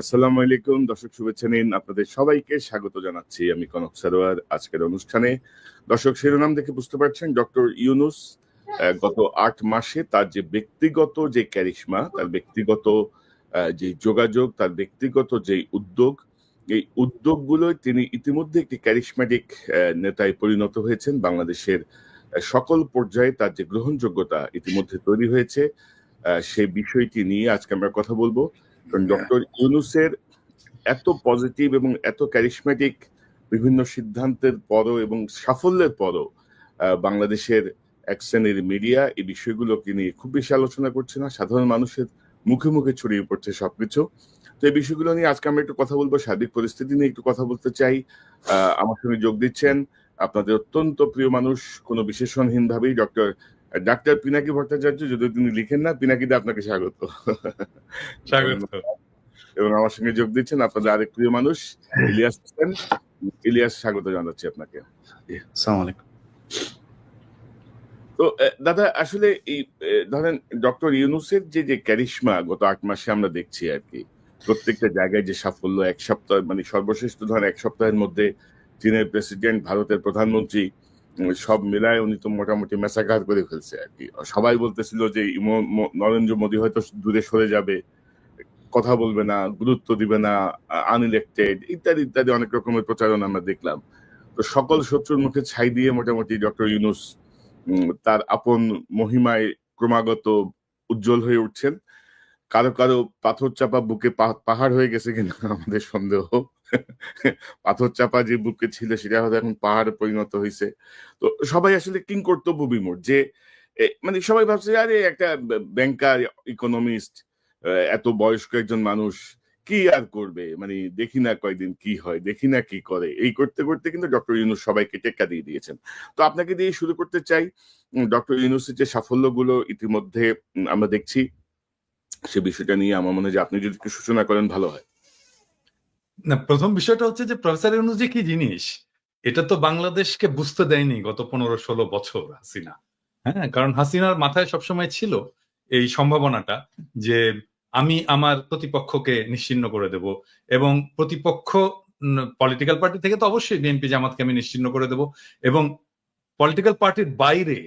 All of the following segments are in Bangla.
আসসালামু আলাইকুম দর্শক, শুভেচ্ছা নিন। আপনাদের সবাইকে স্বাগত জানাচ্ছি আমি কনক সারোয়ার আজকের অনুষ্ঠানে। দর্শক, শিরোনাম দেখে বুঝতে পারছেন ডক্টর ইউনূস গত ৮ মাসে তার যে ব্যক্তিগত যে ক্যারিশমা, তার ব্যক্তিগত যে যোগাযোগ, তার ব্যক্তিগত যে উদ্যোগ, এই উদ্যোগগুলোয় তিনি ইতিমধ্যে একটি ক্যারিশম্যাটিক নেতায় পরিণত হয়েছেন। বাংলাদেশের সকল পর্যায়ে তার যে গ্রহণযোগ্যতা ইতিমধ্যে তৈরি হয়েছে, সেই বিষয়টি নিয়ে আজকে আমরা কথা বলবো। কারণ ডক্টর ইউনূসের এত পজিটিভ এবং এত ক্যারিশম্যাটিক বিভিন্ন সিদ্ধান্তের পরও এবং সাফল্যের পরও বাংলাদেশের এক শ্রেণীর মিডিয়া এই বিষয়গুলোকে নিয়ে খুব বেশি আলোচনা করছে না। সাধারণ মানুষের মুখে মুখে ছড়িয়ে পড়ছে সবকিছু। তো এই বিষয়গুলো নিয়ে আজকে আমরা একটু কথা বলবো, সার্বিক পরিস্থিতি নিয়ে একটু কথা বলতে চাই। আমার সঙ্গে যোগ দিচ্ছেন আপনাদের অত্যন্ত প্রিয় মানুষ, কোনো বিশেষণহীন ভাবেই ডাক্তার পিনাকি ভট্টাচার্য। যদি তিনি লিখেন না, পিনাকিদা আপনাকে স্বাগত। স্বাগত। এবং আমার সঙ্গে যোগ দিচ্ছেন আপনাদের আরেক প্রিয় মানুষ ইলিয়াস হোসেন। ইলিয়াস, স্বাগত জানাচ্ছি আপনাকে। আসসালামু আলাইকুম। তো দাদা, আসলে এই ধরেন ডক্টর ইউনূসের যে ক্যারিশমা গত ৮ মাসে আমরা দেখছি আর কি, প্রত্যেকটা জায়গায় যে সাফল্য, এক সপ্তাহ মানে সর্বশেষ তো ধরেন এক সপ্তাহের মধ্যে চীনের প্রেসিডেন্ট, ভারতের প্রধানমন্ত্রী, সব মিলায় উনি তো মোটামুটি মেসাকার করে ফেলছে আর কি। সবাই বলতেছিল যে নরেন্দ্র মোদী হয়তো দূরে সরে যাবে, কথা বলবে না, গুরুত্ব দিবে না, আনইলেক্টেড ইত্যাদি ইত্যাদি অনেক রকমের প্রচারণা আমরা দেখলাম। তো সকল শত্রুর মুখে ছাই দিয়ে মোটামুটি ডক্টর ইউনূস তার আপন মহিমায় ক্রমাগত উজ্জ্বল হয়ে উঠছেন। কারো কারো পাথর চাপা বুকে পাহাড় হয়ে গেছে কিনা আমাদের সন্দেহ। পাথর চাপা যে বুকে ছিল সেটা হয়তো এখন পাহাড়ে পরিণত হয়েছে। তো সবাই আসলে কিং কর্তব্য বিমূঢ় যে মানে সবাই ভাবছে আরে একটা ব্যাংকার, ইকোনমিস্ট, এত বয়স্ক একজন মানুষ কি আর করবে, মানে দেখি না কয়দিন কি হয়, দেখি না কি করে, এই করতে করতে কিন্তু ডক্টর ইউনূস সবাইকে টেক্কা দিয়ে দিয়েছেন। তো আপনাকে দিয়ে শুরু করতে চাই। ডক্টর ইউনূসের যে সাফল্যগুলো ইতিমধ্যে আমরা দেখছি, সে বিষয়টা নিয়ে আমার মনে হয় যে আপনি যদি একটু সূচনা করেন ভালো হয়। না, প্রথম বিষয়টা হচ্ছে যে প্রফেসর ইউনূস যে কি জিনিস, এটা তো বাংলাদেশকে বুঝতে দেয়নি গত 15-16 বছর হাসিনা। হ্যাঁ, কারণ হাসিনার মাথায় সবসময় ছিল এই সম্ভাবনাটা যে আমি আমার প্রতিপক্ষকে নিশ্চিহ্ন করে দেব, এবং প্রতিপক্ষ পলিটিক্যাল পার্টি থেকে তো অবশ্যই বিএনপি জামাতকে আমি নিশ্চিহ্ন করে দেব, এবং পলিটিক্যাল পার্টির বাইরে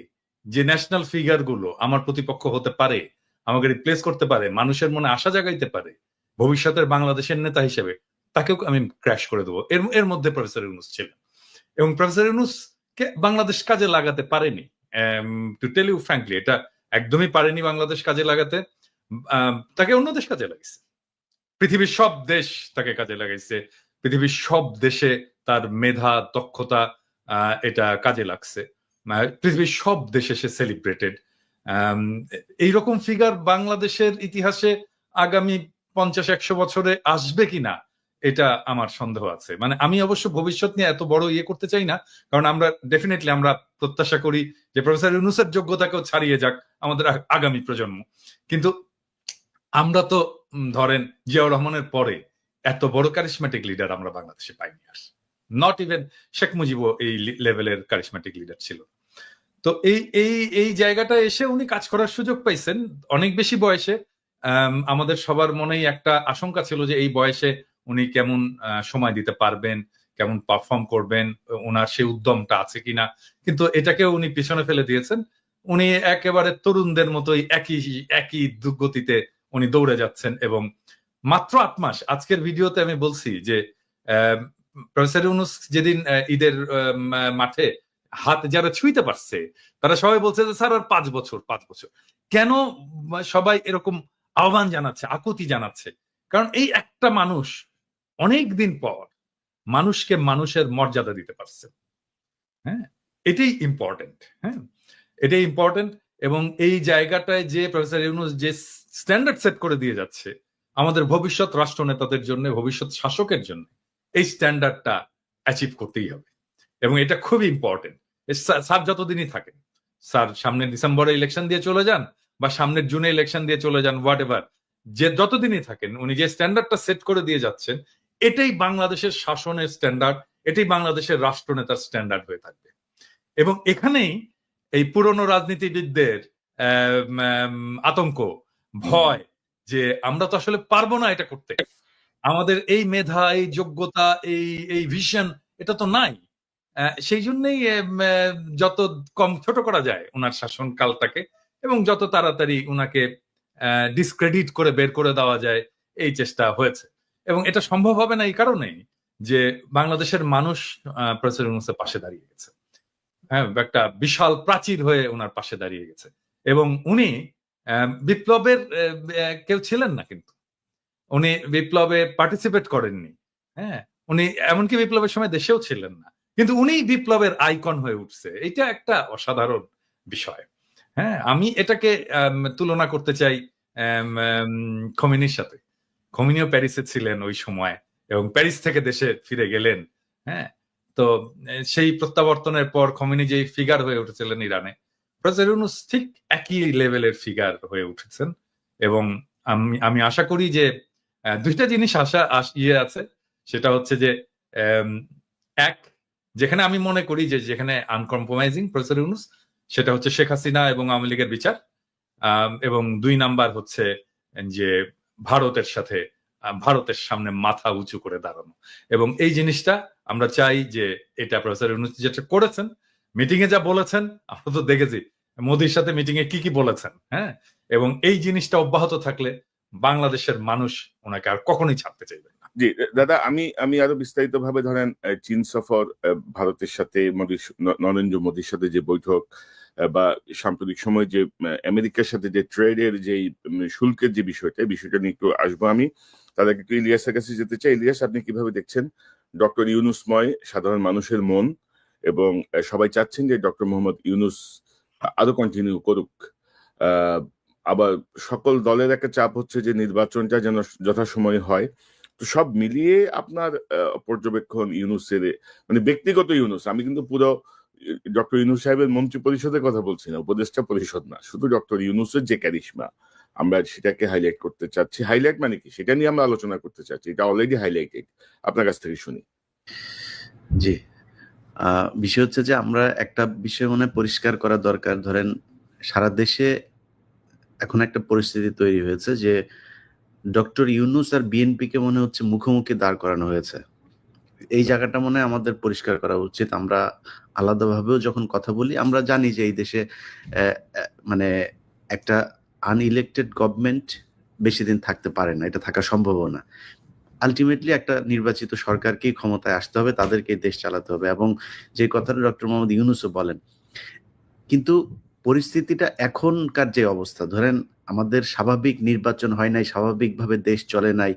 যে ন্যাশনাল ফিগার গুলো আমার প্রতিপক্ষ হতে পারে, আমাকে রিপ্লেস করতে পারে, মানুষের মনে আশা জাগাইতে পারে ভবিষ্যতের বাংলাদেশের নেতা হিসেবে, তাকেও আমি ক্র্যাশ করে দেবো। এর মধ্যে প্রফেসর ইউনূস ছিলেন, এবং প্রফেসর ইউনূস কে বাংলাদেশ কাজে লাগাতে পারেনি। টু টেল ইউ ফ্র্যাঙ্কলি, এটা একদমই পারেনি বাংলাদেশ কাজে লাগাতে। তাকে অন্য দেশ কাজে লাগাইছে, পৃথিবীর সব দেশ তাকে কাজে লাগাইছে, পৃথিবীর সব দেশে তার মেধা, দক্ষতা এটা কাজে লাগছে। পৃথিবীর সব দেশে সে সেলিব্রেটেড। এইরকম ফিগার বাংলাদেশের ইতিহাসে আগামী 50-100 বছরে আসবে কিনা এটা আমার সন্দেহ আছে। মানে আমি অবশ্য ভবিষ্যৎ নিয়ে এত বড় ইয়ে করতে চাই না, কারণ আমরা ডেফিনেটলি আমরা প্রত্যাশা করি যে প্রফেসর ইউনূসের যোগ্যতাকেও ছাড়িয়ে যাক আমাদের আগামী প্রজন্ম। কিন্তু আমরা তো ধরেন জিয়াউর রহমানের পরে এত বড় কারিশম্যাটিক লিডার আমরা বাংলাদেশে পাইনি। আর নট ইভেন শেখ মুজিবও এই লেভেলের কারিশম্যাটিক লিডার ছিল। তো এই জায়গাটা এসে উনি কাজ করার সুযোগ পাইছেন অনেক বেশি বয়সে। আমাদের সবার মনেই একটা আশঙ্কা ছিল যে এই বয়সে উনি কেমন সময় দিতে পারবেন, কেমন পারফর্ম করবেন, ওনার সেই উদ্যমটা আছে কিনা। কিন্তু এটাকেও উনি পিছনে ফেলে দিয়েছেন। উনি একেবারে তরুণদের মতোই একই গতিতে উনি দৌড়ে যাচ্ছেন, এবং মাত্র 8 মাস। আজকের ভিডিওতে আমি বলছি যে প্রফেসর ইউনূস যেদিন ঈদের মাঠে হাত যারা ছুঁইতে পারছে, তারা সবাই বলছে যে স্যার আর 5 বছর 5 বছর। কেন সবাই এরকম আহ্বান জানাচ্ছে, আকুতি জানাচ্ছে? কারণ এই একটা মানুষ অনেক দিন পর মানুষকে মানুষের মর্যাদা দিতে পারছে। হ্যাঁ, এটাই ইম্পর্টেন্ট। হ্যাঁ, এটাই ইম্পর্টেন্ট। এবং এই জায়গাটায় যে প্রফেসর ইউনূস যে স্ট্যান্ডার্ড সেট করে দিয়ে যাচ্ছে আমাদের ভবিষ্যৎ রাষ্ট্রনেতাদের জন্য, ভবিষ্যৎ শাসকের জন্য, এই স্ট্যান্ডার্ডটা অ্যাচিভ করতেই হবে, এবং এটা খুবই ইম্পর্টেন্ট। স্যার যতদিনই থাকেন, স্যার সামনের ডিসেম্বরে ইলেকশন দিয়ে চলে যান বা সামনের জুনে ইলেকশন দিয়ে চলে যান, হোয়াট এভার, যে যতদিনই থাকেন উনি যে স্ট্যান্ডার্ডটা সেট করে দিয়ে যাচ্ছেন, এটাই বাংলাদেশের শাসনের স্ট্যান্ডার্ড, এটাই বাংলাদেশের রাষ্ট্রনেতার স্ট্যান্ডার্ড হয়ে থাকবে। এবং এখানেই এই পুরনো রাজনীতিবিদদের আতঙ্ক, ভয় যে আমরা তো আসলে পারবো না এটা করতে, আমাদের এই মেধা, এই যোগ্যতা, এই ভিশন এটা তো নাই। সেই জন্যই যত কম ছোট করা যায় ওনার শাসনকালটাকে, এবং যত তাড়াতাড়ি ওনাকে ডিসক্রেডিট করে বের করে দেওয়া যায় এই চেষ্টা হয়েছে। এবং এটা সম্ভব হবে না এই কারণেই যে বাংলাদেশের মানুষ প্রফেসর ইউনূসের পাশে দাঁড়িয়ে গেছে। হ্যাঁ, একটা বিশাল প্রাচীর হয়ে ওনার পাশে দাঁড়িয়ে গেছে। এবং উনি বিপ্লবের কেউ ছিলেন না, কিন্তু উনি বিপ্লবে পার্টিসিপেট করেননি। হ্যাঁ, উনি এমনকি বিপ্লবের সময় দেশেও ছিলেন না, কিন্তু উনি বিপ্লবের আইকন হয়ে উঠছে। এটা একটা অসাধারণ বিষয়। হ্যাঁ, আমি এটাকে তুলনা করতে চাই খোমেনির সাথে। খোমেনিও প্যারিসে ছিলেন ওই সময়, এবং প্যারিস থেকে দেশে ফিরে গেলেন। হ্যাঁ, তো সেই প্রত্যাবর্তনের পর খোমেনি যে ফিগার হয়ে উঠেছিলেন ইরানে, প্রফেসর ইউনূস ঠিক একই লেভেলের ফিগার হয়ে উঠেছেন। এবং আমি আশা করি যে দুইটা জিনিস ইয়ে আছে, সেটা হচ্ছে যে এক, যেখানে আমি মনে করি যে যেখানে আনকম্প্রোমাইজিং প্রফেসর ইউনূস, সেটা হচ্ছে শেখ হাসিনা এবং আওয়ামী লীগের বিচার। এবং ২ নাম্বার হচ্ছে যে ভারতের সাথে ভারতের সামনে মাথা উঁচু করে দাঁড়ানো। এবং এই জিনিসটা আমরা চাই যে এটা প্রফেসর ইউনূস যেটা করেছেন, মিটিং এ যা বলেছেন আমরা তো দেখেছি, মোদির সাথে মিটিং এ কি কি বলেছেন। হ্যাঁ, এবং এই জিনিসটা অব্যাহত থাকলে বাংলাদেশের মানুষ ওনাকে আর কখনোই ছাড়তে চাইবে না। জি দাদা, আমি আমি আরো বিস্তারিত ভাবে ধরেন চীন সফর, ভারতের সাথে নরেন্দ্র মোদীর সাথে যে বৈঠক, বা সাম্প্রতিক সময় যে আমেরিকার সাথে যে ট্রেডের যে শুল্কের যে বিষয়টা নিয়ে একটু আসবো আমি। তার আগে একটু ইলিয়াসের কাছে যেতে চাই। ইলিয়াস, আপনি কিভাবে দেখছেন ডক্টর ইউনূসময় সাধারণ মানুষের মন, এবং সবাই চাচ্ছেন যে ডক্টর মোহাম্মদ ইউনূস আরো কন্টিনিউ করুক। আবার সকল দলের একটা চাপ হচ্ছে যে নির্বাচনটা যেন যথাসময়ে হয়। তো সব মিলিয়ে আপনার পর্যবেক্ষণ ইউনূসের, মানে ব্যক্তিগত ইউনূস, আমি কিন্তু পুরো ডক্টর ইউনূস সাহেবের মন্ত্রী পরিষদের কথা বলছি না, উপদেষ্টা পরিষদ না, শুধু ডক্টর ইউনূসের যে ক্যারিশমা, আমরা সেটাকে হাইলাইট করতে চাচ্ছি। হাইলাইট মানে কি, সেটা নিয়ে আমরা আলোচনা করতে চাচ্ছি। এটা অলরেডি হাইলাইটেড, আপনার কাছ থেকে শুনি। জি, বিষয় হচ্ছে যে আমরা একটা বিষয় মনে পরিষ্কার করা দরকার। ধরেন সারা দেশে এখন একটা পরিস্থিতি তৈরি হয়েছে যে ডক্টর ইউনূস আর বিএনপিকে মনে হচ্ছে মুখোমুখি দাঁড় করানো হয়েছে। এই জায়গাটা মনে হয় আমাদের পরিষ্কার করা উচিত। আমরা আলাদাভাবেও যখন কথা বলি, আমরা জানি যে এই দেশে মানে একটা আনইলেক্টেড গভর্নমেন্ট বেশি দিন থাকতে পারে না, এটা থাকা সম্ভবও না। আলটিমেটলি একটা নির্বাচিত সরকারকেই ক্ষমতায় আসতে হবে, তাদেরকে দেশ চালাতে হবে, এবং যে কথাটা ডক্টর মোহাম্মদ ইউনূসও বলেন। কিন্তু পরিস্থিতিটা এখনকার যে অবস্থা, ধরেন আমাদের স্বাভাবিক নির্বাচন হয় নাই, স্বাভাবিকভাবে দেশ চলে নাই,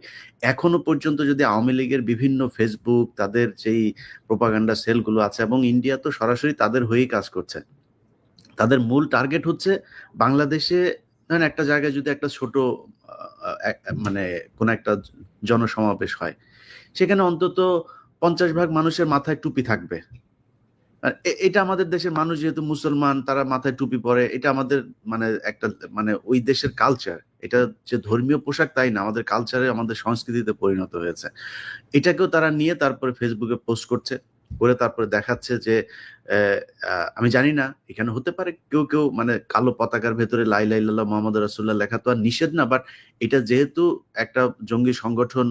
এখনো পর্যন্ত যদি আওয়ামী লীগের বিভিন্ন ফেসবুক, তাদের যেই প্রোপাগান্ডা সেলগুলো আছে, এবং ইন্ডিয়া তো সরাসরি তাদের হয়েই কাজ করছে, তাদের মূল টার্গেট হচ্ছে বাংলাদেশে ধরেন একটা জায়গায় যদি একটা ছোট মানে কোন একটা জনসমাবেশ হয়, সেখানে অন্তত 50% মানুষের মাথায় টুপি থাকবে। আর এটা আমাদের দেশের মানুষ যেহেতু মুসলমান, তারা মাথায় টুপি পরে, এটা আমাদের মানে একটা মানে ওই দেশের কালচার। এটা যে ধর্মীয় পোশাক তাই না, আমাদের কালচারে, আমাদের সংস্কৃতিতে পরিণত হয়েছে। এটাকেও তারা নিয়ে তারপরে ফেসবুকে পোস্ট করছে, করে তারপরে দেখাচ্ছে যে আমি জানি না, এখানে হতে পারে কেউ কেউ মানে কালো পতাকার ভেতরে লা ইলাহা ইল্লাল্লাহ মুহাম্মাদুর রাসূলুল্লাহ লেখা তো আর নিষেধ না, বাট এটা যেহেতু একটা জঙ্গি সংগঠন,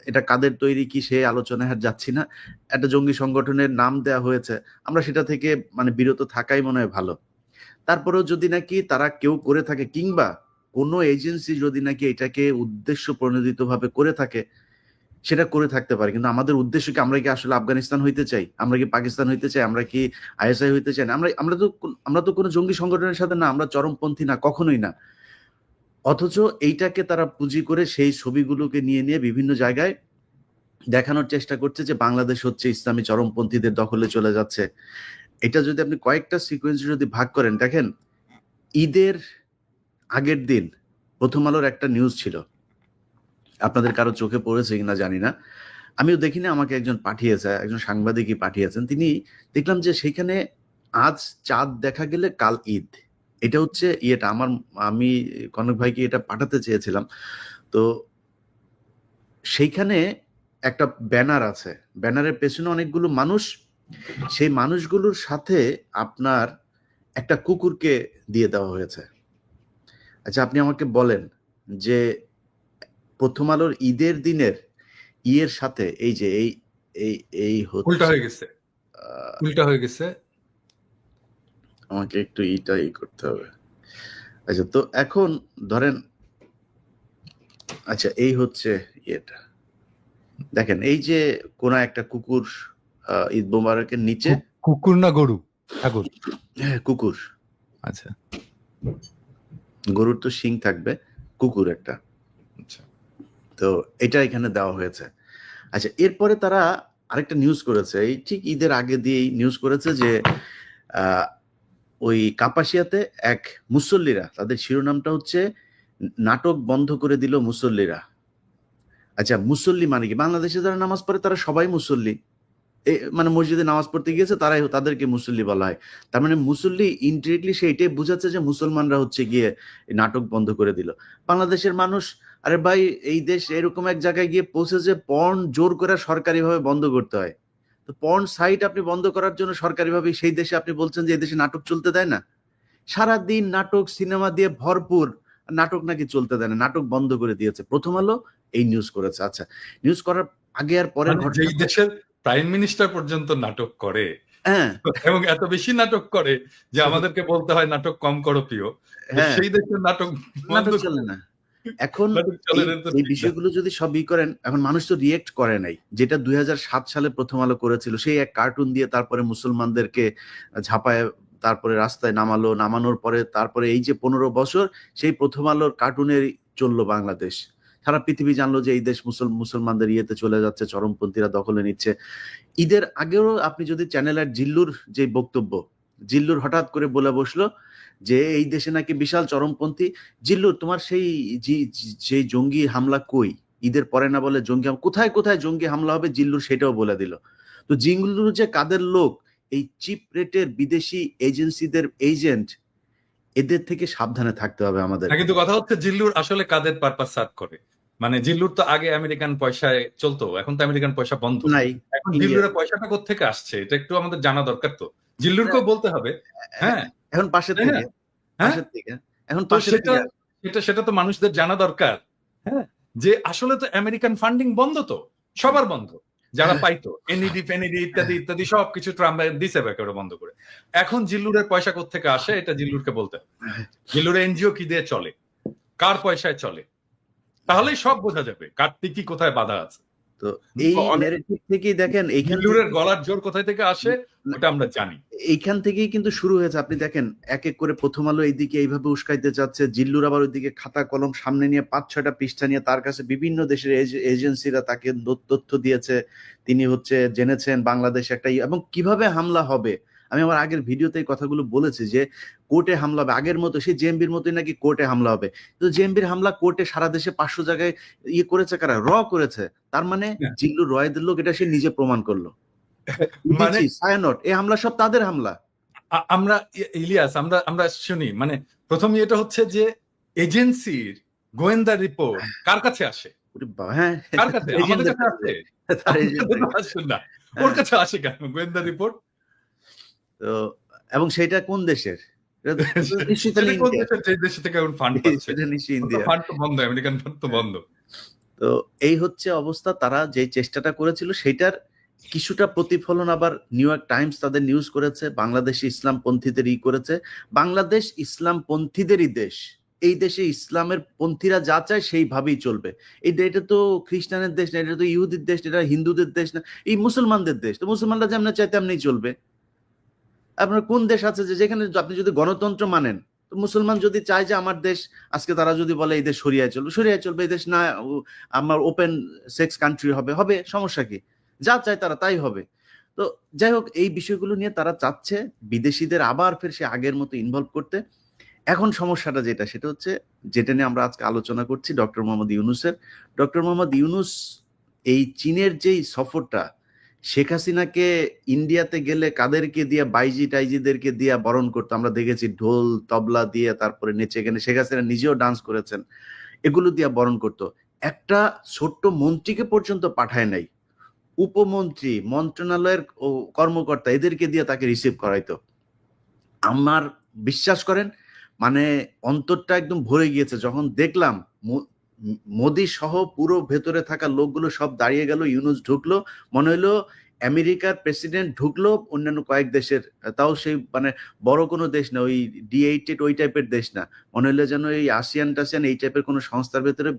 এটা কাদের তৈরি কি সে আলোচনায় আর যাচ্ছি না, একটা জঙ্গি সংগঠনের নাম দেয়া হয়েছে, আমরা সেটা থেকে মানে বিরত থাকাই মনে হয় ভালো। তারপরেও যদি নাকি তারা কেউ করে থাকে, কিংবা কোনো এজেন্সি যদি নাকি এটাকে উদ্দেশ্য প্রণোদিত ভাবে করে থাকে, সেটা করে থাকতে পারে, কিন্তু আমাদের উদ্দেশ্য কি, আমরা কি আসলে আফগানিস্তান হইতে চাই, আমরা কি পাকিস্তান হইতে চাই, আমরা কি আইএসআই হইতে চাই না, আমরা তো কোনো জঙ্গি সংগঠনের সাথে না, আমরা চরমপন্থী না, কখনোই না। অথচ এইটাকে তারা পুঁজি করে সেই ছবিগুলোকে নিয়ে নিয়ে বিভিন্ন জায়গায় দেখানোর চেষ্টা করছে যে বাংলাদেশ হচ্ছে ইসলামী চরমপন্থীদের দখলে চলে যাচ্ছে। এটা যদি আপনি কয়েকটা সিকোয়েন্সে যদি ভাগ করেন, দেখেন ঈদের আগের দিন প্রথম আলোর একটা নিউজ ছিল, আপনাদের কারো চোখে পড়েছে কিনা জানি না, আমিও দেখিনি, আমাকে একজন পাঠিয়েছে, একজন সাংবাদিকই পাঠিয়েছেন, তিনি দেখলাম যে সেখানে আজ চাঁদ দেখা গেলে কাল ঈদ। এটা হচ্ছে ইয়েটা আমি কনক ভাইকে এটা পাঠাতে চেয়েছিলাম। তো সেইখানে একটা ব্যানার আছে, ব্যানারের পেছনে অনেকগুলো মানুষ, সেই মানুষগুলোর সাথে আপনার একটা কুকুরকে দিয়ে দেওয়া হয়েছে। আচ্ছা, আপনি আমাকে বলেন যে প্রথম আলোর ঈদের দিনের ইয়ের সাথে এই যে এই এই এই উল্টা হচ্ছে হয়ে গেছে, উল্টা হয়ে গেছে। আমাকে একটু করতে হবে। আচ্ছা, তো এখন ধরেন, আচ্ছা এই হচ্ছে ইয়েটা, দেখেন এই যে কোন একটা কুকুর ঈদ মোবারকের নিচে, কুকুর না গরু? ঠাকুর। হ্যাঁ কুকুর, আচ্ছা গরুর তো শিং থাকবে, কুকুর একটা, আচ্ছা। তো এটা এখানে দেওয়া হয়েছে। আচ্ছা, এরপরে তারা আরেকটা নিউজ করেছে, এই ঠিক ঈদের আগে দিয়েই নিউজ করেছে যে ওই কাপাসিয়াতে এক মুসল্লিরা, তাদের শিরোনামটা হচ্ছে নাটক বন্ধ করে দিল মুসল্লিরা। আচ্ছা, মুসল্লি মানে কি? বাংলাদেশে যারা নামাজ পড়ে তারা সবাই মুসল্লি, মানে মসজিদে নামাজ পড়তে গিয়েছে তারাই, তাদেরকে মুসল্লি বলা হয়। তার মানে মুসল্লি ইনডিরেক্টলি সে এটাই বোঝাচ্ছে যে মুসলমানরা হচ্ছে গিয়ে নাটক বন্ধ করে দিল। বাংলাদেশের মানুষ, আরে ভাই এই দেশ এরকম এক জায়গায় গিয়ে পৌঁছেছে পর্ন জোর করে সরকারিভাবে বন্ধ করতে হয়। তো পর্ন সাইট আপনি বন্ধ করার জন্য সরকারিভাবে সেই দেশে আপনি বলছেন যে এই দেশে নাটক চলতে দেয় না? সারাদিন নাটক সিনেমা দিয়ে ভরপুর, নাটক নাকি চলতে দেয় না, নাটক বন্ধ করে দিয়েছে। প্রথম আলো এই নিউজ করেছে। আচ্ছা, নিউজ করার আগে আর পরের মানে ঘটনা, যেই দেশের প্রাইম মিনিস্টার পর্যন্ত নাটক করে, হ্যাঁ এবং এত বেশি নাটক করে যে আমাদেরকে বলতে হয় নাটক কম করো প্রিয়, হ্যাঁ, সেই দেশের নাটক নাটক চলে না। এখন নাটক চলে না, তো এই ঠিক না। বিষয়গুলো যদি সবই করেন, এখন মানুষ তো রিয়েক্ট করে নাই, যেটা 2007 সালে প্রথম আলো করেছিল, সেই এক কার্টুন দিয়ে তারপরে মুসলমানদেরকে ঝাঁপায় তারপরে রাস্তায় নামালো, নামানোর পরে তারপরে এই যে 15 বছর সেই প্রথম আলোর কার্টুনের চললো বাংলাদেশ। সারা পৃথিবী জানলো যে এই দেশ মুসলমানদের ইয়েতে চলে যাচ্ছে, চরমপন্থীরা দখলে নিচ্ছে। ঈদের আগেও আপনি যদি চ্যানেলের জিল্লুর যে বক্তব্য, জিল্লুর হঠাৎ করে বলে বসলো যে এই দেশে নাকি বিশাল চরমপন্থী। জিল্লুর, তোমার সেই জঙ্গি হামলা কই? ঈদের পরে না বলে জঙ্গি কোথায় কোথায় জঙ্গি হামলা হবে জিল্লুর সেটাও বলে দিল। তো জিল্লুর যে কাদের লোক, এই চিপ রেটের বিদেশি এজেন্সিদের এজেন্ট, এদের থেকে সাবধানে থাকতে হবে আমাদের। কিন্তু কথা হচ্ছে জিল্লুর আসলে কাদের পারপাস সার্ভ করে? মানে জিল্লুর তো আগে আমেরিকান পয়সায় চলতো, এখন তো আমেরিকান পয়সা বন্ধ। নাই, এখন জিল্লুরের পয়সাটা কোত্থেকে আসছে এটা একটু আমাদের জানা দরকার। তো জিল্লুরকেও বলতে হবে। হ্যাঁ, এখন পাশের তাই না? থেকে, হ্যাঁ, পাশের থেকে, এখন তো পাশের থেকে সেটা তো মানুষদের জানা দরকার। হ্যাঁ, যে আসলে তো আমেরিকান ফান্ডিং বন্ধ, তো সবার বন্ধ, যারা পাইতো এনইডি ফেনিডি ইত্যাদি ইত্যাদি সবকিছু ট্রাম্প দিছে একেবারে বন্ধ করে। এখন জিল্লুরের পয়সা কোত্থেকে আসে এটা জিল্লুরকে বলতে হবে। জিল্লুরের এনজিও কি দিয়ে চলে, কার পয়সায় চলে, তাহলেই সব বোঝা যাবে কার কি কোথায় বাধা আছে। তো এই ন্যারেটিভ থেকেই দেখেন, জিল্লুরের গলার জোর কোথায় থেকে আসে ওটা আমরা জানি। এইখান থেকেই কিন্তু শুরু হয়েছে। আপনি দেখেন এক এক করে প্রথম আলো এইদিকে এইভাবে উস্কাইতে যাচ্ছে, জিল্লুর আবার ওইদিকে খাতা কলম সামনে নিয়ে 5-6টা পৃষ্ঠা নিয়ে তার কাছে বিভিন্ন দেশের এজেন্সিরা তাকে তথ্য দিয়েছে, তিনি হচ্ছে জেনেছেন বাংলাদেশে একটা এবং কিভাবে হামলা হবে। আমি আমার আগের ভিডিওতে এই কথাগুলো বলেছি যে কোর্টে হামলা হবে, আগের মতো সেই জেএমবির মতোই নাকি কোর্টে হামলা হবে। তো জেএমবির হামলা কোর্টে সারা দেশে 500 জায়গায় করেছে কারা? করেছে। তার মানে জিল্লুর রয়েদের লোক, এটা সে নিজে প্রমাণ করলো। মানে ছায়ানট, এই হামলা সব তাদের হামলা। আমরা ইলিয়াস আমরা শুনি, মানে প্রথম এটা হচ্ছে যে এজেন্সির গোয়েন্দা রিপোর্ট কার কাছে আসে? হ্যাঁ, কার কাছে? আমাদের কাছে আসে? আসে না, ওর কাছে আসে কেন গোয়েন্দা রিপোর্ট? তো এবং সেটা কোন দেশের? যে দেশ থেকে ফান্ড পাচ্ছে, ইন্ডিয়া। ফান্ড তো বন্ধ, আমেরিকান ফান্ড তো বন্ধ। তো এই হচ্ছে অবস্থা। তারা যে চেষ্টাটা করেছিল সেটার কিছুটা প্রতিফলন আবার নিউ ইয়র্ক টাইমস তাদের নিউজ করেছে, বাংলাদেশে ইসলামপন্থীদের করেছে। বাংলাদেশ ইসলামপন্থীদেরই দেশ, এই দেশে ইসলামের পন্থীরা যা চায় সেইভাবেই চলবে। এটা তো খ্রিস্টানের দেশ না, এটা তো ইহুদির দেশ, এটা হিন্দুদের দেশ না, এই মুসলমানদের দেশ। তো মুসলমানরা যেমন চায় তেমনি চলবে। আপনার কোন দেশ আছে যে যেখানে আপনি যদি গণতন্ত্র মানেন, তো মুসলমান যদি চায় যে আমার দেশ, আজকে তারা যদি বলে এই দেশ শরিয়ায় চলবে, শরিয়ায় চলবে। এই দেশ না আমার ওপেন সেক্স কান্ট্রি হবে, সমস্যা কি? যা চায় তারা তাই হবে। তো যাই হোক, এই বিষয়গুলো নিয়ে তারা চাচ্ছে বিদেশিদের আবার ফের সে আগের মতো ইনভলভ করতে। এখন সমস্যাটা যেটা, সেটা হচ্ছে যেটা নিয়ে আমরা আজকে আলোচনা করছি, ডক্টর মোহাম্মদ ইউনূসের। ডক্টর মোহাম্মদ ইউনূস এই চীনের যেই সফরটা, শেখ হাসিনাকে ইন্ডিয়াতে গেলে কাদেরকে দিয়ে, বাইজি টাইজিদেরকে দিয়ে বরণ করতো আমরা দেখেছি, ঢোল তবলা দিয়ে, তারপরে নেচে গেলে শেখ হাসিনা নিজেও ডান্স করেছেন, এগুলো দিয়ে বরণ করতো। একটা ছোট্ট মন্ত্রীকে পর্যন্ত পাঠায় নাই, উপমন্ত্রী, মন্ত্রণালয়ের কর্মকর্তা, এদেরকে দিয়ে তাকে রিসিভ করাইতো। আমার বিশ্বাস করেন, মানে অন্তরটা একদম ভরে গিয়েছে যখন দেখলাম মোদি সহ পুরো ভেতরে থাকা লোকগুলো সব দাঁড়িয়ে গেল, ইউনূস ঢুকলো, মনে হলো আমেরিকার প্রেসিডেন্ট ঢুকলো অন্যান্য কয়েক দেশের, তাও সেই মানে বড় কোনো দেশ না, ওই D8 ওই টাইপের দেশ না, মনে হলো যেন এই আসিয়ান টাসিয়ান এই টাইপের কোনো সংস্থার ভেতরে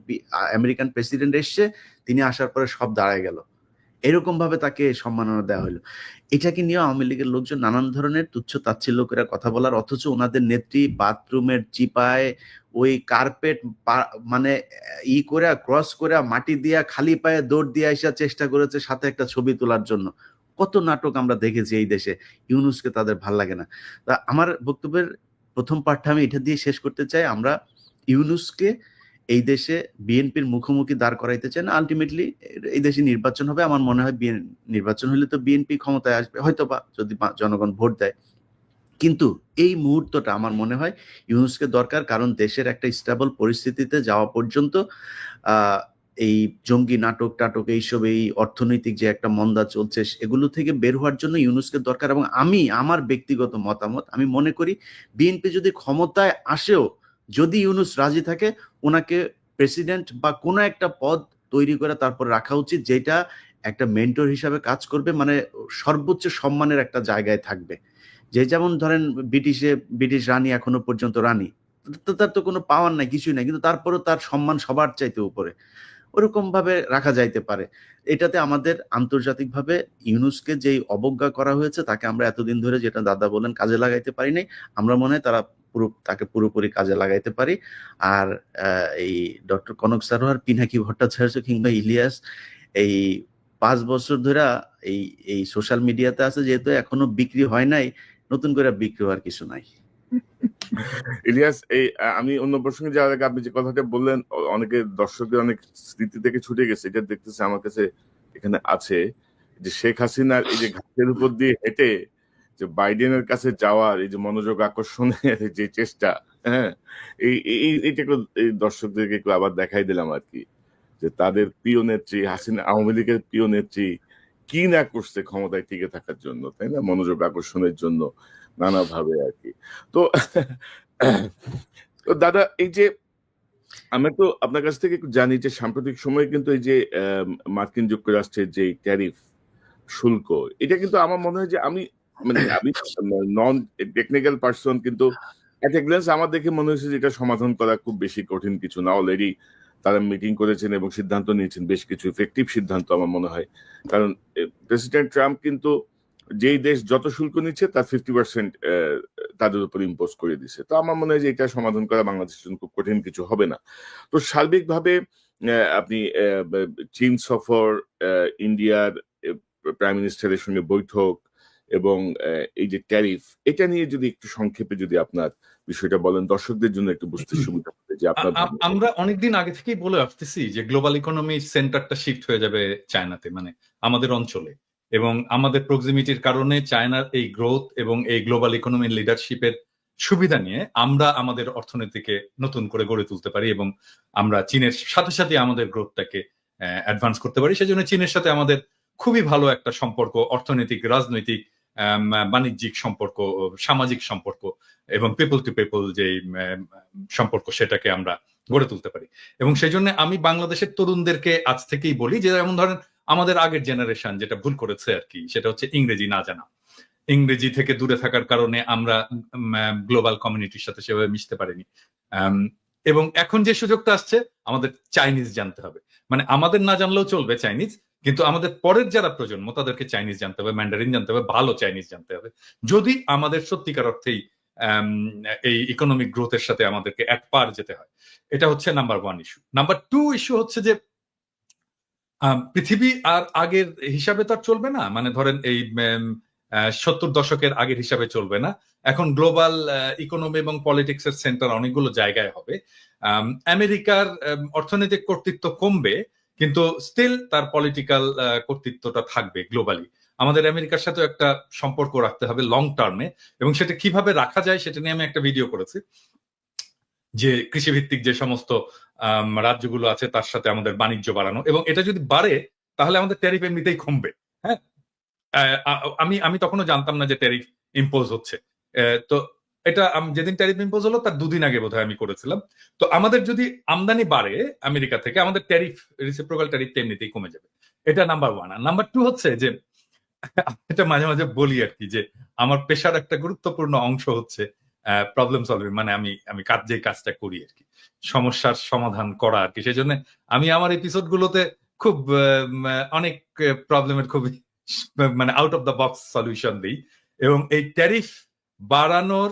আমেরিকান প্রেসিডেন্ট এসছে, তিনি আসার পরে সব দাঁড়ায় গেল, এরকম ভাবে তাকে সম্মাননা দেওয়া হলো। এটাকে নিয়ে আওয়ামী লীগের লোকজন নানান ধরনের তুচ্ছ তাচ্ছিল্য করে কথা বলার, অথচ ওনাদের নেত্রী বাথরুমের চিপায় ওই কার্পেট মানে করে ক্রস করে মাটি দিয়া খালি পায়ে দৌড় দিয়ে আসা চেষ্টা করেছে সাথে একটা ছবি তোলার জন্য। কত নাটক আমরা দেখেছি এই দেশে, ইউনূসকে তাদের ভাল লাগে না। তা আমার বক্তব্যের প্রথম পার্টটা আমি এটা দিয়ে শেষ করতে চাই, আমরা ইউনূসকে এই দেশে বিএনপির মুখোমুখি দাঁড় করাইতে চান। আলটিমেটলি এই দেশে নির্বাচন হবে, আমার মনে হয় নির্বাচন হলে তো বিএনপি ক্ষমতায় আসবে হয়তোবা, যদি জনগণ ভোট দেয়। কিন্তু এই মুহূর্তটা আমার মনে হয় ইউনূসকে দরকার, কারণ দেশের একটা স্টেবল পরিস্থিতিতে যাওয়া পর্যন্ত এই জঙ্গি নাটক টাটক এইসব, এই অর্থনৈতিক যে একটা মন্দা চলছে, এগুলো থেকে বের হওয়ার জন্য ইউনূসকে দরকার। এবং আমার ব্যক্তিগত মতামত, আমি মনে করি বিএনপি যদি ক্ষমতায় আসেও, যদি ইউনূস রাজি থাকে, ওনাকে প্রেসিডেন্ট বা কোনো একটা পদ তৈরি করে তারপর রাখা উচিত, যেটা একটা মেন্টর হিসাবে কাজ করবে, মানে সর্বোচ্চ সম্মানের একটা জায়গায় থাকবে। যে যেমন ধরেন ব্রিটিশ রানী এখনো পর্যন্ত রানী, তার তো কোনো পাওয়ার নাই, কিছুই নাই, কিন্তু তারপরও তার সম্মান সবার চাইতে উপরে, ওরকম ভাবে রাখা যাইতে পারে। এটাতে আমাদের আন্তর্জাতিকভাবে ইউনূসকে যেই অবজ্ঞা করা হয়েছে, তাকে আমরা এতদিন ধরে, যেটা দাদা বলেন, কাজে লাগাইতে পারি নাই, আমরা মনে হয় তাকে পুরোপুরি কাজে লাগাইতে পারি। আর এই ডক্টর কনক সারোয়ার, পিনাকি ভট্টাচার্য কিংবা ইলিয়াস এই 5 বছর ধরে এই সোশ্যাল মিডিয়াতে আছে, যেহেতু এখনো বিক্রি হয় নাই, নতুন করে বিক্রি হওয়ার কিছু নাই। ইলিয়াস, আমি অন্য প্রসঙ্গে যাওয়ার আগে আপনি যে কথাটা বললেন, অনেকে দর্শকদের অনেক স্মৃতি থেকে ছুটে গেছে, এটা দেখতেছে আমার কাছে এখানে আছে, যে শেখ হাসিনার এই যে ঘাটের উপর দিয়ে হেঁটে যে বাইডেনের কাছে যাওয়ার এই যে মনোযোগ আকর্ষণের যে চেষ্টা, হ্যাঁ, এইটা একটু এই দর্শকদেরকে একটু আবার দেখাই দিলাম আর কি, যে তাদের প্রিয় নেত্রী হাসিনা, আওয়ামী লীগের প্রিয় নেত্রী কি না করছে ক্ষমতায় টিকে থাকার জন্য, তাই না, মনোযোগ আকর্ষণের জন্য নানাভাবে আর কি। তো তো দাদা, এই যে আমরা তো আপনার কাছ থেকে একটু জানি যে সাম্প্রতিক সময়ে কিন্তু এই যে মার্কিন যুক্তরাষ্ট্রের যে ট্যারিফ শুল্ক, এটা কিন্তু আমার মনে হয় যে আমি নন টেকনিক্যাল পার্সন, কিন্তু এট এ গ্ল্যান্স আমার দেখে মনে হয়েছে যে এটা সমাধান করা খুব বেশি কঠিন কিছু না। অলরেডি তারা মিটিং করেছেন এবং সিদ্ধান্ত নিয়েছেন, বেশ কিছু ইফেক্টিভ সিদ্ধান্ত আমার মনে হয়। কারণ প্রেসিডেন্ট ট্রাম্প কিন্তু যেই দেশ যত শুল্ক নিচ্ছে তার 50% তাদের উপর ইম্পোজ করে দিচ্ছে। তো আমার মনে হয় যে এটা সমাধান করা বাংলাদেশের জন্য খুব কঠিন কিছু হবে না। তো সার্বিকভাবে আপনি চীন সফর, ইন্ডিয়ার প্রাইম মিনিস্টারের সঙ্গে বৈঠক এবং এই যে ট্যারিফ, এটা নিয়ে যদি একটু সংক্ষেপে যদি আপনার বিষয়টা বলেন, দর্শকদের জন্য একটু বুঝতে সুবিধা হবে যে আপনার। আমরা অনেকদিন আগে থেকেই বলে আসতেছি যে গ্লোবাল ইকোনমি সেন্টারটা শিফট হয়ে যাবে চায়নাতে, মানে আমাদের অঞ্চলে, এবং আমাদের প্রক্সিমিটির কারণে চায়নার এই গ্রোথ এবং এই গ্লোবাল ইকোনমির লিডারশিপের সুবিধা নিয়ে আমরা আমাদের অর্থনীতিকে নতুন করে গড়ে তুলতে পারি এবং আমরা চীনের সাথে সাথে আমাদের গ্রোথটাকে অ্যাডভান্স করতে পারি। সেজন্য চীনের সাথে আমাদের খুবই ভালো একটা সম্পর্ক, অর্থনৈতিক, রাজনৈতিক, বাণিজ্যিক সম্পর্ক, সামাজিক সম্পর্ক এবং পিপল টু পিপল যে সম্পর্ক, সেটাকে আমরা গড়ে তুলতে পারি। এবং সেই জন্য আমি বাংলাদেশের তরুণদেরকে আজ থেকেই বলি যে, যেমন ধরেন আমাদের আগের জেনারেশন যেটা ভুল করেছে আর কি, সেটা হচ্ছে ইংরেজি না জানা। ইংরেজি থেকে দূরে থাকার কারণে আমরা গ্লোবাল কমিউনিটির সাথে সেভাবে মিশতে পারিনি। এবং এখন যে সুযোগটা আসছে, আমাদের চাইনিজ জানতে হবে। মানে আমাদের না জানলেও চলবে চাইনিজ, কিন্তু আমাদের পরের যারা প্রজন্ম তাদেরকে চাইনিজ জানতে হবে, ম্যান্ডারিন জানতে হবে, ভালো চাইনিজ জানতে হবে, যদি আমাদের সত্যিকার অর্থেই এই ইকোনমিক গ্রোথের সাথে আমাদেরকে এক পার যেতে হয়। এটা হচ্ছে নাম্বার 1 ইস্যু। নাম্বার 2 ইস্যু হচ্ছে যে পৃথিবী আর আগের হিসাবে তো আর চলবে না। মানে ধরেন এই 70 দশকের আগের হিসাবে চলবে না। এখন গ্লোবাল ইকোনমি এবং পলিটিক্স এর সেন্টার অনেকগুলো জায়গায় হবে। আমেরিকার অর্থনৈতিক কর্তৃত্ব কমবে, কিন্তু স্টিল তার পলিটিক্যাল কর্তৃত্বটা থাকবে গ্লোবালি। আমাদের আমেরিকার সাথে একটা সম্পর্ক রাখতে হবে লং টার্মে, এবং সেটা কিভাবে রাখা যায় সেটা নিয়ে আমি একটা ভিডিও করেছি, যে কৃষিভিত্তিক যে সমস্ত রাজ্যগুলো আছে তার সাথে আমাদের বাণিজ্য বাড়ানো, এবং এটা যদি বাড়ে তাহলে আমাদের ট্যারিফ এমনিতেই কমবে। হ্যাঁ, আমি তখনও জানতাম না যে ট্যারিফ ইম্পোজ হচ্ছে। তো এটা যেদিন ট্যারিফ ইম্পোজ হলো তার 2 দিন আগে বোধহয় আমি করেছিলাম। তো আমাদের যদি আমদানি বাড়ে আমেরিকা থেকে, আমাদের ট্যারিফ, রিসিপ্রোকাল ট্যারিফ এমনিতেই কমে যাবে। এটা নাম্বার 1। আর নাম্বার 2 হচ্ছে যে এটা মাঝে মাঝে বলি আর কি, যে আমার পেশার একটা গুরুত্বপূর্ণ অংশ হচ্ছে প্রবলেম সলভিং, মানে আমি যে কাজটা করি আর কি, সমস্যার সমাধান করা আর কি। সেই জন্য আমি আমার এপিসোড গুলোতে খুব অনেক প্রবলেমের খুব মানে out of the box solution দিই। এবং এই ট্যারিফ বাড়ানোর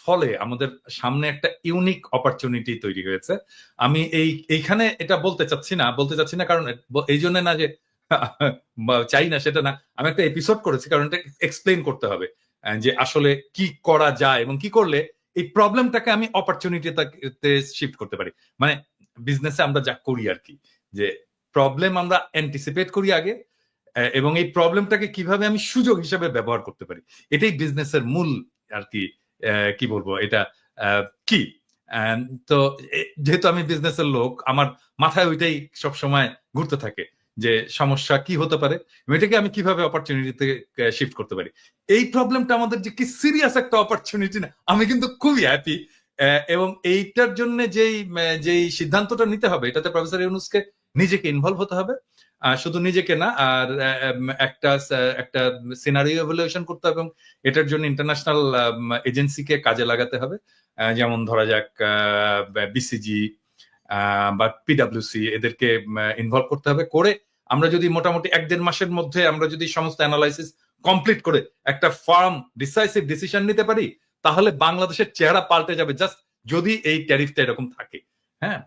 ফলে আমাদের সামনে একটা ইউনিক অপরচুনিটি তৈরি হয়েছে। আমি এইখানে এটা বলতে চাচ্ছি না কারণ এই জন্য না যে চাই না সেটা না, আমি একটা এপিসোড করেছি কারণ এটা এক্সপ্লেন করতে হবে যে আসলে কি করা যায় এবং কি করলে এই প্রবলেমটাকে আমি অপরচুনিটিতে শিফট করতে পারি। মানে বিজনেসে আমরা যা করি আর কি, যে প্রবলেম আমরা অ্যান্টিসিপেট করি আগে, এবং এই প্রবলেমটাকে কিভাবে আমি সুযোগ হিসেবে ব্যবহার করতে পারি, এটাই বিজনেসের মূল আর কি। কি বলবো এটা কি, তো যেহেতু আমি বিজনেসের লোক, আমার মাথায় ওইটাই সবসময় ঘুরতে থাকে যে সমস্যা কি হতে পারে, এটাকে আমি কিভাবে অপরচুনিটিতে শিফট করতে পারি। এই প্রবলেমটা আমাদের যে কি সিরিয়াস একটা অপরচুনিটি না, আমি কিন্তু খুবই হ্যাপি। এবং এইটার জন্য যেই সিদ্ধান্তটা নিতে হবে, এটাতে প্রফেসর ইউনূসকে নিজেকে ইনভলভ হতে হবে, শুধু নিজেকে না, আর একটা সিনারিও এভালুয়েশন করতে হবে এবং এটার জন্য ইন্টারন্যাশনাল এজেন্সিকে কাজে লাগাতে হবে। যেমন ধরা যাক বিসিজি বা পিডব্লিউসি, এদেরকে ইনভলভ করতে হবে। করে আমরা যদি মোটামুটি 1-1.5 মাসের মধ্যে আমরা যদি সমস্ত অ্যানালাইসিস কমপ্লিট করে একটা ফার্ম ডিসাইসিভ ডিসিশন নিতে পারি, তাহলে বাংলাদেশের চেহারা পাল্টে যাবে, জাস্ট যদি এই ট্যারিফটা এরকম থাকে। হ্যাঁ,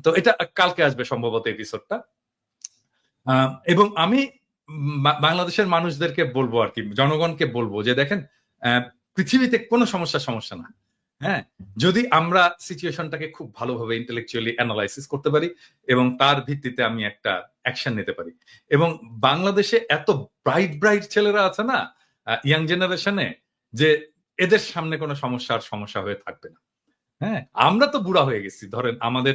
তো এটা কালকে আসবে সম্ভবত এপিসোডটা। এবং আমি বাংলাদেশের মানুষদেরকে বলবো আর কি, জনগণকে বলবো যে দেখেন, পৃথিবীতে কোনো সমস্যা না, হ্যাঁ, যদি আমরা সিচুয়েশনটাকে খুব ভালোভাবে ইন্টেলেকচুয়ালি অ্যানালাইসিস করতে পারি এবং তার ভিত্তিতে আমি একটা অ্যাকশন নিতে পারি। এবং বাংলাদেশে এত ব্রাইট ছেলেরা আছে না ইয়াং জেনারেশনে, যে এদের সামনে কোনো সমস্যা হয়ে থাকবে না। হ্যাঁ, আমরা তো বুড়া হয়ে গেছি, ধরেন আমাদের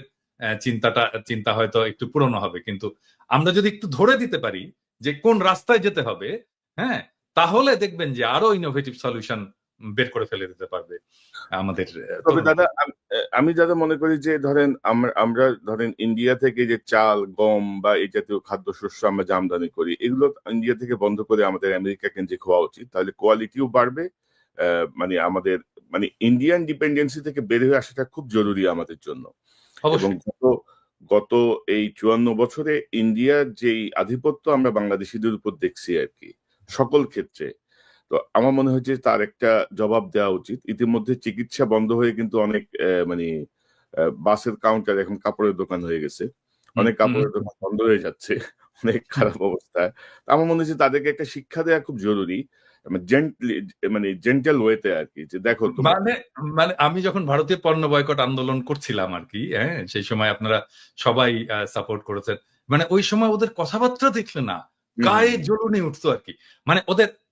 চিন্তা হয়তো একটু পুরনো হবে, কিন্তু আমরা যদি একটু ধরে দিতে পারি যে কোন রাস্তায় যেতে হবে, হ্যাঁ, তাহলে দেখবেন যে আরো ইনোভেটিভ সলিউশন বের করে ফেলে দিতে পারবে আমাদের। তবে দাদা, আমি দাদা মনে করি যে ধরেন আমরা ধরেন ইন্ডিয়া থেকে যে চাল, গম বা এই জাতীয় খাদ্যশস্য আমরা যে আমদানি করি, এগুলো ইন্ডিয়া থেকে বন্ধ করে আমাদের আমেরিকা কেন্দ্রিক হওয়া উচিত। তাহলে কোয়ালিটিও বাড়বে। মানে আমাদের মানে ইন্ডিয়ান ডিপেন্ডেন্সি থেকে বের হয়ে আসাটা খুব জরুরি আমাদের জন্য। এবং গত এই 54 বছরে ইন্ডিয়ার যেই আধিপত্য আমরা বাংলাদেশিদের উপর দেখছি আর কি সকল ক্ষেত্রে, তো আমার মনে হয় যে তার একটা জবাব দেওয়া উচিত। ইতিমধ্যে চিকিৎসা বন্ধ হয়ে কিন্তু অনেক মানে বাসের কাউন্টার এখন কাপড়ের দোকান হয়ে গেছে, অনেক কাপড়ের দোকান বন্ধ হয়ে যাচ্ছে, অনেক খারাপ অবস্থা। আমার মনে হচ্ছে তাদেরকে একটা শিক্ষা দেওয়া খুব জরুরি, মানে জেন্টাল ওয়েতে আর কি, যে দেখো মানে আমি যখন ভারতীয় পণ্য বয়কট আন্দোলন করছিলাম আর কি, হ্যাঁ, সেই সময় আপনারা সবাই সাপোর্ট করেছেন। মানে ওই সময় ওদের কথাবার্তা দেখলে না গায়ে জ্বলুনি উঠতো আর কি। মানে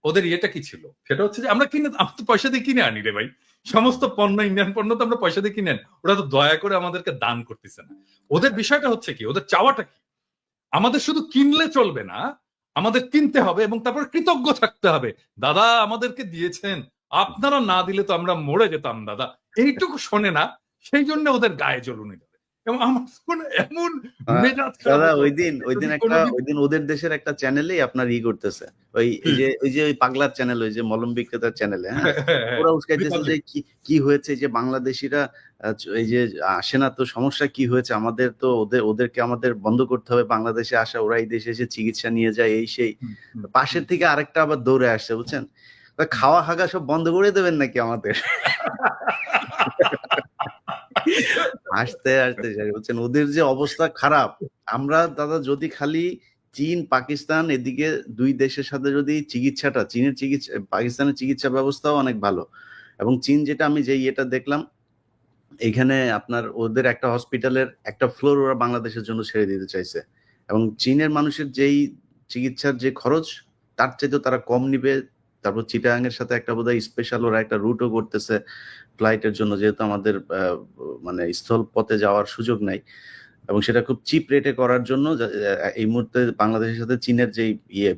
ওদের ইয়েটা কি ছিল, সেটা হচ্ছে যে আমরা তো পয়সা দিয়ে কিনে আনি রে ভাই, সমস্ত পণ্য, ইন্ডিয়ান পণ্য তো আমরা পয়সা দিয়ে কিনে আনি, ওরা তো দয়া করে আমাদেরকে দান করতেছে না। ওদের বিষয়টা হচ্ছে কি, ওদের চাওয়াটা কি, আমাদের শুধু কিনলে চলবে না, আমাদের কিনতে হবে এবং তারপর কৃতজ্ঞ থাকতে হবে, দাদা আমাদেরকে দিয়েছেন, আপনারা না দিলে তো আমরা মরে যেতাম দাদা, এইটুকু শোনে না, সেই জন্য ওদের গায়ে জ্বলুনি দেবে। এবং আমার এমন দাদা ওই দিন ওদের দেশের একটা চ্যানেলেই আপনার করতেছে, ওই যে ওই পাগলার চ্যানেল, ওই যে মলম বিক্রেতার চ্যানেলে, হ্যাঁ, ওরা উস্কাইতেছে যে কি হয়েছে, যে বাংলাদেশিরা এই যে আসে না, তো সমস্যা কি হয়েছে, আমাদের তো ওদেরকে আমাদের বন্ধ করতে হবে বাংলাদেশে আসা, ওরা এই দেশে এসে চিকিৎসা নিয়ে যায়, এই সেই। পাশের থেকে আরেকটা আবার দৌড়ে আসছে, বুঝছেন, খাওয়া হাগা সব বন্ধ করে দেবেন নাকি আমাদের? আসতে বলছেন ওদের যে অবস্থা খারাপ। আমরা দাদা যদি খালি চীন, পাকিস্তান, এদিকে 2 দেশের সাথে যদি পাকিস্তানের চিকিৎসা ব্যবস্থাও অনেক ভালো, এবং চীন যেটা আমি যে এটা দেখলাম, এখানে আপনার ওদের একটা হসপিটালের একটা ফ্লোর ওরা বাংলাদেশের জন্য ছেড়ে দিতে চাইছে, এবং চীনের মানুষের যেই চিকিৎসার যে খরচ তার চাইতে তারা কম নিবে। তারপর চিটাগাং এর সাথে একটা বোধহয় স্পেশাল ওরা একটা রুটও করতেছে ফ্লাইটের জন্য, যেহেতু আমাদের মানে স্থল পথে যাওয়ার সুযোগ নাই। এবং সেটা খুব চিপ রেটে করার জন্য এই মুহূর্তে বাংলাদেশের সাথে চীনের যে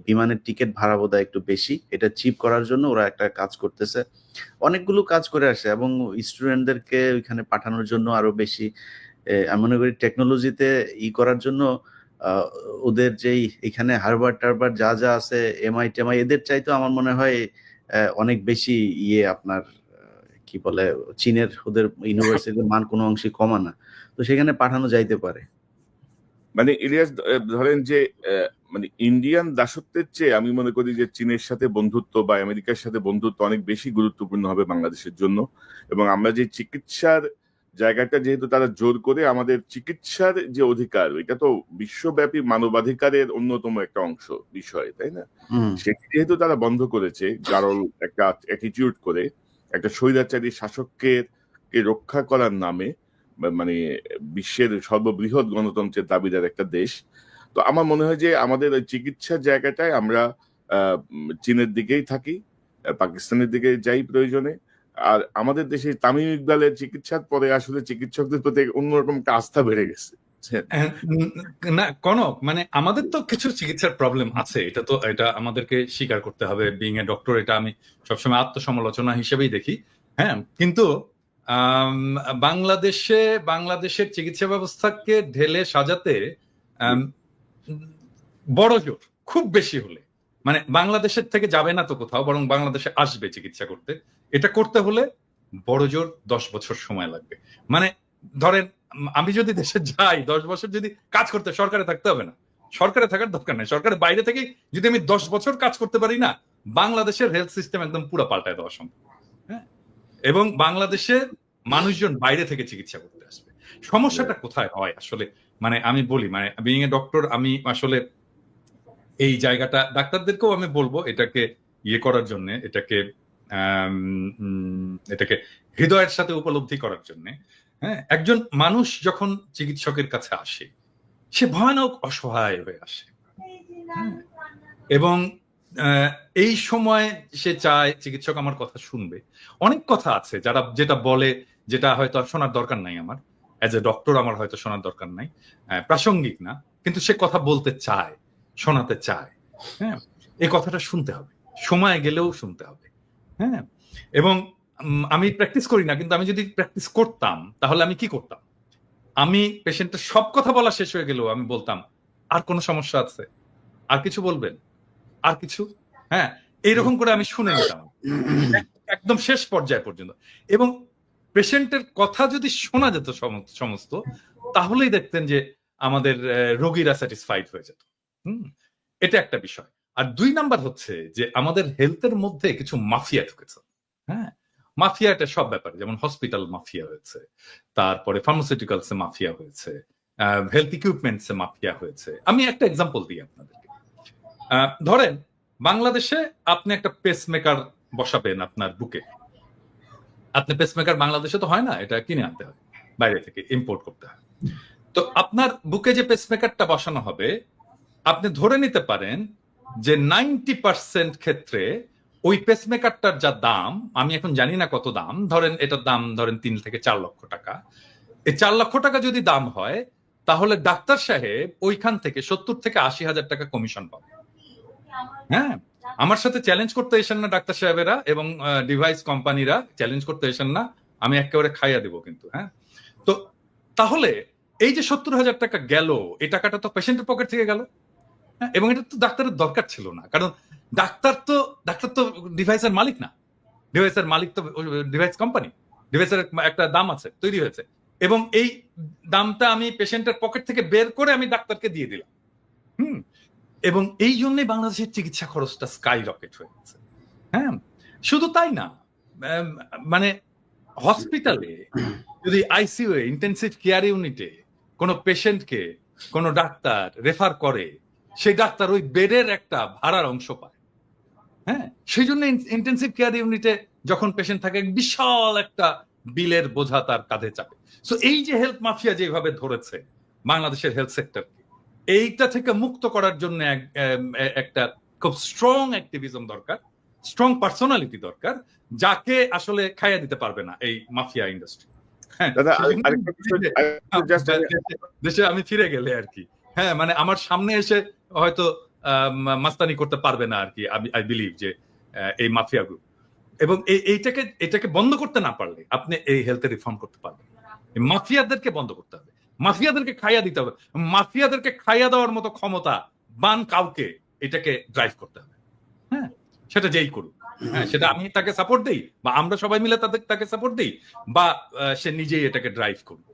বিমানের টিকিট ভাড়া বোধহয় একটু বেশি, এটা চিপ করার জন্য ওরা একটা কাজ করতেছে, অনেকগুলো কাজ করে আসে এবং স্টুডেন্টদেরকে ওইখানে পাঠানোর জন্য আরো বেশি আমি মনে করি টেকনোলজিতে করার জন্য ওদের যেই এখানে হারবার্ড টারবার্ড যা যা আছে এমআই টেমআই এদের চাইতো আমার মনে হয় অনেক বেশি আপনার কি বলে চীনের ওদের ইউনিভার্সিটির মান কোনো অংশে কমা না, তো সেখানে পাঠানো যাইতে পারে। মানে ইলিয়াস, ধরেন যে মানে ইন্ডিয়ান দাসত্বের চেয়ে আমি মনে করি যে চীনের সাথে বন্ধুত্ব বা আমেরিকার সাথে বন্ধুত্ব অনেক বেশি গুরুত্বপূর্ণ হবে বাংলাদেশের জন্য। এবং আমরা যে চিকিৎসার জায়গাটা যেহেতু তারা জোর করে আমাদের চিকিৎসার যে অধিকার, এটা তো বিশ্বব্যাপী মানবাধিকারের অন্যতম একটা অংশ বিষয়, তাই না? সেটি যেহেতু তারা বন্ধ করেছে গারল একটা অ্যাটিটিউড করে একটা স্বৈরাচারী শাসককে রক্ষা করার নামে, মানে বিশ্বের সর্ববৃহৎ গণতন্ত্রের দাবিদার একটা দেশ, তো আমার মনে হয় যে আমাদের ওই চিকিৎসার জায়গাটায় আমরা চীনের দিকেই থাকি, পাকিস্তানের দিকে যাই প্রয়োজনে। আর আমাদের দেশে তামিম ইকবালের চিকিৎসার পরে আসলে চিকিৎসকদের প্রতি অন্যরকম একটা আস্থা বেড়ে গেছে। না কনক, মানে আমাদের তো কিছু চিকিৎসার প্রবলেম আছে, এটা আমাদেরকে স্বীকার করতে হবে। বিং এ ডক্টর, এটা আমি সবসময় আত্মসমালোচনা হিসেবেই দেখি। হ্যাঁ, কিন্তু বাংলাদেশের চিকিৎসা ব্যবস্থাকে ঢেলে সাজাতে বড় জোর খুব বেশি হলে, মানে বাংলাদেশের থেকে যাবে না তো কোথাও, বরং বাংলাদেশে আসবে চিকিৎসা করতে। এটা করতে হলে বড় জোর 10 বছর সময় লাগবে। মানে ধরেন আমি যদি দেশে যাই 10 বছর যদি কাজ করতে, সরকারে থাকতে হবে না, সরকারে থাকার দরকার নেই, সরকারের বাইরে থেকে যদি আমি 10 বছর কাজ করতে পারি না, বাংলাদেশের হেলথ সিস্টেম একদম পুরো পাল্টায় দেওয়া সম্ভব। হ্যাঁ, এবং বাংলাদেশে মানুষজন বাইরে থেকে চিকিৎসা করতে আসবে। সমস্যাটা কোথায় হয় আসলে, মানে আমি বলি, মানে বিং এ ডক্টর, আমি আসলে এই জায়গাটা ডাক্তারদেরকেও আমি বলবো এটাকে করার জন্য, এটাকে হৃদয়ের সাথে উপলব্ধি করার জন্য। হ্যাঁ, একজন মানুষ যখন চিকিৎসকের কাছে আসে, সে ভয়ানক অসহায় হয়ে আসে, এবং এই সময় সে চায় চিকিৎসক আমার কথা শুনবে। অনেক কথা আছে যেটা বলে, যেটা হয়তো শোনার দরকার নাই, আমার অ্যাজ এ ডক্টর আমার হয়তো শোনার দরকার নাই, প্রাসঙ্গিক না, কিন্তু সে কথা বলতে চায়, শোনাতে চায়। হ্যাঁ, এই কথাটা শুনতে হবে, সময় গেলেও শুনতে হবে। হ্যাঁ, এবং আমি প্র্যাকটিস করি না, কিন্তু আমি যদি প্র্যাকটিস করতাম তাহলে আমি কি করতাম? আমি পেশেন্টের সব কথা বলা শেষ হয়ে গেলেও আমি বলতাম, আর কোনো সমস্যা আছে? আর কিছু বলবেন? আর কিছু? হ্যাঁ, এইরকম করে আমি শুনে নিতাম একদম শেষ পর্যায় পর্যন্ত। এবং পেশেন্টের কথা যদি শোনা যেত সমস্ত, তাহলেই দেখতেন যে আমাদের রোগীরা স্যাটিসফাইড হয়ে যেত। এটা একটা বিষয়। আর 2 নাম্বার হচ্ছে যে আমাদের হেলথের মধ্যে কিছু মাফিয়া ঢুকেছে। হ্যাঁ, মাফিয়া এটা সব ব্যাপারে, যেমন হসপিটাল মাফিয়া হয়েছে, তারপরে ফার্মাসিউটিক্যালস এ মাফিয়া হয়েছে, হেলথ ইকুইপমেন্টস এ মাফিয়া হয়েছে। আমি একটা এক্সাম্পল দিই আপনাদেরকে। ধরেন বাংলাদেশে আপনি একটা পেসমেকার বসাবেন আপনার বুকে। আপনি পেসমেকার বাংলাদেশে তো হয় না, এটা কিনে আনতে হয়, বাইরে থেকে ইম্পোর্ট করতে হয়। তো আপনার বুকে যে পেসমেকারটা বসানো হবে, আপনি ধরে নিতে পারেন যে 90% ক্ষেত্রে ওই পেসমেকারটার যা দাম, আমি এখন জানি না কত দাম, ধরেন এটার দাম ধরেন 3 থেকে 4 লক্ষ টাকা। এই 4 লক্ষ টাকা যদি দাম হয়, তাহলে ডাক্তার সাহেব ওইখান থেকে 70 থেকে 80 হাজার টাকা কমিশন পাবে। হ্যাঁ, আমার সাথে চ্যালেঞ্জ করতে এসেন না ডাক্তার সাহেবেরা এবং ডিভাইস কোম্পানিরা, চ্যালেঞ্জ করতে এসেন না, আমি একেবারে খাইয়া দিব কিন্তু। হ্যাঁ, তো তাহলে এই যে 70 হাজার টাকা গেল, এই টাকাটা তো পেশেন্টের পকেট থেকে গেল। এবং এটা তো ডাক্তারের দরকার ছিল না, কারণ ডাক্তার তো ডিভাইসের মালিক না, ডিভাইসের মালিক তো ডিভাইস কোম্পানি, ডিভাইসের একটা দাম আছে, তৈরি হয়েছে, এবং এই দামটা আমি পেশেন্টের পকেট থেকে বের করে আমি ডাক্তারকে দিয়ে দিলাম। এবং এই জন্যই বাংলাদেশের চিকিৎসা খরচটা স্কাই রকেট হয়ে গেছে। হ্যাঁ, শুধু তাই না, মানে হসপিটালে যদি আইসিইউ এ, ইন্টেনসিভ কেয়ার ইউনিটে কোনো পেশেন্টকে কোনো ডাক্তার রেফার করে, সেই ডাক্তার ওই বেডের একটা ভাড়ার অংশ পায়। হ্যাঁ, সেই জন্য ইন্টেনসিভ কেয়ার ইউনিটে যখন পেশেন্ট থাকে, বিশাল একটা বিলের বোঝা তার কাঁধে চাপে। সো এই যে হেলথ মাফিয়া যেভাবে ধরেছে বাংলাদেশের হেলথ সেক্টরকে, এইটা থেকে মুক্ত করার জন্য একটা খুব স্ট্রং অ্যাক্টিভিজম দরকার, স্ট্রং পার্সোনালিটি দরকার, যাকে আসলে খাইয়া দিতে পারবে না এই মাফিয়া ইন্ডাস্ট্রি। হ্যাঁ, দাদা সেখানে আরেকটা বিষয় জাস্ট দেশে আমি ফিরে গেলে আর কি, হ্যাঁ, মানে আমার সামনে এসে হয়তো মাস্তানি করতে পারবে না আর কি, আই বিলিভ যে এই মাফিয়া গ্রুপ। এবং এটাকে বন্ধ করতে না পারলে আপনি এই হেলথে রিফর্ম করতে পারবেন। মাফিয়াদেরকে বন্ধ করতে হবে, মাফিয়াদেরকে খাইয়া দিতে হবে, মাফিয়াদেরকে খাইয়া দেওয়ার মতো ক্ষমতা বান কাউকে এটাকে ড্রাইভ করতে হবে। হ্যাঁ, সেটা যেই করুক, হ্যাঁ, সেটা আমি তাকে সাপোর্ট দেই বা আমরা সবাই মিলে তাকে সাপোর্ট দেই বা সে নিজেই এটাকে ড্রাইভ করবে।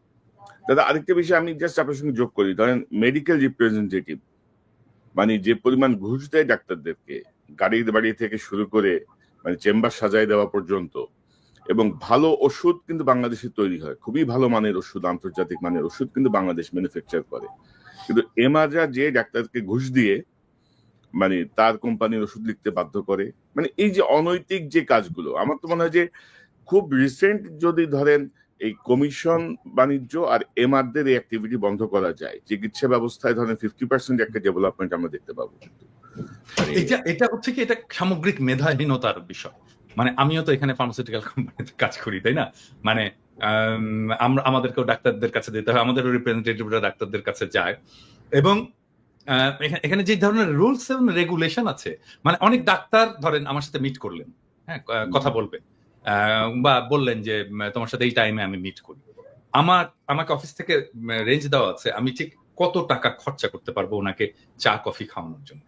দাদা আরেকটা বিষয় আমি জাস্ট আপনার সঙ্গে যোগ করি, ধরেন মেডিকেল রিপ্রেজেন্টেটিভ মানে যে পরিমাণ ঘুষ দেয় ডাক্তারদেরকে, গাড়ির বাড়ি থেকে শুরু করে মানে চেম্বার সাজায় দেওয়া পর্যন্ত, এবং ভালো ওষুধ কিন্তু বাংলাদেশে তৈরি হয়, খুবই ভালো মানের ওষুধ, আন্তর্জাতিক মানের ওষুধ কিন্তু বাংলাদেশ ম্যানুফ্যাকচার করে, কিন্তু এমাজা যে ডাক্তারকে ঘুষ দিয়ে মানে তার কোম্পানির ওষুধ লিখতে বাধ্য করে, মানে এই যে অনৈতিক যে কাজগুলো, আমার তো মনে হয় যে খুব রিসেন্ট যদি ধরেন এই কমিশন বাণিজ্য আর এমআরদের এই অ্যাক্টিভিটি বন্ধ করা যায়, চিকিৎসা ব্যবস্থায় ধরেন 50% একটা ডেভেলপমেন্ট আমরা দেখতে পাবো। এটা হচ্ছে কি, এটা সামগ্রিক মেধাহীনতার বিষয়। মানে আমিও তো এখানে ফার্মাসিউটিক্যাল কোম্পানিতে কাজ করি, তাই না? মানে আমাদেরকেও ডাক্তারদের কাছে যেতে হয়, আমাদেরও রিপ্রেজেন্টেটিভরা ডাক্তারদের কাছে যায়, এবং এখানে যে ধরনের রুলস এবং রেগুলেশন আছে, মানে অনেক ডাক্তার ধরেন আমার সাথে মিট করলেন, হ্যাঁ, কথা বলবেন, বা বললেন যে তোমার সাথে এই টাইমে আমি মিট করি, আমাকে অফিস থেকে রেঞ্জ দেওয়া আছে, আমি ঠিক কত টাকা খরচা করতে পারবো ওনাকে চা কফি খাওয়ানোর জন্য,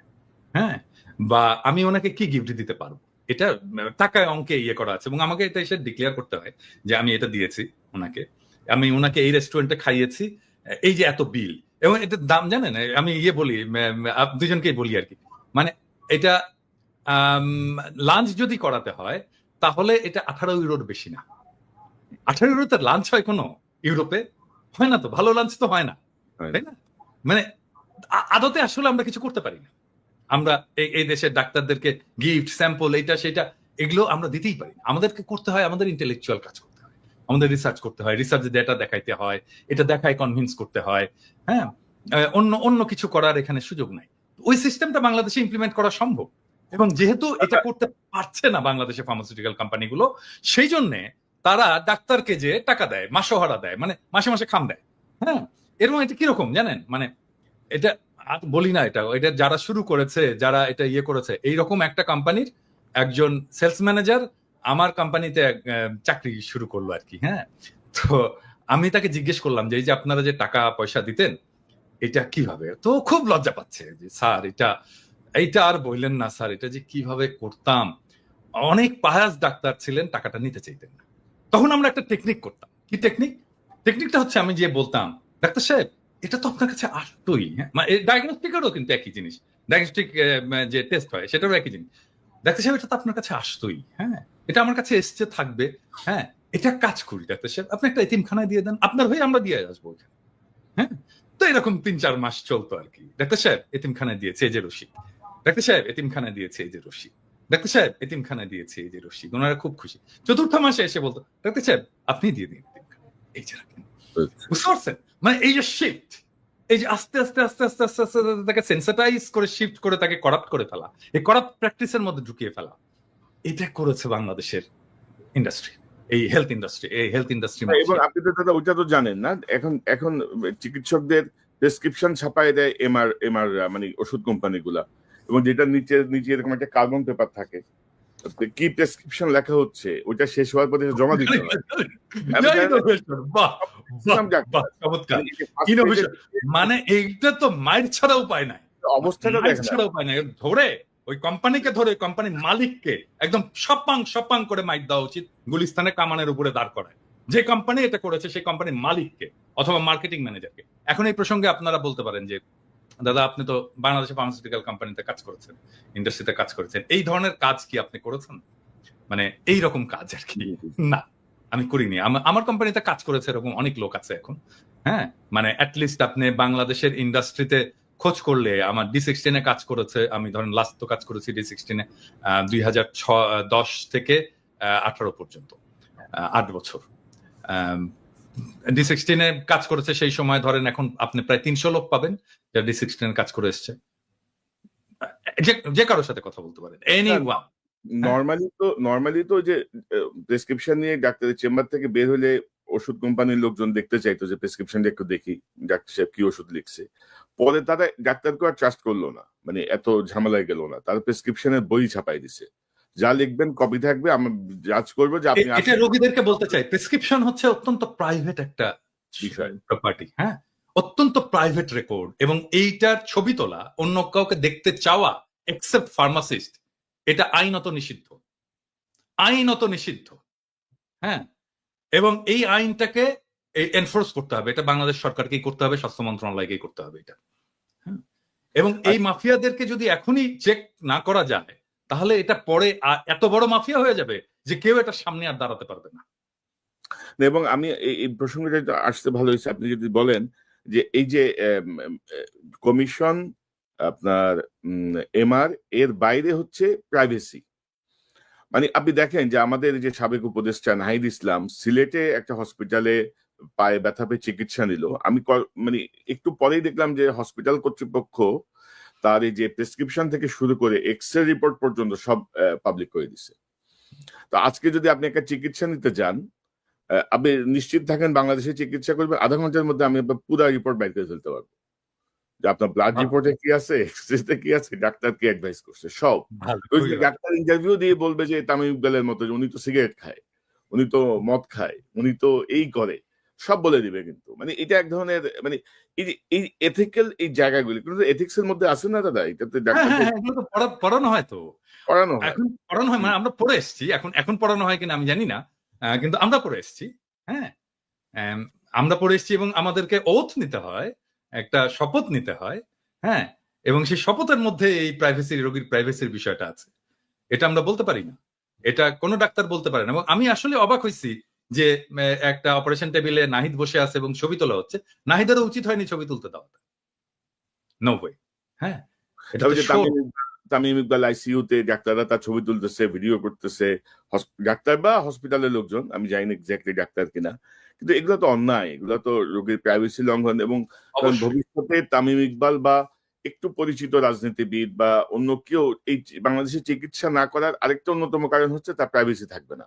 হ্যাঁ, বা আমি ওনাকে কি গিফট দিতে পারবো, এটা টাকায় অঙ্কে ইয়ে করা আছে, এবং আমাকে এটা এসে ডিক্লেয়ার করতে হয় যে আমি এটা দিয়েছি ওনাকে, আমি ওনাকে এই রেস্টুরেন্টে খাইয়েছি, এই যে এত বিল, এবং এটার দাম জানেন, আমি ইয়ে বলি, দুজনকেই বলি আর কি, মানে এটা লাঞ্চ যদি করাতে হয় তাহলে এটা 18 ইউরোর বেশি না। 18 ইউরোতে লাঞ্চ হয় কোনো ইউরোপে? হয় না তো, ভালো লাঞ্চ তো হয় না, তাই না? মানে আদতে আসলে আমরা কিছু করতে পারি না, আমরা এই দেশের ডাক্তারদেরকে গিফট, স্যাম্পল, এইটা সেটা এগুলো আমরা দিতেই পারি না। আমাদেরকে করতে হয়, আমাদের ইন্টেলেকচুয়াল কাজ করতে হয়, আমাদের রিসার্চ করতে হয়, রিসার্চ ডেটা দেখাইতে হয়, এটা দেখায় কনভিন্স করতে হয়, হ্যাঁ, অন্য কিছু করার এখানে সুযোগ নাই। ওই সিস্টেমটা বাংলাদেশে ইমপ্লিমেন্ট করা সম্ভব, এবং যেহেতু এটা করতে পারছে না বাংলাদেশে ফার্মাসিউটিক্যাল কোম্পানিগুলো, সেই জন্য তারা ডাক্তারকে যে টাকা দেয়, মাসোহারা দেয়, মানে মাসে মাসে খাম দেয়, হ্যাঁ। এরকম এটা কিরকম জানেন, মানে এটা বলি না, এটা যারা শুরু করেছে, যারা এটা ইয়ে করেছে, এইরকম একটা কোম্পানির একজন সেলস ম্যানেজার আমার কোম্পানিতে চাকরি শুরু করলো আর কি, হ্যাঁ। তো আমি তাকে জিজ্ঞেস করলাম যে এই যে আপনারা যে টাকা পয়সা দিতেন এটা কিভাবে, তো খুব লজ্জা পাচ্ছে যে স্যার এইটা আর বললেন না স্যার, এটা যে কিভাবে করতাম, অনেক পায়াস ডাক্তার ছিলেন, টাকাটা নিতে চাইতেন না। তখন আমরা একটা টেকনিক করতাম। কি টেকনিকটা হচ্ছে আমি যে বলতাম, ডাক্তার সাহেব এটা তো আপনার কাছে আসতোই, হ্যাঁ, ডায়াগনস্টিকেরও কিন্তু একই জিনিস, ডায়াগনস্টিক যে টেস্ট হয় সেটারও একই জিনিস, ডাক্তার সাহেব এটা তো আপনার কাছে আসতোই, হ্যাঁ, এটা আমার কাছে এসছে থাকবে, হ্যাঁ, এটা কাজ করি ডাক্তার সাহেব, আপনি একটা এতিমখানায় দিয়ে দেন, আপনার হয়ে আমরা দিয়ে আসবো ওখানে, হ্যাঁ। তো এরকম 3-4 মাস চলতো আর কি। ডাক্তার সাহেব এতিমখানায় দিয়েছে এই যে রশিদ, ডাক্তার সাহেব এতিমখানায় দিয়েছে এই যে রশিদ, ডাক্তার সাহেব এতিমখানায় দিয়েছে এই যে রশিদ, ওনারা খুব খুশি। 4র্থ মাসে এসে বলতো ডাক্তার সাহেব আপনি দিয়ে দিন এই যে রাখেন। বুঝতে পারছেন, মানে এই যে শিফট, এই যে আস্তে আস্তে আস্তে আস্তে আস্তে আস্তে তাকে সেন্সিটাইজ করে, শিফট করে, তাকে করাপ্ট করে ফেলা, এই করাপ্ট প্র্যাকটিসের মধ্যে ঢুকিয়ে ফেলা, এটা করেছে বাংলাদেশের ইন্ডাস্ট্রি, এই হেলথ ইন্ডাস্ট্রি। এবং আপনি তো দাদা ওইটা তো জানেন না, এখন চিকিৎসকদের প্রেসক্রিপশন ছাপায় দেয় এমআর মানে ওষুধ কোম্পানিগুলা, এবং যেটা নিচে এরকম একটা কার্বন পেপার থাকে, কি প্রেসক্রিপশন লেখা হচ্ছে ওইটা শেষ হওয়ার পরে জমা দিতে হয়। মানে এইটা তো মাইর ছাড়া উপায় নাই, অবস্থাটা ছাড়া উপায় নাই, ধরে ওই কোম্পানিকে ধরে ওই কোম্পানির মালিককে একদম সপাং করে মাইর দেওয়া উচিত, গুলিস্তানে কামানের উপরে দাঁড় করায়। যে কোম্পানি এটা করেছে সেই কোম্পানির মালিককে অথবা মার্কেটিং ম্যানেজারকে। এখন এই প্রসঙ্গে আপনারা বলতে পারেন যে দাদা আপনি তো বাংলাদেশে ফার্মাসিউটিক্যাল কোম্পানিতে কাজ করেছেন, ইন্ডাস্ট্রিতে কাজ করেছেন, এই ধরনের কাজ কি আপনি করেছেন? মানে এই রকম কাজ আর কি না, আমি করিনি। আমার কোম্পানিতে কাজ করেছে এরকম অনেক লোক আছে এখন, হ্যাঁ, মানে অ্যাটলিস্ট আপনি বাংলাদেশের ইন্ডাস্ট্রিতে খোঁজ করলে আমার D16 কাজ করেছে, আমি ধরেন লাস্ট তো কাজ করেছি D16 2010 থেকে 18 পর্যন্ত, 8 বছর D16 কাজ করেছে। সেই সময় ধরেন এখন আপনি প্রায় 300 লোক পাবেন যারা D16 কাজ করে এসছে, যে কারোর সাথে কথা বলতে পারেন, এনিওয়ান। নরমালি তো যে প্রেসক্রিপশন নিয়ে ডাক্তারের চেম্বার থেকে বের হলে ওষুধ কোম্পানির লোকজন দেখতে চাইতো যে প্রেসক্রিপশনটা একটু দেখি ডাক্তার সাহেব কি ওষুধ লিখছে। পরে তারা ডাক্তারকে আর ট্রাস্ট করলো না, মানে এত ঝামেলায় গেল না, তার প্রেসক্রিপশনের বই ছাপাই দিছে, যা লিখবেন কপি থাকবে, আমি জাজ করবো যে আপনি এটা রোগীদেরকে বলতে চাই, প্রেসক্রিপশন হচ্ছে অত্যন্ত প্রাইভেট একটা বিষয়। প্রপার্টি, হ্যাঁ, অত্যন্ত প্রাইভেট রেকর্ড, এবং এইটার ছবি তোলা অন্য কাউকে দেখতে চাওয়া এক্সেপ্ট ফার্মাসিস্ট, এটা আইনত নিষিদ্ধ, আইনত নিষিদ্ধ। হ্যাঁ, এবং এই আইনটাকে এনফোর্স করতে হবে, এটা বাংলাদেশ সরকারকেই করতে হবে, স্বাস্থ্য মন্ত্রণালয়কেই করতে হবে এটা। হ্যাঁ, এবং এই মাফিয়াদেরকে যদি এখনই চেক না করা যায়, তাহলে এটা পরে এত বড় মাফিয়া হয়ে যাবে যে কেউ এটা সামনে আর দাঁড়াতে পারবে না। এবং আমি এই প্রসঙ্গটা আসতে ভালো হয়েছে আপনি যদি বলেন যে এই যে কমিশন আপনার এমআর এর বাইরে হচ্ছে প্রাইভেসি। মানে আপনি দেখেন যে আমাদের যে সাবেক উপদেষ্টা নাহিদ ইসলাম সিলেটে একটা হসপিটালে পায়ে ব্যথা পেয়ে চিকিৎসা নিল, আমি মানে একটু পরেই দেখলাম যে হসপিটাল কর্তৃপক্ষ তার এই যে প্রেসক্রিপশন থেকে শুরু করে এক্স-রে রিপোর্ট পর্যন্ত সব পাবলিক করে দিছে। তো আজকে যদি আপনি একটা চিকিৎসা নিতে যান, আপনি নিশ্চিত থাকেন বাংলাদেশে চিকিৎসা করবেন, আধা ঘন্টার মধ্যে আমি আপনার পুরো রিপোর্ট বাইর করে ফেলতে পারবো, যে আপনার ব্লাড রিপোর্টে কি আছে, এক্সরেতে কি আছে, ডাক্তার কি অ্যাডভাইস করছে সব। ডাক্তার ইন্টারভিউ দিয়ে বলবে যে তামিম ইকবালের মতো উনি তো সিগারেট খায়, উনি তো মদ খায়, উনি তো এই করে, সব বলে দিবে। কিন্তু মানে এটা এক ধরনের মানে এই এথিক্যাল এই জায়গাগুলি কিন্তু এথিক্স এর মধ্যে আছে না দাদা, এটাতে ডাক্তার পড়ানো হয়, তো পড়ানো হয়, এখন পড়ানো হয়, মানে আমরা পড়ে এসেছি, এখন পড়ানো হয় কিনা আমি জানি না, কিন্তু আমরা পড়ে এসেছি। হ্যাঁ, আমরা পড়ে এসেছি এবং আমাদেরকে ওথ নিতে হয়, একটা শপথ নিতে হয়। হ্যাঁ, এবং সেই শপথের মধ্যে এই প্রাইভেসি, রোগীর প্রাইভেসির বিষয়টা আছে, এটা আমরা বলতে পারি না, এটা কোনো ডাক্তার বলতে পারে না। এবং আমি আসলে অবাক হয়েছি যে একটা অপারেশন টেবিলে নাহিদ বসে আছে এবং ছবি তোলা হচ্ছে, নাহিদেরও উচিত হয়নি ছবি তুলতে দেওয়া, নো ওয়ে। হ্যাঁ, এটা তামিম ইকবাল আইসিইউতে ডাক্তাররা তার ছবি তুলতেছে, ভিডিও করতেছে, ডাক্তার বা হসপিটালের লোকজন, আমি জানি না এক্স্যাক্টলি ডাক্তার কিনা, কিন্তু এগুলো তো অন্যায়, এগুলো তো রোগীর প্রাইভেসি লঙ্ঘন। এবং ভবিষ্যতে তামিম ইকবাল বা একটু পরিচিত রাজনীতিবিদ বা অন্য কেউ এই বাংলাদেশে চিকিৎসা না করার আরেকটা অন্যতম কারণ হচ্ছে তার প্রাইভেসি থাকবে না,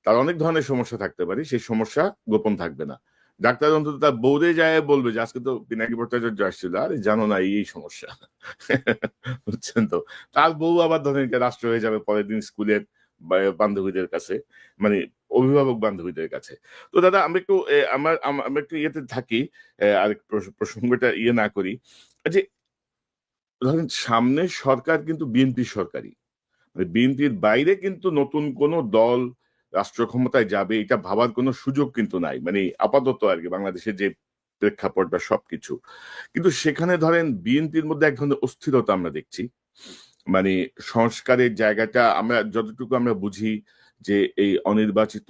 তার অনেক ধরনের সমস্যা থাকতে পারে, সেই সমস্যা গোপন থাকবে না। ডাক্তার অন্তত তার বৌরে যায় বলবে যে আজকে তো পিনাকি ভট্টাচার্য আসছিল, আরে জানো না এই সমস্যা, বুঝছেন তো। তার বউ আবার ধরেন রাষ্ট্র হয়ে যাবে পরের দিন স্কুলের বান্ধবীদের কাছে, মানে অভিভাবক বান্ধবীদের কাছে। তো দাদা আমরা একটু আমরা একটু ইয়েতে থাকি, আর প্রসঙ্গটা ইয়ে না করি, যে ধরেন সামনে সরকার কিন্তু বিএনপি সরকারি, মানে বিএনপির বাইরে কিন্তু নতুন কোন দল রাষ্ট্র ক্ষমতায় যাবে এটা ভাবার কোনো সুযোগ কিন্তু নাই, মানে আপাতত আর কি বাংলাদেশের যে প্রেক্ষাপট বা সবকিছু। কিন্তু সেখানে ধরেন বিএনপির মধ্যে এক ধরনের অস্থিরতা আমরা দেখছি, মানে সংস্কারের জায়গাটা আমরা যতটুকু আমরা বুঝি যে এই অনির্বাচিত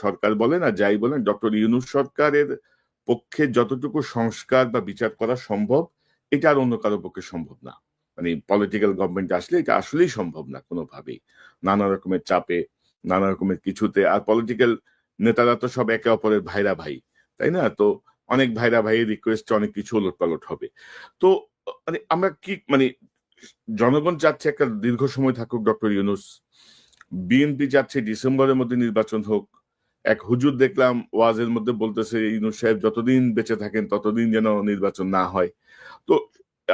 সরকার বলেন আর যাই বলেন, ডক্টর ইউনূস সরকারের পক্ষে যতটুকু সংস্কার বা বিচার করা সম্ভব এটা আর অন্য কারো পক্ষে সম্ভব না। মানে পলিটিক্যাল গভর্নমেন্ট আসলে এটা আসলেই সম্ভব না কোনোভাবেই, নানা রকমের চাপে, নানা রকমের কিছুতে। আর পলিটিক্যাল নেতারা তো সব একে অপরের ভাইরা ভাই, তাই না? তো অনেক ভাইরা ভাইয়ের রিকোয়েস্ট অনেক কিছু ওলটপালট হবে। তো মানে আমরা কি মানে জনগণ চাচ্ছে একটা দীর্ঘ সময় থাকুক ডক্টর ইউনূস, বিএনপি চাচ্ছে ডিসেম্বরের মধ্যে নির্বাচন হোক। এক হুজুর দেখলাম ওয়াজের মধ্যে বলতেছে ইউনূস সাহেব যতদিন বেঁচে থাকেন ততদিন যেন নির্বাচন না হয়। তো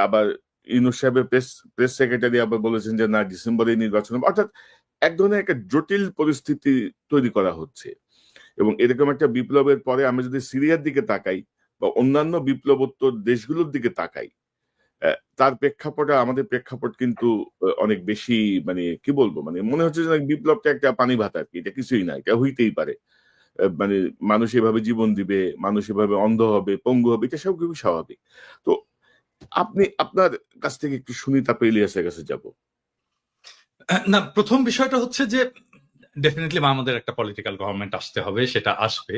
আবার ইউনূস সাহেবের প্রেস সেক্রেটারি আবার বলেছেন যে না ডিসেম্বরে নির্বাচন হবে। অর্থাৎ এক ধরনের একটা জটিল পরিস্থিতি তৈরি করা হচ্ছে। এবং এরকম একটা বিপ্লবের পরে আমরা যদি সিরিয়ার দিকে তাকাই বা অন্যান্য বিপ্লবোত্তর দেশগুলোর দিকে তাকাই, তার প্রেক্ষাপটে আমাদের প্রেক্ষাপট কিন্তু অনেক বেশি, মানে কি বলবো, মানে মনে হচ্ছে যে বিপ্লবটা একটা পানি ভাত আর কি, এটা কিছুই না, এটা হইতেই পারে। মানে মানুষ এভাবে জীবন দিবে, মানুষ এভাবে অন্ধ হবে, পঙ্গু হবে, এটা সব খুবই স্বাভাবিক। তো আপনি আপনার কাছ থেকে একটু শুনি, তারপর ইলিয়াসের কাছে যাব। না, প্রথম বিষয়টা হচ্ছে যে ডেফিনেটলি আমাদের একটা পলিটিক্যাল গভর্নমেন্ট আসতে হবে, সেটা আসবে,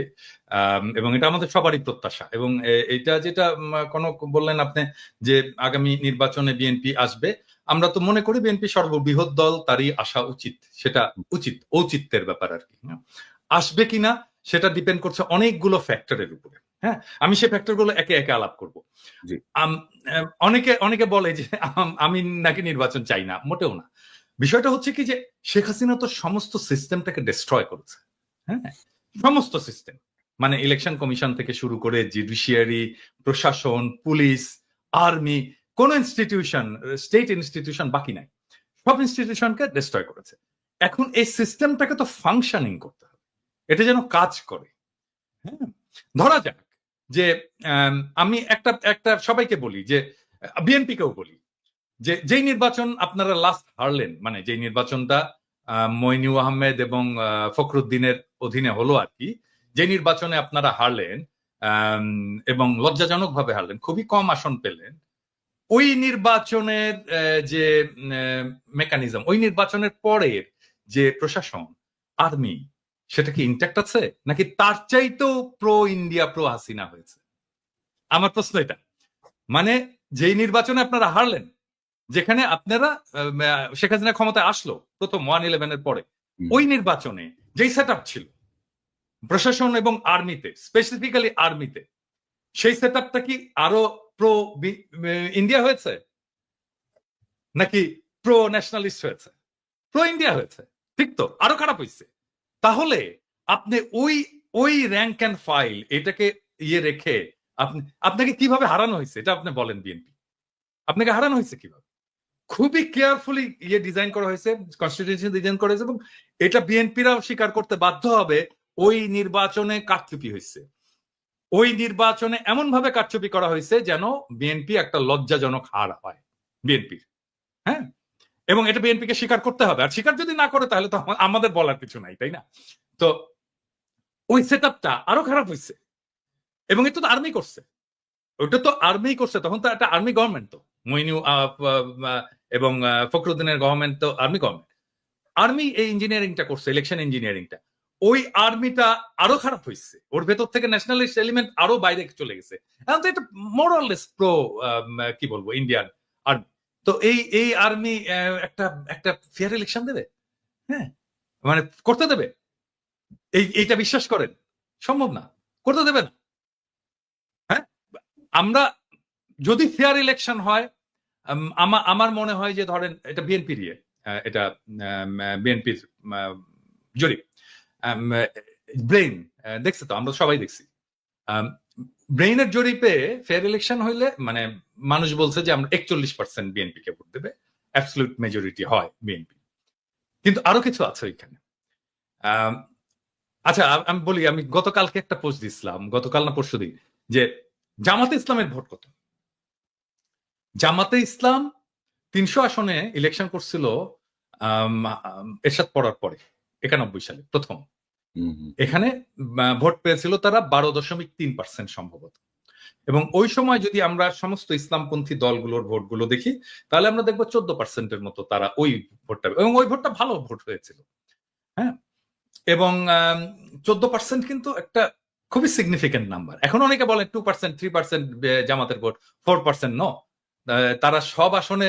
এবং এটা আমাদের সবারই প্রত্যাশা। এবং এটা যেটা কোনো বললেন আপনি যে আগামী নির্বাচনে বিএনপি আসবে, আমরা তো মনে করি বিএনপি সর্ববৃহৎ দল, তারই আসা উচিত, সেটা উচিত, ঔচিত্যের ব্যাপার আর কি। আসবে কিনা সেটা ডিপেন্ড করছে অনেকগুলো ফ্যাক্টরের উপরে। হ্যাঁ, আমি সেই ফ্যাক্টর গুলো একে একে আলাপ করবো। অনেকে বলে যে আমি নাকি নির্বাচন চাই না, মোটেও না। বিষয়টা হচ্ছে কি যে শেখ হাসিনা তো সমস্ত সিস্টেমটাকে ডিস্ট্রয় করেছে। হ্যাঁ, সমস্ত সিস্টেম, মানে ইলেকশন কমিশন থেকে শুরু করে জুডিশিয়ারি, প্রশাসন, পুলিশ, আর্মি, কোন ইনস্টিটিউশন, স্টেট ইনস্টিটিউশন বাকি নাই, সব ইনস্টিটিউশনকে ডিস্ট্রয় করেছে। এখন এই সিস্টেমটাকে তো ফাংশনিং করতে হবে, এটা যেন কাজ করে। হ্যাঁ, ধরা যাক যে আমি একটা সবাইকে বলি, যে বিএনপি কেও বলি, যে যেই নির্বাচন আপনারা লাস্ট হারলেন, মানে যেই নির্বাচনটা মইনুল আহমেদ এবং ফখরুদ্দিনের অধীনে হলো আর কি, যে নির্বাচনে আপনারা হারলেন এবং লজ্জাজনক ভাবে হারলেন, খুবই কম আসন পেলেন, ওই নির্বাচনের যে মেকানিজম, ওই নির্বাচনের পরের যে প্রশাসন, আর্মি, সেটা কি ইনট্যাক্ট আছে নাকি তার চাইতেও প্রো ইন্ডিয়া, প্রো হাসিনা হয়েছে? আমার প্রশ্ন এটা। মানে যেই নির্বাচনে আপনারা হারলেন, যেখানে আপনারা শেখ হাসিনা ক্ষমতায় আসলো প্রথম 1/11 পরে, ওই নির্বাচনে যেই সেট আপ ছিল প্রশাসন এবং আর্মিতে, স্পেসিফিক্যালি আর্মিতে, সেই সেট আপটা কি আরো প্রো ইন্ডিয়া হয়েছে নাকি প্রো ন্যাশনালিস্ট হয়েছে? প্রো ইন্ডিয়া হয়েছে, ঠিক তো? আরো খারাপ হয়েছে। তাহলে আপনি ওই ওই র্যাঙ্ক অ্যান্ড ফাইল এটাকে রেখে আপনাকে কিভাবে হারানো হয়েছে এটা আপনি বলেন। বিএনপি আপনাকে হারানো হয়েছে কিভাবে? খুবই কেয়ারফুলি ডিজাইন করা হয়েছে, কনস্টিটিউশন ডিজাইন করা হয়েছে, এবং এটা বিএনপিরাও স্বীকার করতে বাধ্য হবে। ওই নির্বাচনে কারচুপি হয়েছে, ওই নির্বাচনে এমন ভাবে কারচুপি করা হয়েছে যেন বিএনপি একটা লজ্জাজনক হার হয় বিএনপির। হ্যাঁ, এবং এটা বিএনপিকে স্বীকার করতে হবে। আর স্বীকার যদি না করে তাহলে তো আমাদের বলার কিছু নাই, তাই না? তো ওই সেট আপটা আরো খারাপ হয়েছে, এবং এটা তো আর্মি করছে, ওটা তো আর্মি করছে। তখন তো একটা আর্মি গভর্নমেন্ট, তো মইনু এবং ফখরুদ্দিনের গভর্নমেন্ট তো আর্মি গভর্নমেন্ট। আর্মি এই ইঞ্জিনিয়ারিংটা করছে, ইলেকশন ইঞ্জিনিয়ারিংটা। ওই আর্মিটা আরো খারাপ হয়েছে, ওর ভেতর থেকে ন্যাশনালিস্ট এলিমেন্ট আরো বাইরে চলে গেছে। এখন তো এটা মোরাললেস প্রো কি বলবো ইন্ডিয়ান আর্মি। তো এই আর্মি একটা ফেয়ার ইলেকশন দেবে? হ্যাঁ, মানে করতে দেবে? এইটা বিশ্বাস করেন? সম্ভব না, করতে দেবে না। হ্যাঁ, আমরা যদি ফেয়ার ইলেকশন হয়, আমার মনে হয় যে ধরেন এটা বিএনপির এটা বিএনপির জরিপ, ব্রেইন দেখছে তো, আমরা সবাই দেখছি। ব্রেইনের জরিপে ফেয়ার ইলেকশন হইলে মানে মানুষ বলছে যে আমরা 41% বিএনপি কে ভোট দেবে, অ্যাবসলিউট মেজরিটি হয় বিএনপি। কিন্তু আরো কিছু আছে ওইখানে। আচ্ছা, আমি বলি, আমি গতকালকে একটা পোস্ট দিছিলাম, গতকাল না পরশুদিন, যে জামাতে ইসলামের ভোট কত। জামাতে ইসলাম 300 আসনে ইলেকশন করছিল এরশাদ পড়ার পরে 91 সালে প্রথম। এখানে ভোট পেয়েছিল তারা 12.3% সম্ভবত। এবং ওই সময় যদি আমরা সমস্ত ইসলামপন্থী দলগুলোর ভোটগুলো দেখি, তাহলে আমরা দেখবো 14%-এর মতো তারা ওই ভোটটা, এবং ওই ভোটটা ভালো ভোট হয়েছিল। হ্যাঁ, এবং 14% কিন্তু একটা খুবই সিগনিফিকেন্ট নাম্বার। এখন অনেকে বলেন 2%, 3% জামাতের ভোট, 4% ন। তারা সব আসনে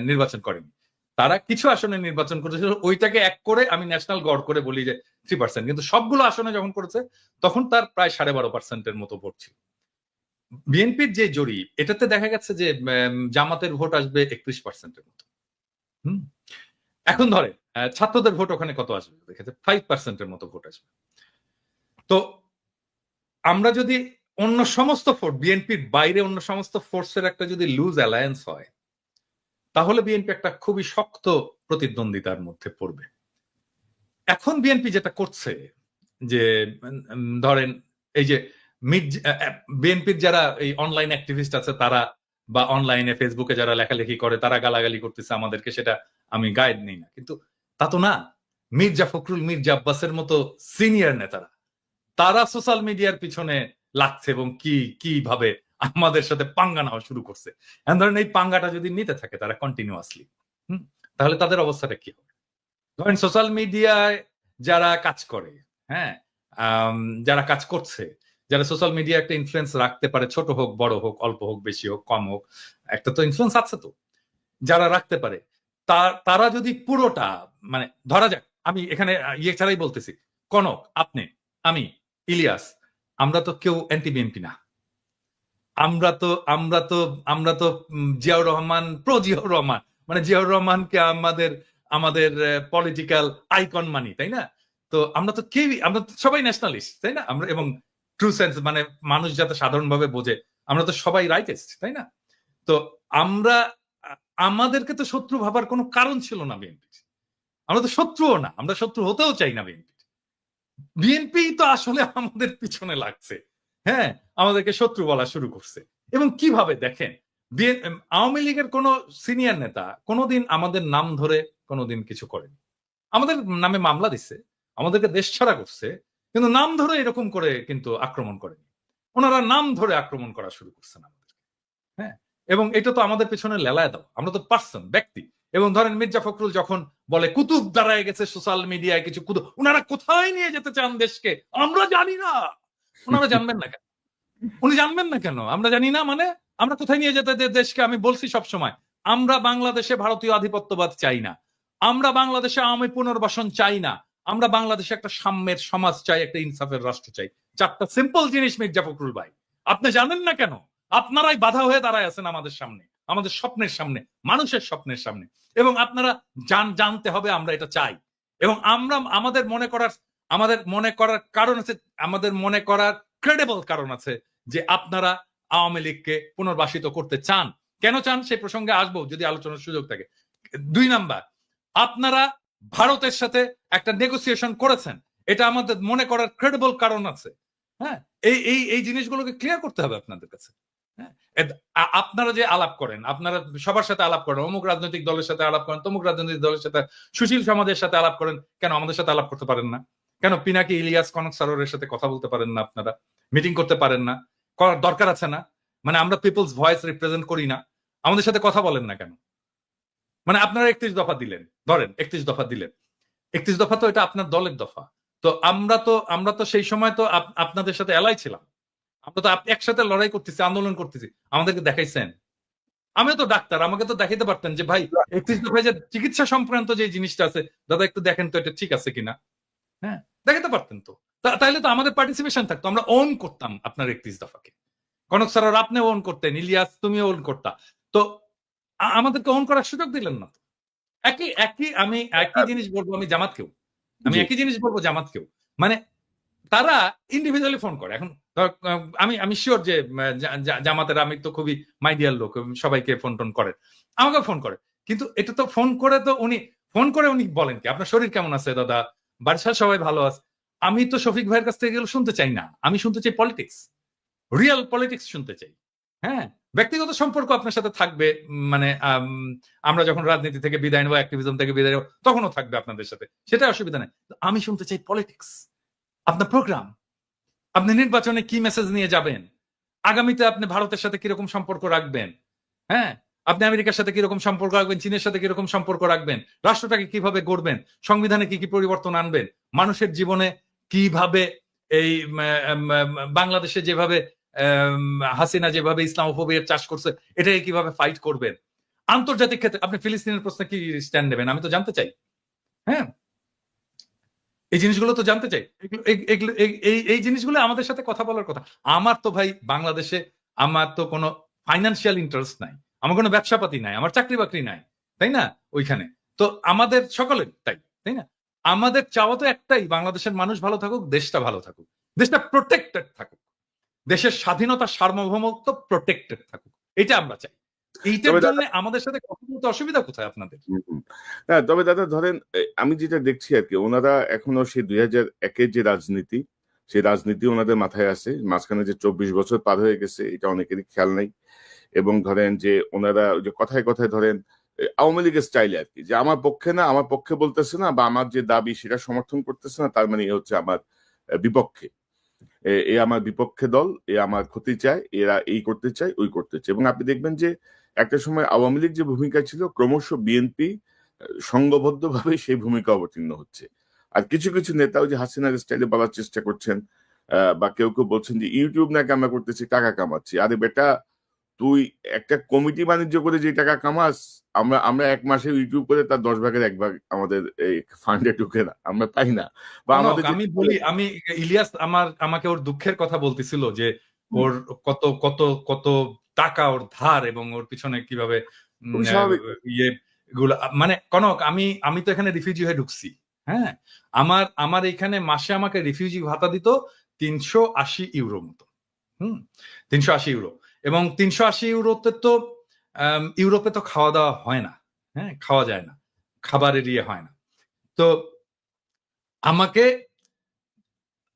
নির্বাচন করেনি, তারা কিছু আসনে নির্বাচন করেছিল। ওইটাকে এক করে আমি ন্যাশনাল গড় করে বলি যে 3%, কিন্তু সবগুলো আসনে যখন করেছে তখন তার প্রায় 12.5%-এর মতো ভোট ছিল। বিএনপির যে জরিপ, এটাতে দেখা গেছে যে জামাতের ভোট আসবে 31%-এর মতো। এখন ধরে ছাত্রদের ভোট ওখানে কত আসবে, দেখেছে 5%-এর মতো ভোট আসবে। তো আমরা যদি অন্য সমস্ত ফোর্স, বিএনপির বাইরে অন্য সমস্ত ফোর্সের একটা যদি লুজ অ্যালায়েন্স হয়, তাহলে বিএনপি একটা খুবই শক্ত প্রতিদ্বন্দ্বিতার মধ্যে পড়বে। এখন বিএনপি যেটা করছে, যে ধরেন এই যে বিএনপির যারা এই অনলাইন অ্যাক্টিভিস্ট আছে তারা, বা অনলাইনে ফেসবুকে যারা লেখালেখি করে তারা গালাগালি করতেছে আমাদেরকে, সেটা আমি গাইড নেই না, কিন্তু তা তো না। মির্জা ফখরুল, মির্জা আব্বাসের মতো সিনিয়র নেতারা, তারা সোশ্যাল মিডিয়ার পিছনে লাগছে এবং কিভাবে আমাদের সাথে পাঙ্গা নেওয়া শুরু করছে। ধরেন এই পাঙ্গাটা যদি নিতে থাকে তারা কন্টিনিউয়াসলি, তাহলে তাদের অবস্থাটা কি হবে? ধরেন সোশ্যাল মিডিয়ায় যারা কাজ করে, হ্যাঁ, যারা কাজ করছে, যারা সোশ্যাল মিডিয়া একটা ইনফ্লুয়েন্স রাখতে পারে, ছোট হোক বড় হোক, অল্প হোক বেশি হোক কম হোক, একটা তো ইনফ্লুয়েন্স আছে। তো যারা রাখতে পারে তারা যদি পুরোটা, মানে ধরা যাক, আমি এখানে ছাড়াই বলতেছি, কনক, আপনি, আমি, ইলিয়াস, আমরা তো কেউ অ্যান্টি বিএনপি না। আমরা তো জিয়াউর রহমান, প্রো জিয়াউর রহমান, মানে জিয়াউর রহমানকে আমাদের পলিটিক্যাল আইকন মানি, তাই না? তো আমরা তো সবাই ন্যাশনালিস্ট, তাই না? আমরা এবং ট্রু সেন্স মানে মানুষ যাতে সাধারণভাবে বোঝে আমরা তো সবাই রাইটেস্ট, তাই না? তো আমরা আমাদেরকে তো শত্রু ভাবার কোনো কারণ ছিল না বিএনপি। আমরা তো শত্রুও না, আমরা শত্রু হতেও চাই না বিএনপি। বিএনপি তো আসলে আমাদের পিছনে লাগছে, হ্যাঁ, আমাদেরকে শত্রু বলা শুরু করছে। এবং কিভাবে দেখেন, আওয়ামী লীগের কোন সিনিয়র নেতা কোনোদিন আমাদের নাম ধরে কোনোদিন কিছু করেনি। আমাদের নামে মামলা দিচ্ছে, আমাদেরকে দেশ ছাড়া করছে, কিন্তু নাম ধরে এরকম করে কিন্তু আক্রমণ করেনি। ওনারা নাম ধরে আক্রমণ করা শুরু করছেন আমাদের, হ্যাঁ। এবং এটা তো আমাদের পেছনে লেলায় দাও, আমরা তো পার্সন, ব্যক্তি। এবং ধরেন মির্জা ফখরুল যখন বলে কুতুব দাঁড়ায় গেছে সোশ্যাল মিডিয়ায় কিছু কুতুব, ওনারা কোথায় নিয়ে যেতে চান দেশকে আমরা জানি না। ওনারা জানবেন না কেন? উনি জানবেন না কেন? আমরা জানি না মানে আমরা কোথায় নিয়ে যেতে দেশকে? আমি বলছি সব সময়, আমরা বাংলাদেশে ভারতীয় আধিপত্যবাদ চাই না, আমরা বাংলাদেশে আওয়ামী পুনর্বাসন চাই না, আমরা বাংলাদেশে একটা সাম্যের সমাজ চাই, একটা ইনসাফের রাষ্ট্র চাই। চারটা সিম্পল জিনিস মির্জা ফখরুল ভাই, আপনি জানেন না কেন? আপনারাই বাধা হয়ে দাঁড়ায় আছেন আমাদের সামনে, আমাদের স্বপ্নের সামনে, মানুষের স্বপ্নের সামনে। এবং আপনারা জানতে হবে আমরা এটা চাই। এবং আমরা আমাদের মনে করার কারণ আছে, আমাদের মনে করার ক্রেডিবল কারণ আছে যে আপনারা আওয়ামী লীগকে পুনর্বাসিত করতে চান। কেন চান সেই প্রসঙ্গে আসবো যদি আলোচনার সুযোগ থাকে। 2 নাম্বার, আপনারা ভারতের সাথে একটা নেগোসিয়েশন করেছেন, এটা আমাদের মনে করার ক্রেডিবল কারণ আছে। হ্যাঁ, এই জিনিসগুলোকে ক্লিয়ার করতে হবে আপনাদের কাছে। হ্যাঁ, আপনারা যে আলাপ করেন, আপনারা সবার সাথে আলাপ করেন, অমুক রাজনৈতিক দলের সাথে আলাপ করেন, তমুক রাজনৈতিক দলের সাথে, সুশীল সমাজের সাথে আলাপ করেন, কেন আমাদের সাথে আলাপ করতে পারেন না? কেন পিনাকি ইলিয়াস কনক সারোয়ারের সাথে কথা বলতে পারেন না? আপনারা মিটিং করতে পারেন না? করার দরকার আছে না? মানে আমরা পিপলস ভয়েস রিপ্রেজেন্ট করি না? আমাদের সাথে কথা বলেন না কেন? মানে আপনারা 31 দফা দিলেন, ধরেন 31 দফা দিলেন, 31 দফা তো এটা আপনার দলের দফা। তো আমরা তো সেই সময় তো আপনাদের সাথে এলাই ছিলাম, আমরা তো একসাথে লড়াই করতেছি, আন্দোলন করতেছি, আমাদেরকে দেখাইছেন। আমিও তো ডাক্তার, আমাকে তো দেখাইতে পারতেন যে ভাই 31 দফায় যে চিকিৎসা সংক্রান্ত যে জিনিসটা আছে, দাদা একটু দেখেন তো এটা ঠিক আছে কিনা। হ্যাঁ, দেখাতে পারতেন তো, তাইলে তো আমাদের পার্টিসিপেশন থাকতো, আমরা ওন করতাম আপনার 31 দফাকে। কনক স্যার আপনি ওন করতেন, ইলিয়াস তুমি ওন করতা, তো আমাদেরকে ওন করার সুযোগ দিলেন না। আমি একই জিনিস বলবো আমি জামাতকেও, আমি একই জিনিস বলবো জামাতকেও। মানে তারা ইন্ডিভিজুয়ালি ফোন করে। এখন আমি শিওর যে জামাতের আমি তো খুবই মাইডিয়ার লোক, সবাইকে ফোন টোন করে, আমাকে ফোন করে। কিন্তু এটা তো ফোন করে তো উনি বলেন কি আপনার শরীর কেমন আছে দাদা, বাড়ির সবাই ভালো আছে। আমি তো শফিক ভাইয়ের কাছ থেকে এগুলো শুনতে চাই না, আমি শুনতে চাই পলিটিক্স, রিয়েল পলিটিক্স শুনতে চাই। হ্যাঁ, ব্যক্তিগত সম্পর্ক আপনার সাথে থাকবে, মানে আমরা যখন রাজনীতি থেকে বিদায় নেবো, অ্যাক্টিভিজম থেকে বিদায় নেবো, তখনও থাকবে আপনাদের সাথে, সেটা অসুবিধা নেই। আমি শুনতে চাই পলিটিক্স, আপনার প্রোগ্রাম, আপনি নির্বাচনে কি মেসেজ নিয়ে যাবেন, আগামীতে আপনি ভারতের সাথে কিরকম সম্পর্ক রাখবেন, হ্যাঁ, আপনি আমেরিকার সাথে কিরকম সম্পর্ক রাখবেন, চীনের সাথে কিরকম সম্পর্ক রাখবেন, রাষ্ট্রটাকে কিভাবে গড়বেন, সংবিধানে কি কি পরিবর্তন আনবেন, মানুষের জীবনে কিভাবে, এই বাংলাদেশে যেভাবে হাসিনা যেভাবে ইসলামোফোবিয়ার চাষ করছে এটাকে কিভাবে ফাইট করবেন, আন্তর্জাতিক ক্ষেত্রে আপনি ফিলিস্তিনের প্রশ্নে কি স্ট্যান্ড নেবেন, আমি তো জানতে চাই। হ্যাঁ, এই জিনিসগুলো তো জানতে চাই। এই জিনিসগুলো আমাদের সাথে কথা বলার কথা। আমার তো ভাই বাংলাদেশে আমার তো কোনো ফাইন্যান্সিয়াল ইন্টারেস্ট নাই, আমার কোনো ব্যবসাপাতি নাই, আমার চাকরি বাকরি নাই, তাই না? ওইখানে তো আমাদের সকলের তাই না? আমাদের চাওয়া তো একটাই, বাংলাদেশের মানুষ ভালো থাকুক, দেশটা ভালো থাকুক, দেশটা প্রোটেক্টেড থাকুক, দেশের স্বাধীনতা সার্বভৌমত্ব প্রোটেক্টেড থাকুক, এটা আমরা চাই। এইটার জন্য আমাদের সাথে কথা বলতে অসুবিধা কোথায় আপনাদের? হ্যাঁ, তবে দাদা ধরেন আমি যেটা দেখছি আর কি, ওনারা এখনো সেই 2001-এর যে রাজনীতি, সেই রাজনীতি ওনাদের মাথায় আছে। মাঝখানে যে 24 বছর পার হয়ে গেছে এটা অনেকেরই খেয়াল নাই। এবং ধরেন যে ওনারা ওই যে কথায় কথায় ধরেন আওয়ামী লীগের স্টাইলে আর কি, যে আমার পক্ষে না, আমার পক্ষে বলতেছে না, বা আমার যে দাবি সেটা সমর্থন করতেছে না, তার মানে এ হচ্ছে আমার বিপক্ষে, এ আমার বিপক্ষে দল, এ আমার ক্ষতি চায়, এরা এই করতে চায়, ওই করতে চায়। এবং আপনি দেখবেন যে একটা সময় আওয়ামী লীগ যে ভূমিকা ছিল, ক্রমশ বিএনপি সংঘবদ্ধভাবে সেই ভূমিকা অবতীর্ণ হচ্ছে। আর কিছু কিছু নেতা ওই যে হাসিনার স্টাইলে বলার চেষ্টা করছেন, বা কেউ কেউ বলছেন যে ইউটিউব নাকি আমরা করতেছি, টাকা কামাচ্ছি। আরে বেটা, তুই একটা কমিটি বাণিজ্য করে যে টাকা কামাস, আমরা 1 মাসে ইউটিউব করে তার 10 ভাগের 1 ভাগ আমাদের এই ফান্ডে ঢুকে না, আমরা পাই না। বা আমাদের আমি বলি, আমি ইলিয়াস আমাকে ওর দুঃখের কথা বলতেছিল যে ওর কত কত কত টাকা ওর ধার এবং ওর পিছনে কিভাবে ইয়ে গুলা, মানে কনক আমি তো এখানে রিফিউজি হয়ে ঢুকছি, হ্যাঁ, আমার এখানে মাসে আমাকে রিফিউজি ভাতা দিত 380 ইউরো মতো। 380 ইউরো, এবং 380 ইউরোতে তো ইউরোপে তো খাওয়া দাওয়া হয় না, হ্যাঁ, খাওয়া যায় না, খাবারের ইয়ে হয় না। তো আমাকে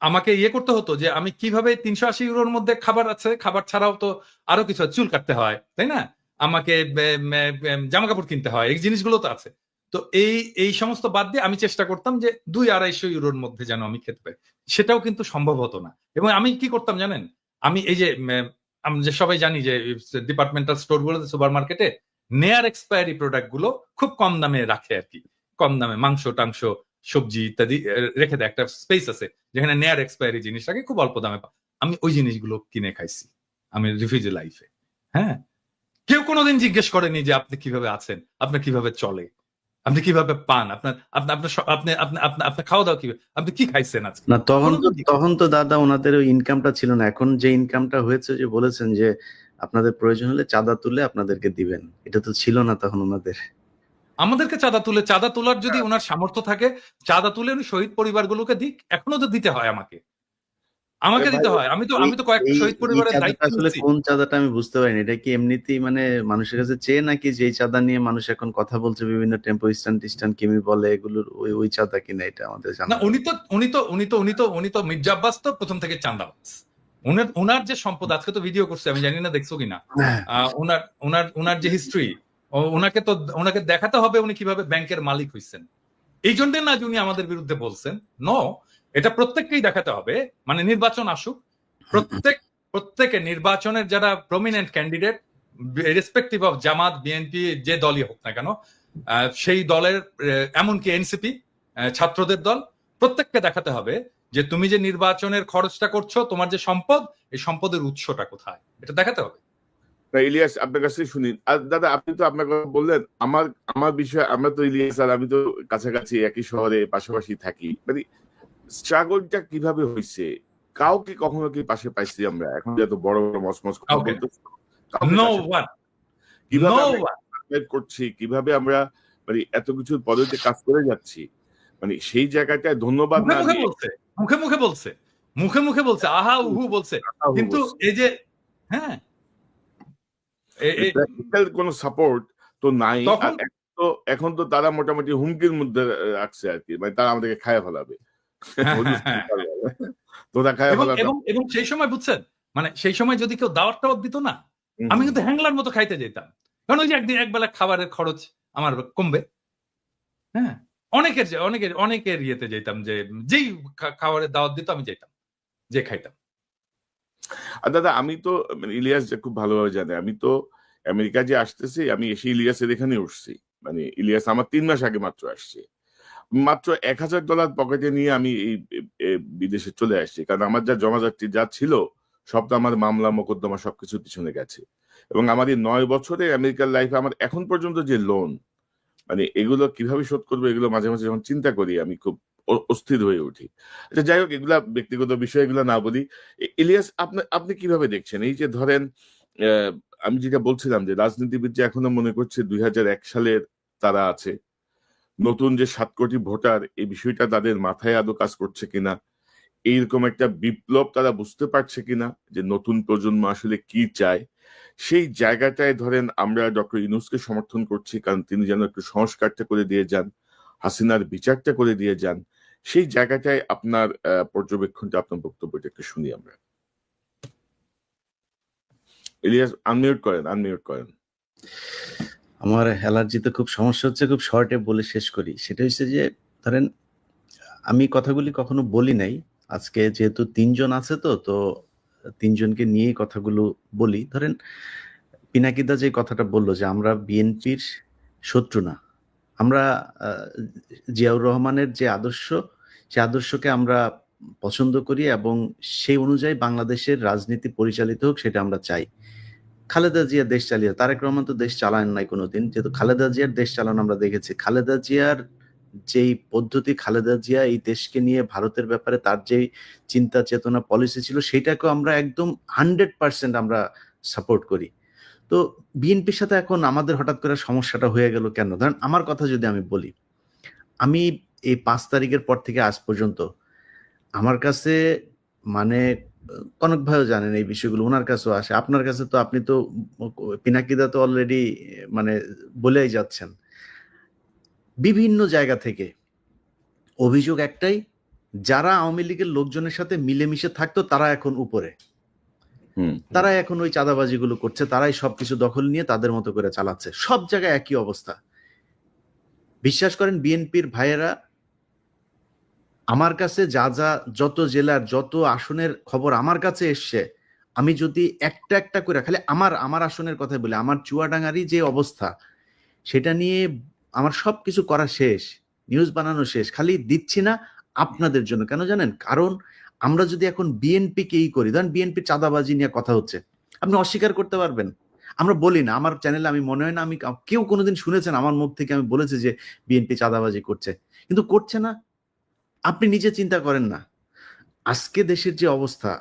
আমাকে ইয়ে করতে হতো যে আমি কিভাবে 380 ইউরোর মধ্যে খাবার আছে, খাবার ছাড়াও তো আরো কিছু চুল কাটতে হয়, তাই না, আমাকে জামা কাপড় কিনতে হয়, এই জিনিসগুলো তো আছে। তো এই সমস্ত বাদ দিয়ে আমি চেষ্টা করতাম যে 200-250 ইউরোর মধ্যে যেন আমি খেতে পারি। সেটাও কিন্তু সম্ভব হতো না। এবং আমি কি করতাম জানেন, আমি এই যে আমরা যে সবাই জানি যে ডিপার্টমেন্টাল স্টোর গুলোতে, সুপার মার্কেটে নেয়ার এক্সপায়ারি প্রোডাক্ট গুলো খুব কম দামে রাখে আর কি, কম দামে মাংস টাংস সবজি ইত্যাদি রেখে দেয়, একটা স্পেস আছে যেখানে নেয়ার এক্সপায়ারি জিনিসটাকে খুব অল্প দামে আমি ওই জিনিসগুলো কিনে খাইছি আমি রিফিউজি লাইফে। হ্যাঁ, কেউ কোনোদিন জিজ্ঞেস করেনি যে আপনি কিভাবে আছেন, আপনার কিভাবে চলে, আপনি কিভাবে পান, আপনার আপনার আপনি আপনার খাওয়া দাওয়া কিভাবে, আপনি কি খাইছেন আজকে। না, তখন তো দাদা ওনাদের ওই ইনকামটা ছিল না। এখন যে ইনকামটা হয়েছে, যে বলেছেন যে আপনাদের প্রয়োজন হলে চাঁদা তুলে আপনাদেরকে দিবেন, এটা তো ছিল না তখন ওনাদের। আমাদেরকে চাঁদা তোলার যদি ওনার সামর্থ্য থাকে, চাঁদা তুলে উনি শহীদ পরিবারগুলোকে দিক, এখনো তো দিতে হয় আমাকে দিতে হয়। আমি তো কয়েকটা শহীদ পরিবারের দায়িত্ব আসলে নিচ্ছি। কোন চাঁদাটা আমি বুঝতে পারিনি। এটা কি এমনিতেই মানে মানুষের কাছে চেয়ে, নাকি যে চাঁদা নিয়ে মানুষ এখন কথা বলছে বিভিন্ন টেম্পো স্ট্যান্ড কিমি বলে, এগুলোর ওই চাঁদা কিনা, এটা আমাদের জানা না, নেই। উনি তো মির্জা আব্বাস তো প্রথম থেকে চাঁদাবাজ। ওনার যে সম্পদ, আজকে তো ভিডিও করছে, আমি জানি না দেখছো কিনা, ওনার যে হিস্ট্রি, ওনাকে দেখাতে হবে উনি কিভাবে ব্যাংকের মালিক হইছেন। এই জন্য না যে উনি আমাদের বিরুদ্ধে বলছেন, নো, এটা প্রত্যেককেই দেখাতে হবে। মানে নির্বাচন আসুক, প্রত্যেকে নির্বাচনের যারা prominent candidate, respective of Jamaat, BNP, যে দলই হোক না কেন, সেই দলের, এমনকি এনসিপি, ছাত্রদের দল, প্রত্যেককে দেখাতে হবে যে তুমি যে নির্বাচনের খরচটা করছো, তোমার যে সম্পদ, এই সম্পদের উৎসটা কোথায়, এটা দেখাতে হবে। ইলিয়াস, আপনার কাছে শুনি। আর দাদা, আপনি তো আপনার কথা বললেন, আমার বিষয়, আমরা তো ইলিয়াস আর আমি তো কাছাকাছি একই শহরে পাশাপাশি থাকি। মানে স্ট্রাগলটা কিভাবে হয়েছে, কাউকে কখনো কি পাশে পাইছি আমরা? এখন যত বড় বড় মসমস কথা বলতে, কিভাবে আমরা করছি, কিভাবে আমরা মানে এত কিছুর পদ্ধতিতে কাজ করে যাচ্ছি, মানে সেই জায়গাটায় ধন্যবাদ না দিয়ে মুখে মুখে বলছে আহা উহু বলছে, কিন্তু এই যে হ্যাঁ, কোনো সাপোর্ট তো নাই। এখন তো তারা মোটামুটি হুমকির মধ্যে রাখছে আর কি, মানে তারা আমাদেরকে খায় ফেলাবে। তোরা খায় ফেলাবে। এবং সেই সময় বুঝছেন, মানে সেই সময় যদি কেউ দাওয়াত টাওয়াত দিত না, আমি কিন্তু হ্যাংলার মতো খাইতে যেতাম, কারণ ওই যে একবেলা খাবারের খরচ আমার কমবে। হ্যাঁ, অনেকের ইয়েতে যেতাম, যে যেই খাবারের দাওয়াত দিত আমি যেতাম, যে খাইতাম। আর দাদা, আমি তো মানে ইলিয়াস যে খুব ভালোভাবে জানে, আমি তো আমেরিকা যে আসতেছি, আমি এসে ইলিয়াসের এখানে উঠছি। মানে ইলিয়াস আমার 3 মাস আগে মাত্র আসছে। মাত্র $1000 পকেটে নিয়ে আমি এই বিদেশে চলে আসছি, কারণ আমার যা জমাজাতি যা ছিল সব তো আমার মামলা মোকদ্দমা সবকিছুর পিছনে গেছে। এবং আমার এই 9 বছরে আমেরিকার লাইফে আমার এখন পর্যন্ত যে লোন, মানে এগুলো কিভাবে শোধ করবো, এগুলো মাঝে মাঝে যখন চিন্তা করি আমি খুব অস্থির হয়ে উঠি। আচ্ছা, যাই হোক, এগুলা ব্যক্তিগত বিষয়, এগুলো না বলি। ইলিয়াস, আপনি কিভাবে দেখছেন এই যে ধরেন, আমি যেটা বলছিলাম যে রাজনীতিবিদ যে এখনো মনে করছে 2001 সালের তারা আছে, নতুন যে 7 কোটি ভোটার, এই বিষয়টা তাদের মাথায় আদৌ কাজ করছে কিনা, এইরকম একটা বিপ্লব তারা বুঝতে পারছে কিনা যে নতুন প্রজন্ম আসলে কি চায়, সেই জায়গাটায় ধরেন আমরা ডক্টর ইউনূসকে সমর্থন করছি, কারণ তিনি যেন একটু সংস্কারটা করে দিয়ে যান, হাসিনার বিচারটা করে দিয়ে যান। সেই জায়গাটায় আপনার পর্যবেক্ষণটা, আপনার বক্তব্যটা একটু শুনি আমরা। ইলিয়াস, আনমিউট করেন। আমার অ্যালার্জিতে খুব সমস্যা হচ্ছে, খুব শর্টে বলে শেষ করি। সেটা হচ্ছে যে ধরেন আমি কথাগুলি কখনো বলি নাই, আজকে যেহেতু 3 জন আছে, তো 3 জনকে নিয়েই কথাগুলো বলি। ধরেন পিনাকিদা যে কথাটা বললো যে আমরা বিএনপির শত্রু না, আমরা জিয়াউর রহমানের যে আদর্শ, সে আদর্শকে আমরা পছন্দ করি এবং সেই অনুযায়ী বাংলাদেশের রাজনীতি পরিচালিত হোক, সেটা আমরা চাই। খালেদা জিয়া দেশ চালিয়ে, তারেক রহমান তো দেশ চালান নাই কোনোদিন, যেহেতু খালেদা জিয়ার দেশ চালানো আমরা দেখেছি। খালেদা জিয়ার যেই পদ্ধতি, খালেদা জিয়া এই দেশকে নিয়ে ভারতের ব্যাপারে তার যেই চিন্তা চেতনা পলিসি ছিল, সেটাকেও আমরা একদম 100% আমরা সাপোর্ট করি। তো বিএনপির সাথে এখন আমাদের হঠাৎ করে সমস্যাটা হয়ে গেল কেন? ধরেন আমার কথা যদি আমি বলি, আমি এই 5 তারিখের পর থেকে আজ পর্যন্ত আমার কাছে মানে কনক ভাইও জানেন এই বিষয়গুলো, ওনার কাছেও আসে, আপনার কাছে তো, আপনি তো পিনাকিদা তো অলরেডি মানে বলেই যাচ্ছেন। বিভিন্ন জায়গা থেকে অভিযোগ একটাই, যারা আওয়ামী লীগের লোকজনের সাথে মিলেমিশে থাকতো তারা এখন উপরে, তারা এখন ওই চাঁদাবাজিগুলো করছে, তারাই সবকিছু দখল নিয়ে তাদের মতো করে চালাচ্ছে। সব জায়গায় একই অবস্থা। বিশ্বাস করেন বিএনপির ভাইয়েরা আমার কাছে যত জেলার যত আসনের খবর আমার কাছে এসছে, আমি যদি একটা একটা করে খালি আমার আসনের কথা বলি, আমার চুয়াডাঙ্গারই যে অবস্থা সেটা নিয়ে আমার সবকিছু করা শেষ, নিউজ বানানো শেষ, খালি দিচ্ছি না আপনাদের জন্য। কেন জানেন? কারণ আমরা যদি এখন বিএনপিকে করি, ধরেন বিএনপি চাঁদাবাজি নিয়ে কথা হচ্ছে, আপনি অস্বীকার করতে পারবেন? আমরা বলি না, আমার চ্যানেলে আমি মনে হয় না আমি কেউ কোনোদিন শুনেছেন আমার মুখ থেকে আমি বলেছি যে বিএনপি চাঁদাবাজি করছে, কিন্তু করছে না। আপনি নিজে চিন্তা করেন না, আজকে দেশের যে অবস্থা,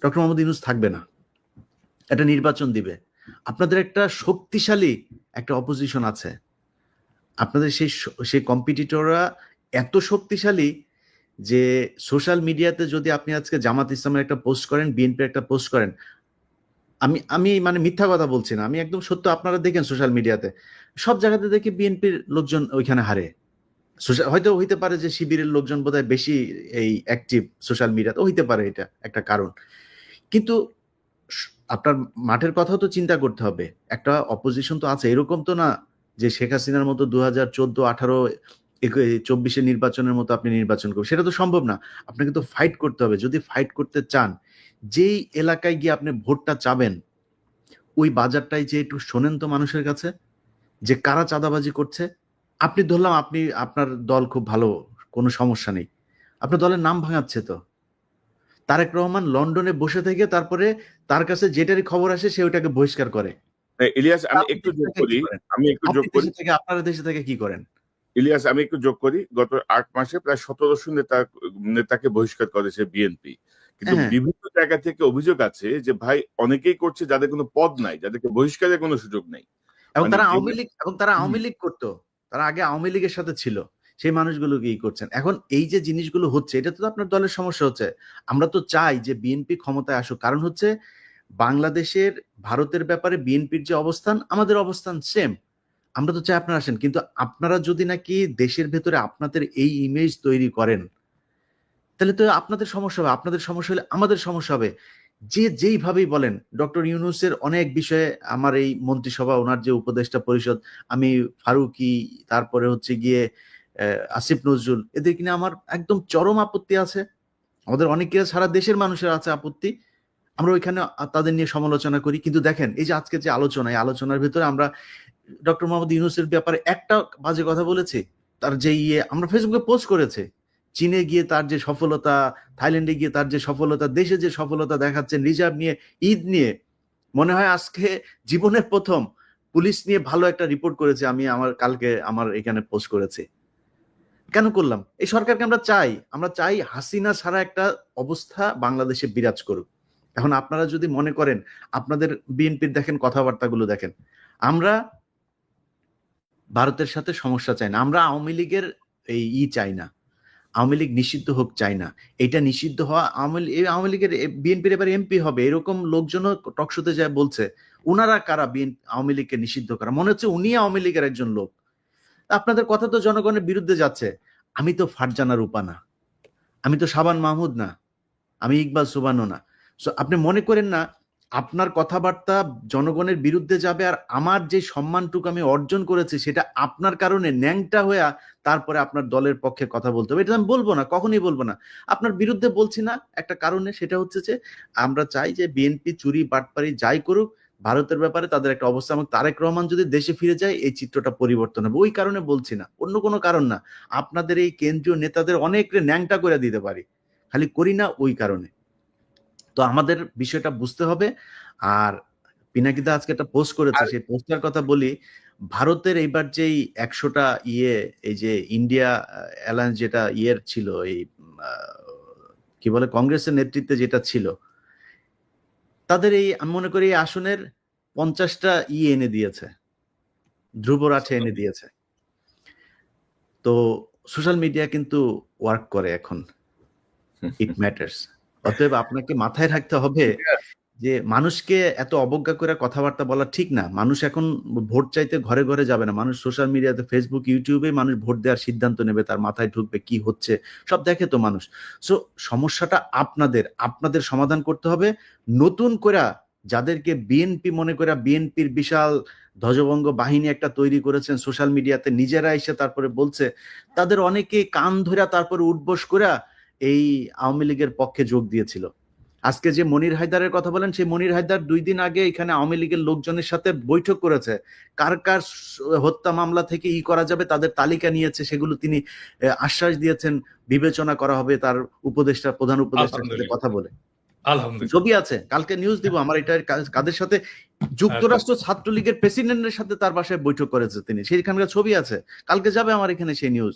ডক্টর মোহাম্মদ ইউনূস থাকবে না, একটা নির্বাচন দিবে, আপনাদের একটা শক্তিশালী একটা অপোজিশন আছে, আপনাদের সেই কম্পিটিটররা এত শক্তিশালী যে সোশ্যাল মিডিয়াতে যদি আপনি আজকে জামাত ইসলামের একটা পোস্ট করেন, বিএনপির একটা পোস্ট করেন, আমি মানে মিথ্যা কথা বলছি না, আমি একদম সত্য, আপনারা দেখেন সোশ্যাল মিডিয়াতে সব জায়গাতে দেখি বিএনপির লোকজন ওইখানে হারে। হয়তো হইতে পারে যে শিবিরের লোকজন বোধহয় বেশি এই অ্যাক্টিভ সোশ্যাল মিডিয়াতে, হইতে পারে, এটা একটা কারণ। কিন্তু আপনার মাঠের কথাও তো চিন্তা করতে হবে, একটা অপোজিশন তো আছে, এরকম তো না যে শেখ হাসিনার মতো 2014, 18, 24 নির্বাচনের মতো আপনি নির্বাচন করবেন, সেটা তো সম্ভব না। আপনাকে তো ফাইট করতে হবে। যদি ফাইট করতে চান, যেই এলাকায় গিয়ে আপনি ভোটটা চাবেন, ওই বাজারটাই যে একটু শোনেন তো মানুষের কাছে, যে কারা চাঁদাবাজি করছে। আপনি ধরলাম আপনার দল খুব ভালো, কোনো সমস্যা নেই, আপনার দলের নাম ভাঙাচ্ছে তো। তারেক রহমান লন্ডনে বসে থেকে তারপরে তার কাছে যেটারই খবর আসে সে ওটাকে বহিষ্কার করে। ইলিয়াস, আমি আপনি একটু দেশে যোগ থেকে করি কি করেন? আমি একটু যোগ করি আপনারা দেশে থেকে কি করেন? ইলিয়াস, আমি একটু যোগ করি, গত 8 মাসে প্রায় 1700 নেতাকে বহিষ্কার করেছে বিএনপি। কিন্তু হ্যাঁ, বিভিন্ন জায়গা থেকে অভিযোগ আছে যে ভাই অনেকেই করছে যাদের কোনো পদ নাই, যাদেরকে বহিষ্কারের কোনো সুযোগ নেই। এবং মানে তারা আওয়ামী যেগুলো লীগ, আওয়ামী লীগ করতো, তারা আগে আওয়ামী লীগের সাথে ছিল, সেই মানুষগুলোকে করছেন। এখন এই যে জিনিসগুলো হচ্ছে, এটা তো আপনার দলের সমস্যা হচ্ছে। আমরা তো চাই যে বিএনপি ক্ষমতায় আসুক, কারণ হচ্ছে বাংলাদেশের ভারতের ব্যাপারে বিএনপির যে অবস্থান, আমাদের অবস্থান সেম। আমরা তো চাই আপনারা আসেন, কিন্তু আপনারা যদি নাকি দেশের ভেতরে আপনাদের এই ইমেজ তৈরি করেন, তাহলে তো আপনাদের সমস্যা হবে, আপনাদের সমস্যা হলে আমাদের সমস্যা হবে। যে যেইভাবেই বলেন, ডক্টর ইউনূসের অনেক বিষয়ে আমার এই মন্ত্রিসভা, ওনার যে উপদেষ্টা পরিষদ, আমি ফারুকি, তারপরে হচ্ছে গিয়ে আসিফ নজরুল, এদের কিনা আমার একদম চরম আপত্তি আছে। আমাদের অনেকের, সারা দেশের মানুষের আছে আপত্তি, আমরা ওইখানে তাদের নিয়ে সমালোচনা করি। কিন্তু দেখেন এই যে আজকে যে আলোচনা, এই আলোচনার ভিতরে আমরা ডক্টর মোহাম্মদ ইউনূসের ব্যাপারে একটা বাজে কথা বলেছি? তার যে আমরা ফেসবুকে পোস্ট করেছে, চীনে গিয়ে তার যে সফলতা, থাইল্যান্ডে গিয়ে তার যে সফলতা, দেশে যে সফলতা দেখাচ্ছেন, রিজার্ভ নিয়ে, ঈদ নিয়ে, মনে হয় আজকে জীবনের প্রথম পুলিশ নিয়ে ভালো একটা রিপোর্ট করেছে, আমি কালকে আমার এখানে পোস্ট করেছি। কেন করলাম? এই সরকারকে আমরা চাই হাসিনা ছাড়া একটা অবস্থা বাংলাদেশে বিরাজ করুক। এখন আপনারা যদি মনে করেন, আপনাদের বিএনপির দেখেন কথাবার্তাগুলো দেখেন, আমরা ভারতের সাথে সমস্যা চাই না, আমরা আওয়ামী লীগের এই চাই না, আওয়ামী লীগ নিষিদ্ধ হোক চাই না। এটা নিষিদ্ধ হওয়া, আওয়ামী লীগের বিএনপির এবার এমপি হবে, এরকম লোকজনও টকশোতে যায় বলছে। উনারা কারা আওয়ামী লীগকে নিষিদ্ধ করা? মনে হচ্ছে উনি আওয়ামী লীগের একজন লোক। আপনাদের কথা তো জনগণের বিরুদ্ধে যাচ্ছে। আমি তো ফারজানা রূপা না, আমি তো শাবান মাহমুদ না, আমি ইকবাল সুবানো না। সো আপনি মনে করেন না আপনার কথাবার্তা জনগণের বিরুদ্ধে যাবে, আর আমার যে সম্মানটুকু আমি অর্জন করেছি সেটা আপনার কারণে ন্যাংটা হয়ে তারপরে আপনার দলের পক্ষে কথা বলতে হবে, এটা আমি বলবো না, কখনোই বলবো না। আপনার বিরুদ্ধে বলছি না একটা কারণে, সেটা হচ্ছে যে আমরা চাই যে বিএনপি চুরি বাটপারি যাই করুক, ভারতের ব্যাপারে তাদের একটা অবস্থা, এবং তারেক রহমান যদি দেশে ফিরে যায় এই চিত্রটা পরিবর্তন হবে, ওই কারণে বলছি না, অন্য কোনো কারণ না। আপনাদের এই কেন্দ্রীয় নেতাদের অনেক ন্যাংটা করে দিতে পারি, খালি করি না ওই কারণে। তো আমাদের বিষয়টা বুঝতে হবে। আর পিনাকিদা আজকে একটা পোস্ট করেছে, সেই পোস্টার কথা বলি। ভারতের এইবার যেই 100টা এই যে ইন্ডিয়া অ্যালায়েন্স যেটা ছিল, এই কি বলে, কংগ্রেসের নেতৃত্বে যেটা ছিল, তাদের এই আমি মনে করি এই আসনের 50টা এনে দিয়েছে, ধ্রুব রাঠে এনে দিয়েছে। তো সোশ্যাল মিডিয়া কিন্তু ওয়ার্ক করে এখন, ইট ম্যাটার্স। অতএব আপনাকে মাথায় রাখতে হবে যে মানুষকে এত অবজ্ঞা করে কথাবার্তা বলা ঠিক না। মানুষ এখন ভোট চাইতে ঘরে ঘরে যাবে না, মানুষ সোশ্যাল মিডিয়াতে, ফেসবুক, ইউটিউবে মানুষ ভোট দেওয়ার সিদ্ধান্ত নেবে, তার মাথায় ঢুকবে কি হচ্ছে সব দেখে তো মানুষ। সো সমস্যাটা আপনাদের সমাধান করতে হবে। নতুন করে যাদেরকে বিএনপি মনে করে, বিএনপির বিশাল ধ্বজভঙ্গ বাহিনী একটা তৈরি করেছেন সোশ্যাল মিডিয়াতে, নিজেরা এসে তারপরে বলছে, তাদের অনেকে কান ধরে তারপরে উঠবোস করে এই আওয়ামী লীগের পক্ষে যোগ দিয়েছিল। আজকে যে মনির হায়দারের কথা বলেন, সেই মনির হায়দার 2 দিন আগে এখানে আওয়ামী লীগের লোকজনের সাথে বৈঠক করেছে, কার কার হত্যা মামলা থেকে করা যাবে তাদের তালিকা নিয়েছে, সেগুলো তিনি আশ্বাস দিয়েছেন বিবেচনা করা হবে তার উপদেষ্টা, প্রধান উপদেষ্টার সাথে কথা বলে। আলহামদুলিল্লাহ, ছবি আছে, কালকে নিউজ দিব আমার এটা কাদের সাথে, যুক্তরাষ্ট্র ছাত্রলীগের প্রেসিডেন্টের সাথে তার বাসায় বৈঠক করেছে তিনি, সেইখানকার ছবি আছে, কালকে যাবে আমার এখানে সেই নিউজ।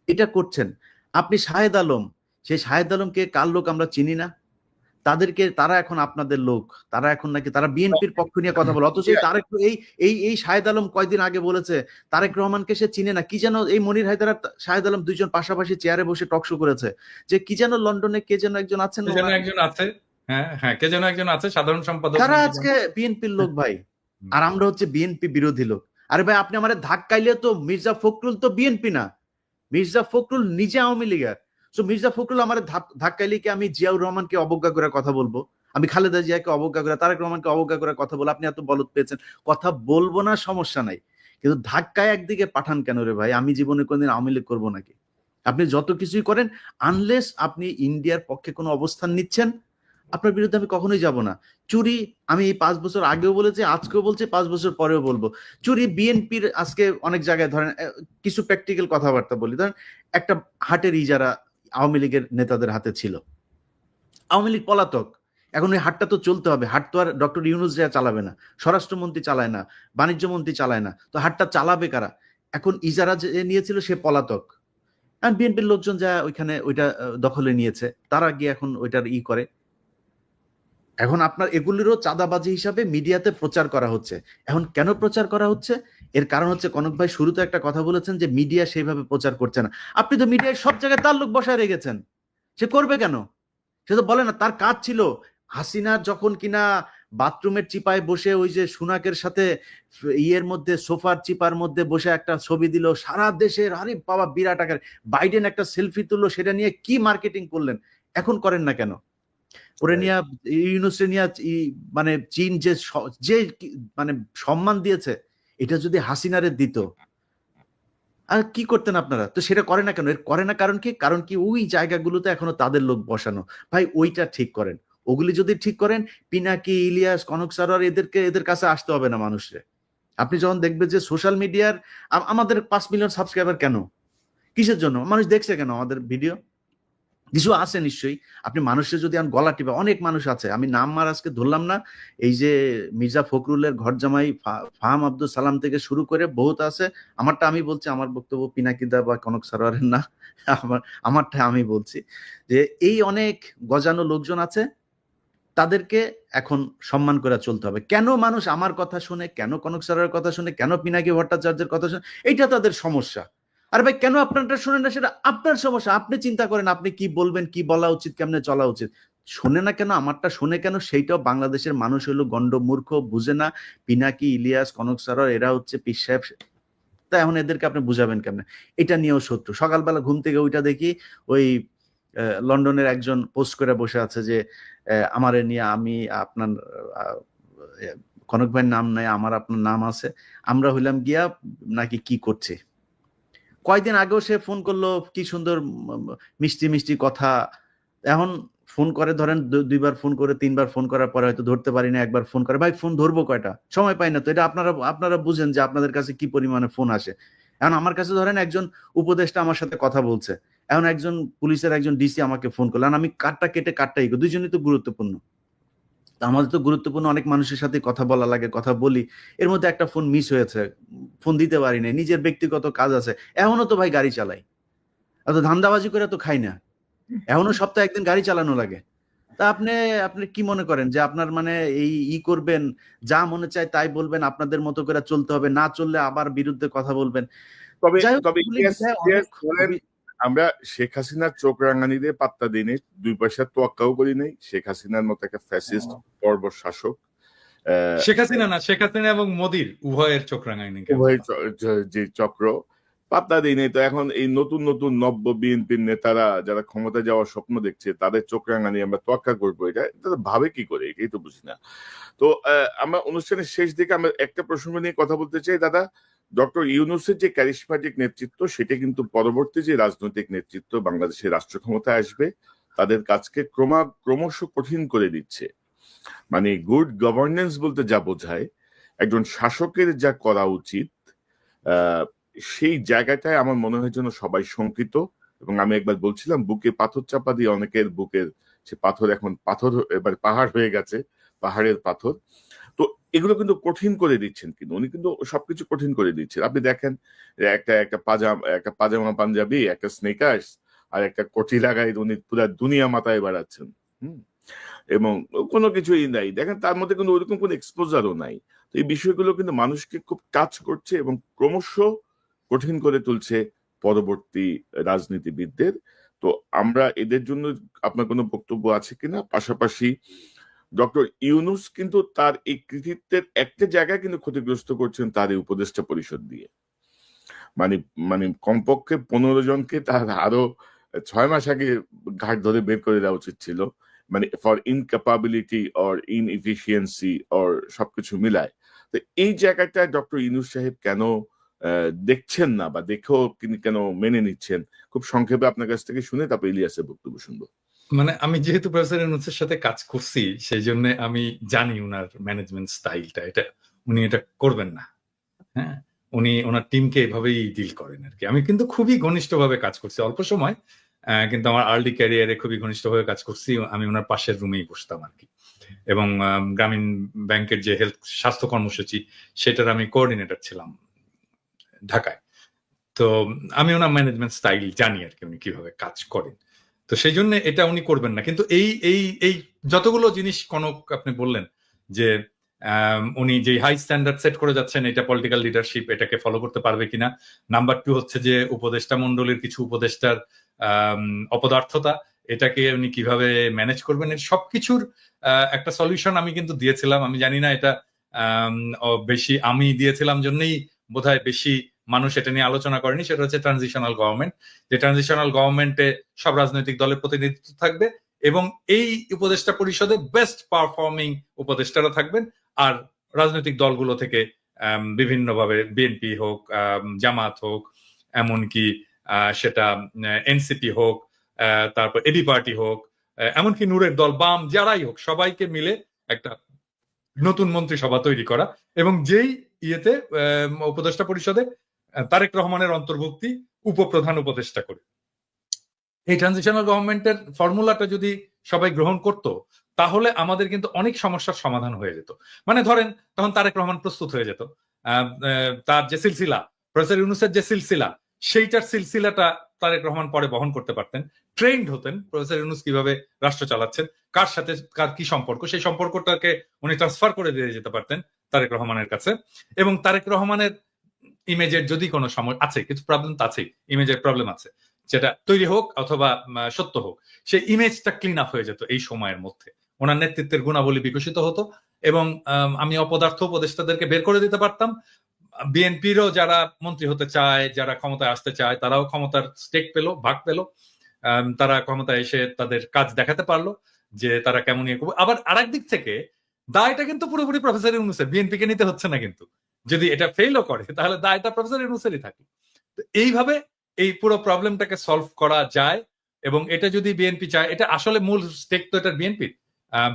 এটা করছেন আপনি। শাহেদ আলম, সেই শাহেদ আলমকে কার লোক আমরা চিনি না, তারা এখন আপনাদের লোক, তারা এখন নাকি তারা বিএনপির পক্ষ নিয়ে কথা বলে, অথচ তারেক এই শাহেদ আলম কয়েকদিন আগে বলেছে তারেক রহমানকে সে চিনে না। কি যেন এই মনির হায়দার আর শাহেদ আলম দুইজন পাশাপাশি চেয়ারে বসে টকশো করেছে যে কি যেন লন্ডনে কে যেন একজন আছেন, কে যেন একজন আছে সাধারণ সম্পাদক, তারা আজকে বিএনপির লোক ভাই, আর আমরা হচ্ছে বিএনপি বিরোধী লোক। আরে ভাই আপনি আমারে ধাক্কাইলে তো মির্জা ফখরুল তো বিএনপি না, মির্জা ফখরুল নিজে আওয়ামী লীগের। সো মির্জা ফখরুল আমার ধাক্কাইলে কি আমি জিয়াউর রহমানকে অবজ্ঞা করে কথা বলবো, আমি খালেদা জিয়াকে অবজ্ঞা করে, তারেক রহমানকে অবজ্ঞা করে কথা বলবো? আপনি এত বলদ পেয়েছেন, কথা বলবো না, সমস্যা নাই, কিন্তু ধাক্কায় একদিকে পাঠান কেন রে ভাই? আমি জীবনে কোনদিন আওয়ামী লীগ করবো নাকি? আপনি যত কিছুই করেন, আনলেস আপনি ইন্ডিয়ার পক্ষে কোনো অবস্থান নিচ্ছেন, আপনার বিরুদ্ধে আমি কখনোই যাব না। চুরি আমি 5 বছর আগেও বলেছি, আজকেও বলছি, 5 বছর পরেও বলবো। চুরি বিএনপির আজকে অনেক জায়গায়, ধরেন কিছু প্র্যাকটিক্যাল কথাবার্তা বলি, ধরেন একটা হাটের ইজারা আওয়ামী লীগের নেতাদের হাতে ছিল, আওয়ামী লীগ পলাতক, এখন ওই হাটটা তো চলতে হবে, হাট তো আর ডক্টর ইউনূস চালাবে না, স্বরাষ্ট্রমন্ত্রী চালায় না, বাণিজ্য মন্ত্রী চালায় না, তো হাটটা চালাবে কারা? এখন ইজারা যে নিয়েছিল সে পলাতক, আর বিএনপির লোকজন যা ওইখানে ওইটা দখলে নিয়েছে, তারা গিয়ে এখন ওইটার করে। এখন আপনার এগুলিরও চাঁদাবাজি হিসাবে মিডিয়াতে প্রচার করা হচ্ছে। এখন কেন প্রচার করা হচ্ছে? এর কারণ হচ্ছে, কনক ভাই শুরুতে একটা কথা বলেছেন যে মিডিয়া সেইভাবে প্রচার করছে না। আপনি তো মিডিয়ায় সব জায়গায় তার লোক বসায় রেখেছেন, সে করবে কেন? সে তো বলে না, তার কাজ ছিল হাসিনা যখন কিনা বাথরুমের চিপায় বসে ওই যে সুনাকের সাথে মধ্যে, সোফার চিপার মধ্যে বসে একটা ছবি দিল, সারা দেশের আরে বাবা বিরাট আকার, বাইডেন একটা সেলফি তুললো, সেটা নিয়ে কি মার্কেটিং করলেন, এখন করেন না কেন? ওরে নিয়ে ইউনূসে নিয়ে মানে চীন যে মানে সম্মান দিয়েছে, এটা যদি হাসিনারে দিত আর কি করতেন আপনারা? তো সেটা করে না কেন? এর করে না কারণ কি? কারণ কি ওই জায়গাগুলোতে এখনো তাদের লোক বসানো। ভাই ওইটা ঠিক করেন। ওগুলি যদি ঠিক করেন, পিনাকি, ইলিয়াস, কনক সারোয়ার এদের কাছে আসতে হবে না মানুষরে। আপনি যখন দেখবেন যে সোশ্যাল মিডিয়ার আমাদের 5 মিলিয়ন সাবস্ক্রাইবার কেন? কিসের জন্য? মানুষ দেখছে কেন আমাদের ভিডিও? কিছু আছে নিশ্চয়ই। আপনি মানুষের যদি গলা টিপে, অনেক মানুষ আছে, আমি নাম আর আজকে ধরলাম না, এই যে মির্জা ফখরুলের ঘর জামাই ফাহাম আব্দুল সালাম থেকে শুরু করে বহুত আছে। আমারটা আমি বলছি, আমার বক্তব্য পিনাকিদা বা কনক সারোয়ারের না, আমারটা আমি বলছি যে এই অনেক গজানো লোকজন আছে, তাদেরকে এখন সম্মান করে চলতে হবে। কেন মানুষ আমার কথা শুনে, কেন কনক সারোয়ারের কথা শুনে, কেন পিনাকি ভট্টাচার্যের কথা শুনে, এইটা তাদের সমস্যা। আর ভাই কেন আপনারটা শুনেন না, সেটা আপনার সমস্যা। আপনি চিন্তা করেন আপনি কি বলবেন, কি বলা উচিত, কেমনে চলা উচিত। শোনে না কেন, আমারটা শোনে কেন? সেইটাও বাংলাদেশের মানুষ হলো গন্ড মূর্খ, বুঝে না। পিনাকি, ইলিয়াস, কনক সারোয়ার এরা হচ্ছে পীর সাহেব, তাই এখন এদেরকে আপনি বুঝাবেন কেমনে? এটা নিয়েও শত্রু। সকালবেলা ঘুম থেকে ওইটা দেখি, ওই লন্ডনের একজন পোস্ট করে বসে আছে যে আমারে নিয়ে, আমি আপনার কনক ভাইয়ের নাম নাই, আমার আপনার নাম আছে, আমরা হইলাম গিয়া নাকি কি করছে। কয়েকদিন আগেও সে ফোন করলো, কি সুন্দর মিষ্টি মিষ্টি কথা। এখন ফোন করে, ধরেন 2বার ফোন করে, 3বার ফোন করার পরে হয়তো ধরতে পারি না, একবার ফোন করে। ভাই ফোন ধরবো কয়টা? সময় পাই না তো। এটা আপনারা বুঝেন যে আপনাদের কাছে কি পরিমাণে ফোন আসে। এখন আমার কাছে ধরেন একজন উপদেষ্টা আমার সাথে কথা বলছে, এখন একজন পুলিশের একজন ডিসি আমাকে ফোন করলেন, আমি কাটটা কেটে কাটটা দুজনই তো গুরুত্বপূর্ণ। আমাদের তো গুরুত্বপূর্ণ অনেক মানুষের সাথে কথা বলা লাগে, কথা বলি, এর মধ্যে একটা ফোন মিস হয়েছে, ফোন দিতে পারি না, নিজের ব্যক্তিগত কাজ আছে। এখনো তো ভাই গাড়ি চালাই, অত ধান্দাবাজি করে তো খাই না, এখনো সপ্তাহে একদিন গাড়ি চালানো লাগে। তা আপনি কি মনে করেন যে আপনার মানে এই করবেন, যা মনে চায় তাই বলবেন, আপনাদের মতো করে চলতে হবে, না চললে আবার বিরুদ্ধে কথা বলবেন? তবে যাই হোক, তবে আমরা শেখ হাসিনার চোখ রাঙানিদের পাত্তা দিই নাই, 2 পয়সা তোয়াক্কাও করি নাই। শেখ হাসিনার মতো একটা ফ্যাসিস্ট বর্বর শাসক শেখ হাসিনা না, শেখ হাসিনা এবং মোদির উভয়ের চোখ রাঙায়নি কেন? উভয় যে চক্র পাত্তা দিই নাই। তো এখন এই নতুন নতুন নব্য বিএনপির নেতারা যারা ক্ষমতা যাওয়ার স্বপ্ন দেখছে তাদের চোখ রাঙানি আমরা তোয়াক্কা করবো, এটা তারা ভাবে কি করে, এটাই তো বুঝি না। তো আমরা অনুষ্ঠানের শেষ দিকে আমরা একটা প্রসঙ্গ নিয়ে কথা বলতে চাই দাদা। ডক্টর ইউনূসের যে ক্যারিসমাটিক নেতৃত্ব, সেটা কিন্তু পরবর্তী যে রাজনৈতিক নেতৃত্ব বাংলাদেশের রাষ্ট্র ক্ষমতায় আসবে তাদের কাজকে ক্রমশ কঠিন করে দিচ্ছে। মানে গুড গভর্নেন্স বলতে যা বোঝায়, একজন শাসকের যা করা উচিত, সেই জায়গাটায় আমার মনে হয় যেন সবাই শঙ্কিত। এবং আমি একবার বলছিলাম, বুকে পাথর চাপা দিয়ে অনেকের বুকের সে পাথর এখন পাথর এবার পাহাড় হয়ে গেছে, পাহাড়ের পাথর। তো এগুলো কিন্তু কঠিন করে দিচ্ছেন, কিন্তু উনি কিন্তু সবকিছু কঠিন করে দিচ্ছেন। আপনি দেখেন একটা পাজামা পাঞ্জাবি, একটা স্নেকার্স আর একটা কটি লাগাই উনি পুরো দুনিয়া মাথায় বাড়াচ্ছেন। এবং কোনো কিছুই নাই, দেখেন তার মধ্যে কিন্তু ওইরকম কোনো এক্সপোজারও নাই। তো এই বিষয়গুলো কিন্তু মানুষকে খুব টাচ করছে এবং ক্রমশ কঠিন করে তুলছে পরবর্তী রাজনীতিবিদদের। তো আমরা এদের জন্য আপনার কোনো বক্তব্য আছে কিনা? পাশাপাশি ডক্টর ইউনূস কিন্তু তার এই কৃতিত্বের একটা জায়গায় কিন্তু ক্ষতিগ্রস্ত করছেন তার এই উপদেষ্টা পরিষদ দিয়ে। মানে মানে কমপক্ষে 15 জনকে তার আরো 6 মাস আগে ঘাট ধরে বের করে দেওয়া উচিত ছিল, মানে ফর ইনক্যাপাবিলিটি অর ইনএফিসিয়েন্সি অর সবকিছু মিলায়। তো এই জায়গাটায় ডক্টর ইউনূস সাহেব কেন দেখছেন না, বা দেখেও তিনি কেন মেনে নিচ্ছেন? খুব সংক্ষেপে আপনার কাছ থেকে শুনে তারপর ইলিয়াসের বক্তব্য শুনবো। মানে আমি যেহেতু প্রফেসর ইউনূসের সাথে কাজ করছি, সেই জন্য আমি জানি উনার ম্যানেজমেন্ট স্টাইলটা, এটা উনি এটা করবেন না। হ্যাঁ, উনি ওনার টিমকে এভাবেই ডিল করেন আর কি। আমি কিন্তু খুবই ঘনিষ্ঠভাবে কাজ করছি অল্প সময়, কিন্তু আমার আর্লি ক্যারিয়ারে খুবই ঘনিষ্ঠভাবে কাজ করছি। আমি ওনার পাশের রুমেই বসতাম আর কি। এবং গ্রামীণ ব্যাংকের যে হেলথ স্বাস্থ্য কর্মসূচি, সেটার আমি কোঅর্ডিনেটর ছিলাম ঢাকায়। তো আমি ওনার ম্যানেজমেন্ট স্টাইল জানি আর কি, উনি কিভাবে কাজ করেন। তো সেই জন্য এটা উনি করবেন না। কিন্তু এই এই এই যতগুলো জিনিস কনক আপনি বললেন যে উনি যে হাই স্ট্যান্ডার্ড সেট করে যাচ্ছেন, এটা পলিটিক্যাল লিডারশিপ এটাকে ফলো করতে পারবে কিনা। নাম্বার 2 হচ্ছে যে উপদেষ্টা মন্ডলীর কিছু উপদেষ্টার অপদার্থতা, এটাকে উনি কিভাবে ম্যানেজ করবেন, এর সবকিছুর একটা সলিউশন আমি কিন্তু দিয়েছিলাম। আমি জানি না এটা বেশি আমি দিয়েছিলাম জন্যই বোধহয় বেশি মানুষ এটা নিয়ে আলোচনা করেনি। সেটা হচ্ছে ট্রানজিশনাল গভর্নমেন্ট, যে ট্রানজিশনাল গভর্নমেন্টে সব রাজনৈতিক দলের প্রতিনিধিত্ব থাকবে এবং এই উপদেষ্টা পরিষদে বেস্ট পারফর্মিং উপদেষ্টারা থাকবেন। আর রাজনৈতিক দলগুলো থেকে বিভিন্নভাবে বিএনপি হোক, জামাত হোক, এমনকি সেটা এনসিপি হোক, তারপর এবি পার্টি হোক, এমনকি নূরের দল, বাম, যারাই হোক, সবাইকে মিলে একটা নতুন মন্ত্রিসভা তৈরি করা এবং যেই ইয়েতে উপদেষ্টা পরিষদে তারেক রহমানের অন্তর্ভুক্তি উপপ্রধান উপদেষ্টা করে। এই ট্রানজিশনাল গভর্নমেন্টের ফর্মুলাটা যদি সবাই গ্রহণ করত, তাহলে আমাদের কিন্তু অনেক সমস্যার সমাধান হয়ে যেত। মানে ধরেন তখন তারেক রহমান প্রস্তুত হয়ে যেত, তার যে সিলসিলা, প্রফেসর ইউনূসের যে সিলসিলা, সেইটার সিলসিলাটা তারেক রহমান পরে বহন করতে পারতেন। ট্রেন্ড হতেন প্রফেসর ইউনূস কিভাবে রাষ্ট্র চালাচ্ছেন, কার সাথে কার কি সম্পর্ক, সেই সম্পর্কটাকে উনি ট্রান্সফার করে দিয়ে যেতে পারতেন তারেক রহমানের কাছে। এবং তারেক রহমানের ইমেজের যদি কোনো সমস্যা আছে, কিছু প্রবলেম তো আছে, ইমেজের প্রবলেম আছে, যেটা তৈরি হোক অথবা সত্য হোক, সেই ইমেজটা ক্লিন আপ হয়ে যেত এই সময়ের মধ্যে। ওনার নেতৃত্বের গুণাবলী বিকশিত হতো এবং আমি অপদার্থ উপদেষ্টাদেরকে বের করে দিতে পারতাম। বিএনপিরও যারা মন্ত্রী হতে চায়, যারা ক্ষমতায় আসতে চায়, তারাও ক্ষমতার স্টেক পেলো, ভাগ পেলো। তারা ক্ষমতায় এসে তাদের কাজ দেখাতে পারলো যে তারা কেমন ইয়ে করবে। আবার আরেক দিক থেকে দায়টা কিন্তু পুরোপুরি প্রফেসর ইউনূসের, বিএনপিকে নিতে হচ্ছে না। কিন্তু যদি এটা ফেলও করে তাহলে দায়টা প্রফেসর ইউনূসেরই থাকে। এইভাবে এই পুরো প্রবলেমটাকে সলভ করা যায়। এবং এটা যদি বিএনপি চায়, এটা আসলে মূল স্টেক তো এটা বিএনপির,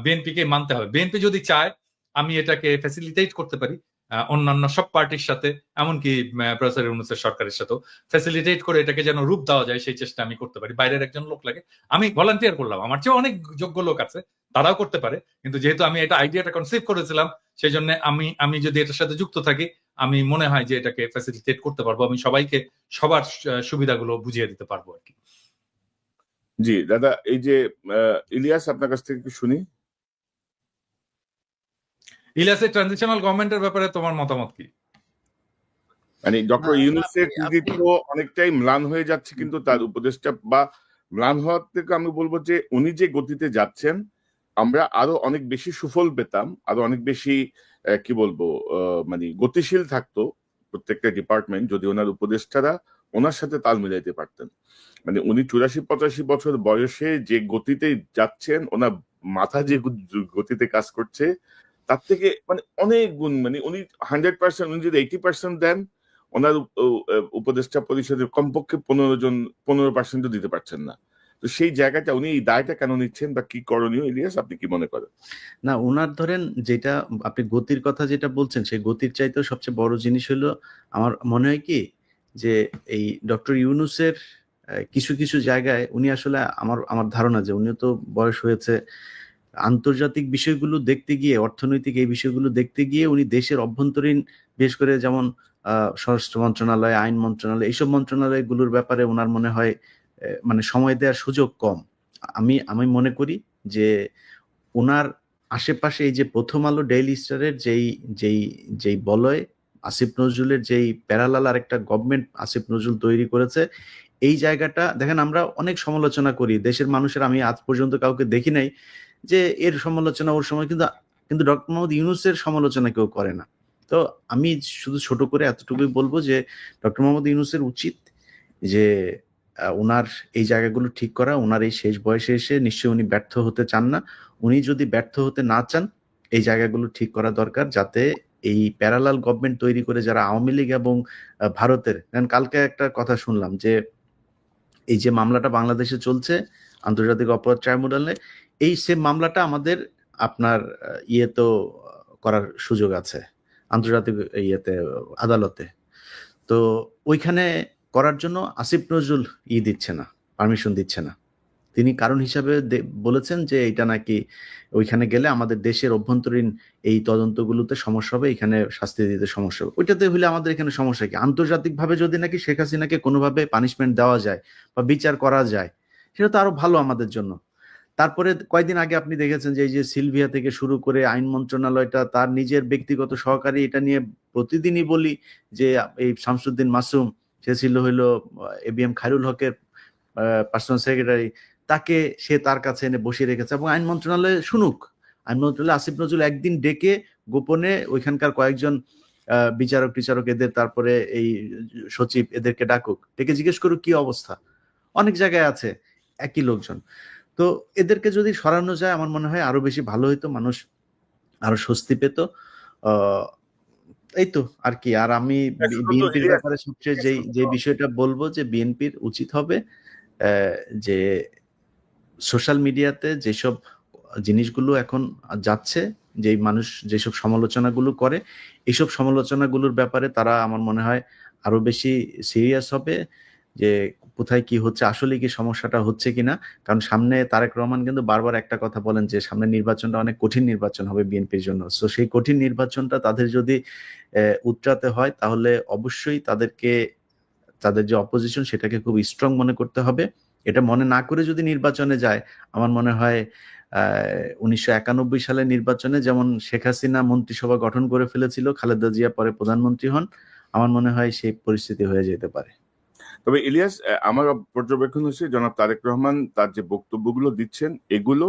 বিএনপিকে মানতে হবে। বিএনপি যদি চায় আমি এটাকে ফ্যাসিলিটেট করতে পারি অন্যান্য সব পার্টির সাথে, এমনকি প্রফেসর ইউনূসের সরকারের সাথেও ফ্যাসিলিটেট করে এটাকে যেন রূপ দেওয়া যায়, সেই চেষ্টা আমি করতে পারি। বাইরের একজন লোক লাগে, আমি ভলান্টিয়ার করলাম, আমার চেয়ে অনেক যোগ্য লোক আছে, তারাও করতে পারে। কিন্তু যেহেতু আমি এটা আইডিয়াটা কনসিভ করেছিলাম, সেই জন্য আমি যদি এটার সাথে যুক্ত থাকি, আমি মনে হয় যে এটাকে ফ্যাসিলিটেট করতে পারবো। আমি সবাইকে সবার সুবিধাগুলো বুঝিয়ে দিতে পারবো আর কি। জি দাদা, এই যে ইলিয়াস আপনার কাছ থেকে একটু শুনি। ইলিয়াসের ট্রানজিশনাল গভর্নমেন্টের ব্যাপারে তোমার মতামত কি? মানে না ডক্টর না ইউনূসের আপনি আপনি কৃতিত্ব অনেকটাই ম্লান হয়ে যাচ্ছে, কিন্তু তার উপদেষ্টা বা ম্লান হওয়ার থেকে আমি বলবো যে উনি যে গতিতে যাচ্ছেন, আমরা আরো অনেক বেশি সুফল পেতাম, আরো অনেক বেশি কি বলবো মানে গতিশীল থাকতো প্রত্যেকটা ডিপার্টমেন্ট, যদি ওনার উপদেষ্টারা ওনার সাথে তাল মিলাইতে পারতেন। মানে উনি 84-85 বছর বয়সে যে গতিতে যাচ্ছেন, ওনার মাথা যে গতিতে কাজ করছে, তার থেকে মানে অনেক গুণ, মানে উনি 100%, উনি যদি 80% দেন, ওনার উপদেষ্টা পরিষদের কমপক্ষে 15% দিতে পারছেন না। তো সেই জায়গাটা উনি এই দায়টা কেন নিচ্ছেন বা কি করণীয়, ইলিয়াস আপনি কি মনে করেন? না উনার ধরেন যেটা আপনি গতির কথা যেটা বলছেন সেই গতির চাইতেও সবচেয়ে বড় জিনিস হলো আমার মনে হয় কি যে এই ডক্টর ইউনূসের কিছু কিছু জায়গায় উনি আসলে আমার আমার ধারণা যে উনিও তো বয়স হয়েছে, আন্তর্জাতিক বিষয়গুলো দেখতে গিয়ে, অর্থনৈতিক এই বিষয়গুলো দেখতে গিয়ে উনি দেশের অভ্যন্তরীণ, বিশেষ করে যেমন স্বরাষ্ট্র মন্ত্রণালয়, আইন মন্ত্রণালয়, এইসব মন্ত্রণালয়গুলোর ব্যাপারে ওনার মনে হয় মানে সময় দেওয়ার সুযোগ কম। আমি আমি মনে করি যে ওনার আশেপাশে এই যে প্রথম আলো ডেইলি স্টারের যেই যেই যেই বলয় আসিফ নজরুলের যেই প্যারালাল আর একটা গভর্নমেন্ট আসিফ নজরুল তৈরি করেছে, এই জায়গাটা দেখেন আমরা অনেক সমালোচনা করি দেশের মানুষের, আমি আজ পর্যন্ত কাউকে দেখি নাই যে এর সমালোচনা ওর সময়, কিন্তু কিন্তু ডক্টর মোহাম্মদ ইউনূসের সমালোচনা কেউ করে না। তো আমি শুধু ছোট করে এতটুকুই বলবো যে ডক্টর মোহাম্মদ ইউনূসের উচিত যে উনার এই জায়গাগুলো ঠিক করা। উনার এই শেষ বয়সে এসে নিশ্চয়ই উনি ব্যর্থ হতে চান না। উনি যদি ব্যর্থ হতে না চান, এই জায়গাগুলো ঠিক করা দরকার, যাতে এই প্যারালাল গভর্নমেন্ট তৈরি করে যারা আওয়ামী লীগ এবং ভারতের, কারণ কালকে একটা কথা শুনলাম যে এই যে মামলাটা বাংলাদেশে চলছে আন্তর্জাতিক অপরাধ ট্রাইব্যুনালে, এই সেম মামলাটা আমাদের আপনার ইয়েতেও করার সুযোগ আছে, আন্তর্জাতিক ইয়েতে আদালতে। তো ওইখানে করার জন্য আসিফ নজরুল দিচ্ছে না, পারমিশন দিচ্ছে না। তিনি কারণ হিসাবে বলেছেন যে এটা নাকি ওইখানে গেলে আমাদের দেশের অভ্যন্তরীণ এই তদন্তগুলোতে সমস্যা হবে, এখানে শাস্তি দিতে সমস্যা হবে। ওইটাতে হইলে আমাদের এখানে সমস্যা কি? আন্তর্জাতিকভাবে যদি নাকি শেখ হাসিনাকে কোনোভাবে পানিশমেন্ট দেওয়া যায় বা বিচার করা যায়, সেটা তো আরো ভালো আমাদের জন্য। তারপরে কয়েকদিন আগে আপনি দেখেছেন যে এই যে সিলভিয়া থেকে শুরু করে আইন মন্ত্রণালয়টা তার নিজের ব্যক্তিগত সহকারী, এটা নিয়ে প্রতিদিনই বলি যে এই শামসুদ্দিন মাসুম, সে ছিল হইলো এবিএম খায়রুল হকের পার্সোনাল সেক্রেটারি, তাকে সে তার কাছে এনে বসিয়ে রেখেছে এবং আইন মন্ত্রণালয়ে শুনুক। আইন মন্ত্রণালয়ে আসিফ নজরুল একদিন ডেকে গোপনে ওইখানকার কয়েকজন বিচারক টিচারক এদের, তারপরে এই সচিব এদেরকে ডাকুক, ডেকে জিজ্ঞেস করুক কি অবস্থা। অনেক জায়গায় আছে একই লোকজন। তো এদেরকে যদি সরানো যায় আমার মনে হয় আরো বেশি ভালো হইতো, মানুষ আরো স্বস্তি পেত। এই তো আর কি। আর আমি শুধু বিএনপির ইলিয়াস, ব্যাপারে সবচেয়ে যে বিষয়টা বলবো যে বিএনপির উচিত হবে যে সোশ্যাল মিডিয়াতে যেসব জিনিসগুলো এখন যাচ্ছে, যে মানুষ যেসব সমালোচনাগুলো করে, এইসব সমালোচনাগুলোর ব্যাপারে তারা আমার মনে হয় আরো বেশি সিরিয়াস হবে যে কোথায় কি হচ্ছে, আসলে কি সমস্যাটা হচ্ছে কিনা। কারণ সামনে তারেক রহমান কিন্তু বারবার একটা কথা বলেন যে সামনে নির্বাচনটা অনেক কঠিন নির্বাচন হবে বিএনপির জন্য। সো সেই কঠিন নির্বাচনটা তাদের যদি উতরাতে হয়, তাহলে অবশ্যই তাদেরকে তাদের যে অপোজিশন সেটাকে খুব স্ট্রং মনে করতে হবে। এটা মনে না করে যদি নির্বাচনে যায়, আমার মনে হয় 1991 সালের নির্বাচনে যেমন শেখ হাসিনা মন্ত্রিসভা গঠন করে ফেলেছিল, খালেদা জিয়া পরে প্রধানমন্ত্রী হন, আমার মনে হয় সেই পরিস্থিতি হয়ে যেতে পারে। তবে ইলিয়াস, আমার পর্যবেক্ষণ হচ্ছে জনাব তারেক রহমান তার যে বক্তব্যগুলো দিচ্ছেন, এগুলো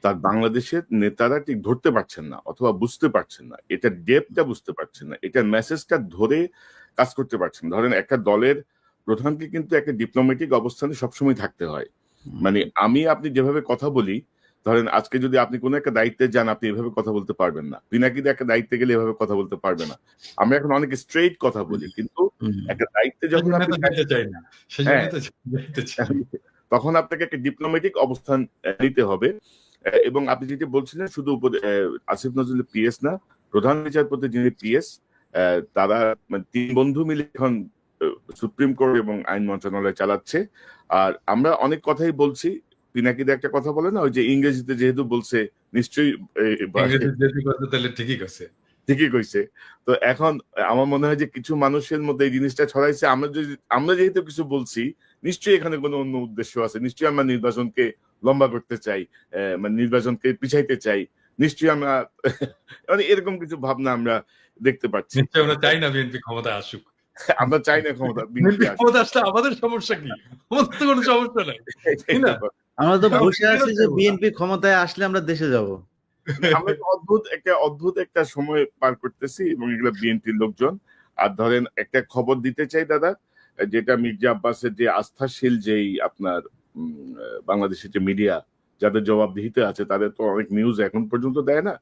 তার বাংলাদেশের নেতারা ঠিক ধরতে পারছেন না অথবা বুঝতে পারছেন না, এটা ডেপটা বুঝতে পারছেন না, এটা মেসেজটা ধরে কাজ করতে পারছেন। ধরেন একটা দলের প্রধানকে কিন্তু একটা ডিপ্লোম্যাটিক অবস্থানে সবসময় থাকতে হয়। মানে আমি আপনি যেভাবে কথা বলি, ধরেন আজকে যদি আপনি কোনো একটা দায়িত্বে যান, আপনি এভাবে কথা বলতে পারবেন না। পিনাকিদা একটা দায়িত্বে গেলে এভাবে কথা বলতে পারবে না। আমরা এখন অনেক স্ট্রেইট কথা বলি, কিন্তু একটা দায়িত্বে যখন সেজন্য আপনি তো যেতে চাই না, হ্যাঁ, সেজন্য তো যেতে চাই না। তখন আপনাকে একটা ডিপ্লোম্যাটিক অবস্থান নিতে হবে। এবং আপনি যেটি বলছিলেন, শুধু আসিফ নজরুলের পিএস না, প্রধান বিচারপতি যিনি পিএস, তারা মানে তিন বন্ধু মিলে এখন সুপ্রিম কোর্ট এবং আইন মন্ত্রণালয় চালাচ্ছে। আর আমরা অনেক কথাই বলছি, পিনাকিদা একটা কথা বলে না, ওই যে ইংরেজিতে যেহেতু বলছে নিশ্চয়ই ইংরেজি যদি করতে তাহলে ঠিকই করছে। ঠিকই কইছে। তো এখন আমার মনে হয় যে কিছু মানুষের মধ্যে এই জিনিসটা ছড়াইছে, আমরা যেহেতু কিছু বলছি, নিশ্চয়ই এখানে কোনো অন্য উদ্দেশ্য আছে। নিশ্চয়ই আমরা নির্বাচনকে লম্বা করতে চাই, মানে নির্বাচনকে পিছাইতে চাই, নিশ্চয়ই আমরা মানে এরকম কিছু ভাবনা আমরা দেখতে পাচ্ছি। নিশ্চয়ই আমরা চাই না বিএনপি ক্ষমতায় আসুক। আমরা চাই না ক্ষমতা, বিএনপি বিএনপি আসুক। ক্ষমতা আসলে আমাদের সমস্যা কি? আমাদের তো কোনো সমস্যা নাই। এটাই তাই না? ব্যাপার। আমরা তো আমরা বসে কেন আছি যে চাইবো না? বিএনপি ক্ষমতায় আসলে আমরা দেশে যাব। আমরা তো অদ্ভুত একটা সময় পার করতেছি এবং এগুলো বিএনপির লোকজন। আর ধরেন একটা খবর দিতে চাই দাদা, যেটা মির্জা আব্বাসের যে আস্থাশীল যেই আপনার বাংলাদেশের যে মিডিয়া যাদের জবাবদিহিতে আছে, তাদের তো অনেক নিউজ এখন পর্যন্ত দেয় না।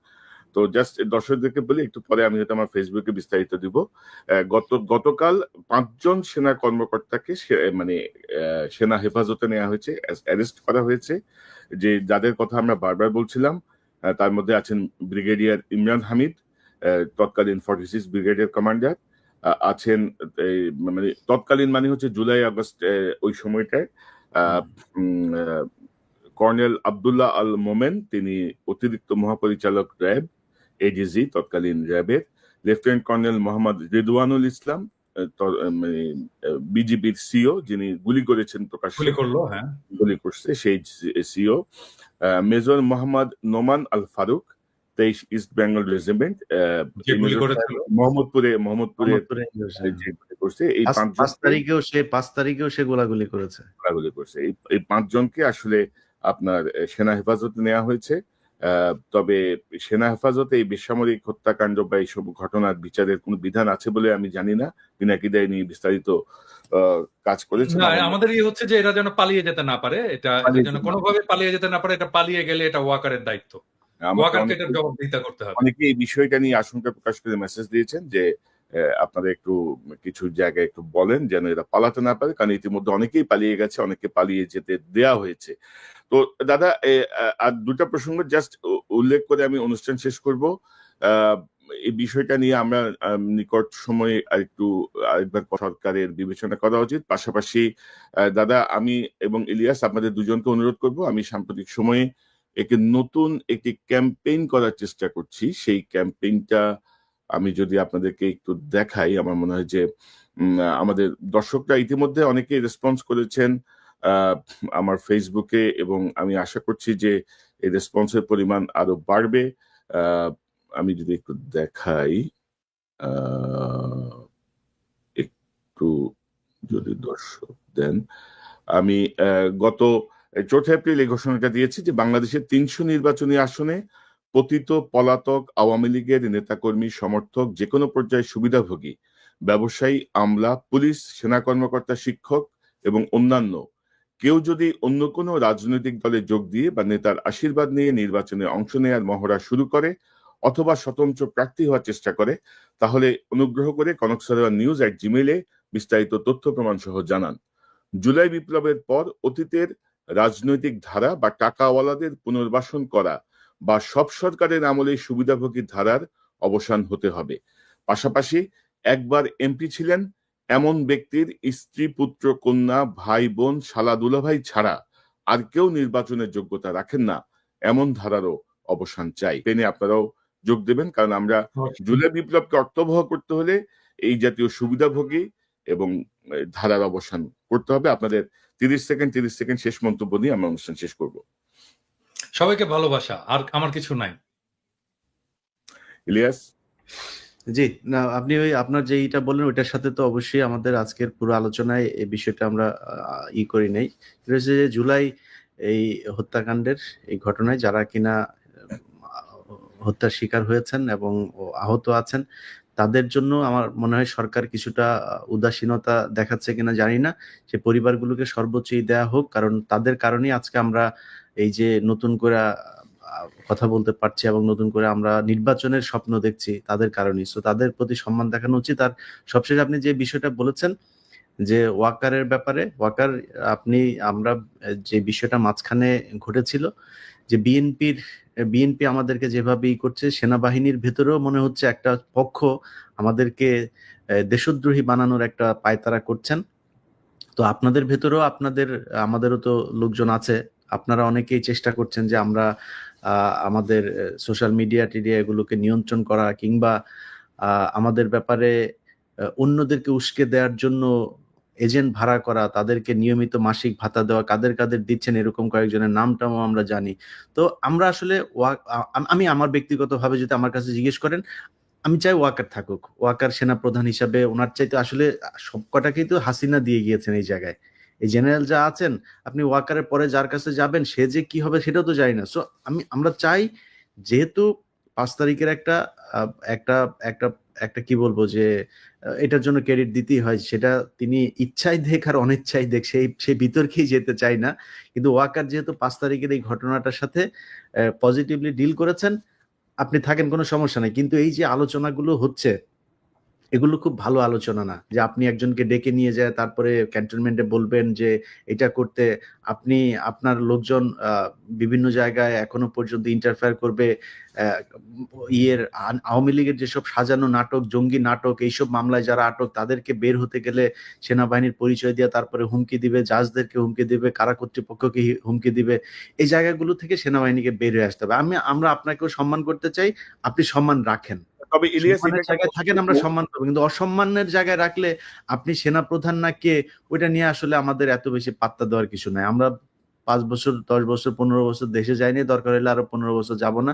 তো জাস্ট দর্শকদেরকে বলি, একটু পরে আমি হয়তো আমার ফেসবুকে বিস্তারিত দিব। গতকাল 5 জন সেনা কর্মকর্তাকে মানে সেনা হেফাজতে নেওয়া হয়েছে, অ্যারেস্ট করা হয়েছে। যে যাদের কথা আমরা বারবার বলছিলাম, তার মধ্যে আছেন ব্রিগেডিয়ার ইমরান হামিদ, তৎকালীন 46 ব্রিগেডিয়ার কমান্ডার। আছেন মানে তৎকালীন মানে হচ্ছে জুলাই আগস্ট ওই সময়টায় কর্নেল আব্দুল্লাহ আল মোমেন, তিনি অতিরিক্ত মহাপরিচালক র্যাব, এডিজি তৎকালীন র্যাবের। লেফটেন্যান্ট কর্নেল মোহাম্মদ রিদওয়ানুল ইসলাম, মানে বিজিবির সিও, যিনি গুলি করেছেন প্রকাশ্যে, গুলি করলো, হ্যাঁ। গুলি করছে সেই CO. Major Mohammad Noman Al Faruk, 23 east Bengal regiment, যে গুলি করেছিল মোহাম্মদপুরে মোহাম্মদপুরে হ্যাঁ। যে গুলি করছে। এই 5 তারিখেও সে গোলাগুলি করেছে। গোলাগুলি করছে। এই 5 জনকে আসলে আপনার সেনা হেফাজতে নেওয়া হয়েছে। তবে সেনা হেফাজতে এই বেসামরিক হত্যাকাণ্ড বা এইসব ঘটনার বিচারের কোনো বিধান আছে বলে আমি জানি না। পিনাকি দেয় নিয়ে বিস্তারিত কাজ করেছে না, আমাদের হচ্ছে যে এরা যেন পালিয়ে যেতে না পারে, এটা যেন কোনোভাবে পালিয়ে যেতে না পারে। এটা পালিয়ে গেলে এটা ওয়াকারের দায়িত্ব, ওয়াকারকে এটার জবাবদিহিতা করতে হবে। অনেকে এই বিষয়টা নিয়ে আশঙ্কা প্রকাশ করে মেসেজ দিয়েছেন যে আপনারা একটু কিছু জায়গায় একটু বলেন যেন এরা পালাতে না পারে, কারণ ইতিমধ্যে অনেকেই পালিয়ে গেছে, অনেকে পালিয়ে যেতে দেয়া হয়েছে। তো দাদা, আর দুটা প্রসঙ্গ জাস্ট উল্লেখ করে আমি অনুষ্ঠান শেষ করব। এই বিষয়টা নিয়ে আমরা নিকট সময়ে আরেকবার সরকারের বিবেচনা করা উচিত। পাশাপাশি দাদা, আমি এবং ইলিয়াস আপনাদের দুজনকে অনুরোধ করব, আমি সাম্প্রতিক সময়ে নতুন একটি ক্যাম্পেইন করার চেষ্টা করছি। সেই ক্যাম্পেইনটা আমি যদি আপনাদেরকে একটু দেখাই, আমার মনে হয় যে আমাদের দর্শকরা ইতিমধ্যে অনেকেই রেসপন্স করেছেন আমার ফেসবুকে, এবং আমি আশা করছি যে এই রেসপন্সের পরিমাণ আরো বাড়বে। আমি যদি একটু দেখাই, একটু যদি দর্শক দেন, আমি গত 4 এপ্রিল এই ঘোষণাটা দিয়েছি যে বাংলাদেশের 300 নির্বাচনী আসনে পতিত পলাতক আওয়ামী লীগের নেতাকর্মী, সমর্থক, যে কোনো পর্যায়ে সুবিধাভোগী ব্যবসায়ী, আমলা, পুলিশ, সেনা কর্মকর্তা, শিক্ষক এবং অন্যান্য কেউ যদি অন্য কোনো রাজনৈতিক দলে যোগ দিয়ে বা নেতার আশীর্বাদ নিয়ে নির্বাচনে অংশ নেওয়ার মহড়া শুরু করে অথবা স্বতন্ত্র প্রার্থী হওয়ার চেষ্টা করে, তাহলে অনুগ্রহ করে কনকসারোয়ার@gmail-এ বিস্তারিত তথ্য প্রমাণ সহ জানান। জুলাই বিপ্লবের পর অতীতের রাজনৈতিক ধারা বা টাকাওয়ালাদের পুনর্বাসন করা বা সব সরকারের আমলে সুবিধাভোগী ধারার অবসান হতে হবে। পাশাপাশি একবার এমপি ছিলেন এমন ব্যক্তির স্ত্রী, পুত্র, কন্যা, ভাই, বোন, শালা, দুলাভাই ছাড়া আর কেউ নির্বাচনের যোগ্যতা রাখেন না, এমন ধারারও অবসান চাই। পেনে আপনারাও যোগ দেবেন, কারণ আমরা জুলাই বিপ্লবকে অর্থবহ করতে হলে এই জাতীয় সুবিধাভোগী এবং ধারার অবসান করতে হবে। আপনাদের 30 সেকেন্ড শেষ মন্তব্য নিয়ে আমরা অনুষ্ঠান শেষ করব। সবাইকে ভালোবাসা, আর আমার কিছু নাই। ইলিয়াস? জি, না, আপনি আপনার যে এইটা বললেন ওইটার সাথে তো অবশ্যই আমাদের আজকের পুরো আলোচনায় এই বিষয়টা আমরা করি নাই। সেটা হচ্ছে যে জুলাই এই হত্যাকাণ্ডের এই ঘটনায় যারা কিনা হত্যার শিকার হয়েছেন এবং আহত আছেন, তাদের জন্য আমার মনে হয় সরকার কিছুটা উদাসীনতা দেখাচ্ছে কিনা জানি না। সে পরিবারগুলোকে সর্বোচ্চই দেয়া হোক, কারণ তাদের কারণেই আজকে আমরা এই যে নতুন করে কথা বলতে পারছি এবং নতুন করে আমরা নির্বাচনের স্বপ্ন দেখছি, তাদের কারণেই। সো তাদের প্রতি সম্মান দেখানো উচিত। আর সবশেষে আপনি যে বিষয়টা বলেছেন যে ওয়াকারের ব্যাপারে, ওয়াকার আমরা যে বিষয়টা মাঝখানে ঘটেছিল যে বিএনপি আমাদেরকে যেভাবে করছে, সেনাবাহিনীর ভেতরেও মনে হচ্ছে একটা পক্ষ আমাদেরকে দেশদ্রোহী বানানোর একটা পায়তারা করছেন। তো আপনাদের ভেতরেও আমাদেরও তো লোকজন আছে, আপনারা অনেকেই চেষ্টা করছেন যে আমরা আমাদের সোশ্যাল মিডিয়া এগুলোকে নিয়ন্ত্রণ করা কিংবা আমাদের ব্যাপারে অন্যদেরকে উস্কে দেওয়ার জন্য এজেন্ট ভাড়া করা, তাদেরকে নিয়মিত মাসিক ভাতা দেওয়া, কাদের দিচ্ছেন এরকম কয়েকজনের নামটাও আমরা জানি। তো আমরা আসলে আমি আমার ব্যক্তিগতভাবে যদি আমার কাছে জিজ্ঞেস করেন, আমি চাই ওয়াকার থাকুক, ওয়াকার সেনাপ্রধান হিসাবে। ওনার চাইতে আসলে সবকটাকেই তো হাসিনা দিয়ে গিয়েছেন এই জায়গায়। এই জেনারেল যা আছেন, আপনি ওয়াকারের পরে যার কাছে যাবেন সে যে কি হবে সেটাও তো জানি না। সো আমরা চাই, যেহেতু 5 তারিখের একটা আহ, একটা একটা একটা কি বলবো যে এটার জন্য ক্রেডিট দিতেই হয়, সেটা তিনি ইচ্ছাই দেখ আর অনিচ্ছাই দেখ, সেই বিতর্কেই যেতে চাই না। কিন্তু ওয়াকার যেহেতু 5 তারিখের এই ঘটনাটার সাথে পজিটিভলি ডিল করেছেন, আপনি থাকেন, কোনো সমস্যা নাই। কিন্তু এই যে আলোচনাগুলো হচ্ছে, এগুলো খুব ভালো আলোচনা না, যে আপনি একজনকে ডেকে নিয়ে যায় তারপরে ক্যান্টনমেন্টে বলবেন যে এটা করতে। আপনি আপনার লোকজন বিভিন্ন জায়গায় এখনো পর্যন্ত ইন্টারফেয়ার করবে। আহ, আওয়ামী লীগের যেসব সাজানো নাটক, জঙ্গি নাটক, এইসব মামলায় যারা আটক, তাদেরকে বের হতে গেলে সেনাবাহিনীর পরিচয় দিয়ে তারপরে হুমকি দিবে, জাজদেরকে হুমকি দিবে, কারা কর্তৃপক্ষকে হুমকি দিবে। এই জায়গাগুলো থেকে সেনাবাহিনীকে বের হয়ে আসতে হবে। আমরা আপনাকেও সম্মান করতে চাই, আপনি সম্মান রাখেন, তবে ইলিয়াস, এটা সম্মানের একটা জায়গায় থাকেন, আমরা সম্মান করবো। কিন্তু অসম্মানের জায়গায় রাখলে, আপনি সেনাপ্রধান না কে, ওইটা নিয়ে আসলে আমাদের এত বেশি পাত্তা দেওয়ার কিছু নাই। আমরা 5 বছর, 10 বছর, 15 বছর দেশে যাইনি, দরকার হলে আরো 15 বছর যাব না।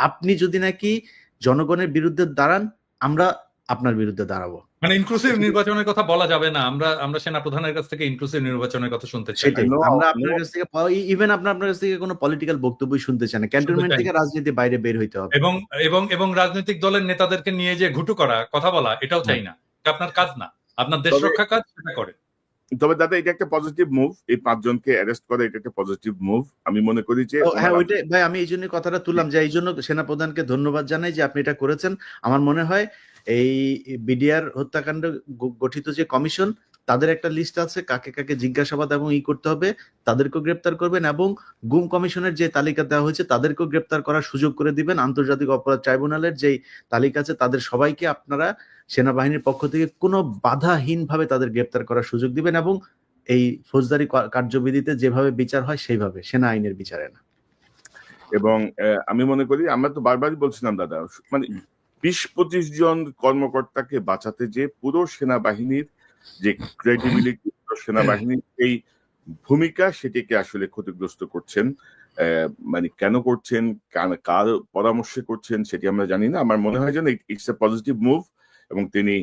আপনি যদি নাকি জনগণের বিরুদ্ধে দাঁড়ান, আমরা আপনার বিরুদ্ধে দাঁড়াবো। মানে ইনক্লুসিভ নির্বাচনের কথা বলা যাবে না, আমরা সেনাপ্রধানের কাছ থেকে ইনক্লুসিভ নির্বাচনের কথা শুনতে চাই। সেটাই, No, আমরা no, আপনার কাছ থেকে ইভেন আপনার কাছ থেকে কোনো পলিটিক্যাল বক্তব্যই শুনতে চাই না। শুনতে ক্যান্টনমেন্ট চাই থেকে রাজনীতি বাইরে বের হইতে হবে। এবং এবং এবং রাজনৈতিক দলের নেতাদেরকে নিয়ে যে ঘুটু করা, কথা বলা, এটাও চাই না। এটা আপনার কাজ না, আপনার দেশ তবে রক্ষা কাজ, সেটা করে। তবে দাদা, এটা একটা পজিটিভ মুভ, এই 5 জনকে অ্যারেস্ট করা, এটা একটা পজিটিভ মুভ। আমি মনে করি যে হ্যাঁ, ওনারা ওইটাই ভাই, আমি এই জন্য কথাটা তুললাম, যে এই জন্য সেনাপ্রধানকে ধন্যবাদ জানাই যে আপনি এটা করেছেন। আমার মনে হয় এই বিডিআর হত্যাকাণ্ড গঠিত যে কমিশন, তাদের একটা লিস্ট আছে, কাকে কাকে জিজ্ঞাসাবাদ এবং করতে হবে, তাদেরকেও গ্রেপ্তার করবেন, এবং গুম কমিশনের যে তালিকা দেওয়া হয়েছে তাদেরকেও গ্রেপ্তার করার সুযোগ করে দিবেন। আন্তর্জাতিক অপরাধ ট্রাইব্যুনালের যেই তালিকা আছে, তাদের সবাইকে আপনারা সেনাবাহিনীর পক্ষ থেকে কোনো বাধাহীন ভাবে তাদের গ্রেপ্তার করার সুযোগ দিবেন, এবং এই ফৌজদারি কার্যবিধিতে যেভাবে বিচার হয় সেইভাবে, সেনা আইনের বিচারে না। এবং আমি মনে করি, আমরা তো বারবারই বলছিলাম দাদা, মানে 20-25 জন কর্মকর্তাকে বাঁচাতে যে পুরো সেনাবাহিনীর যে ক্রেডিবিলিটি, সেনাবাহিনীর এই ভূমিকা, সেটিকে আসলে ক্ষতিগ্রস্ত করছেন। মানে কেন করছেন, কার পরামর্শে করছেন, সেটি আমরা জানি না। আমার মনে হয় যেন ইটস এ পজিটিভ মুভ, এবং তিনি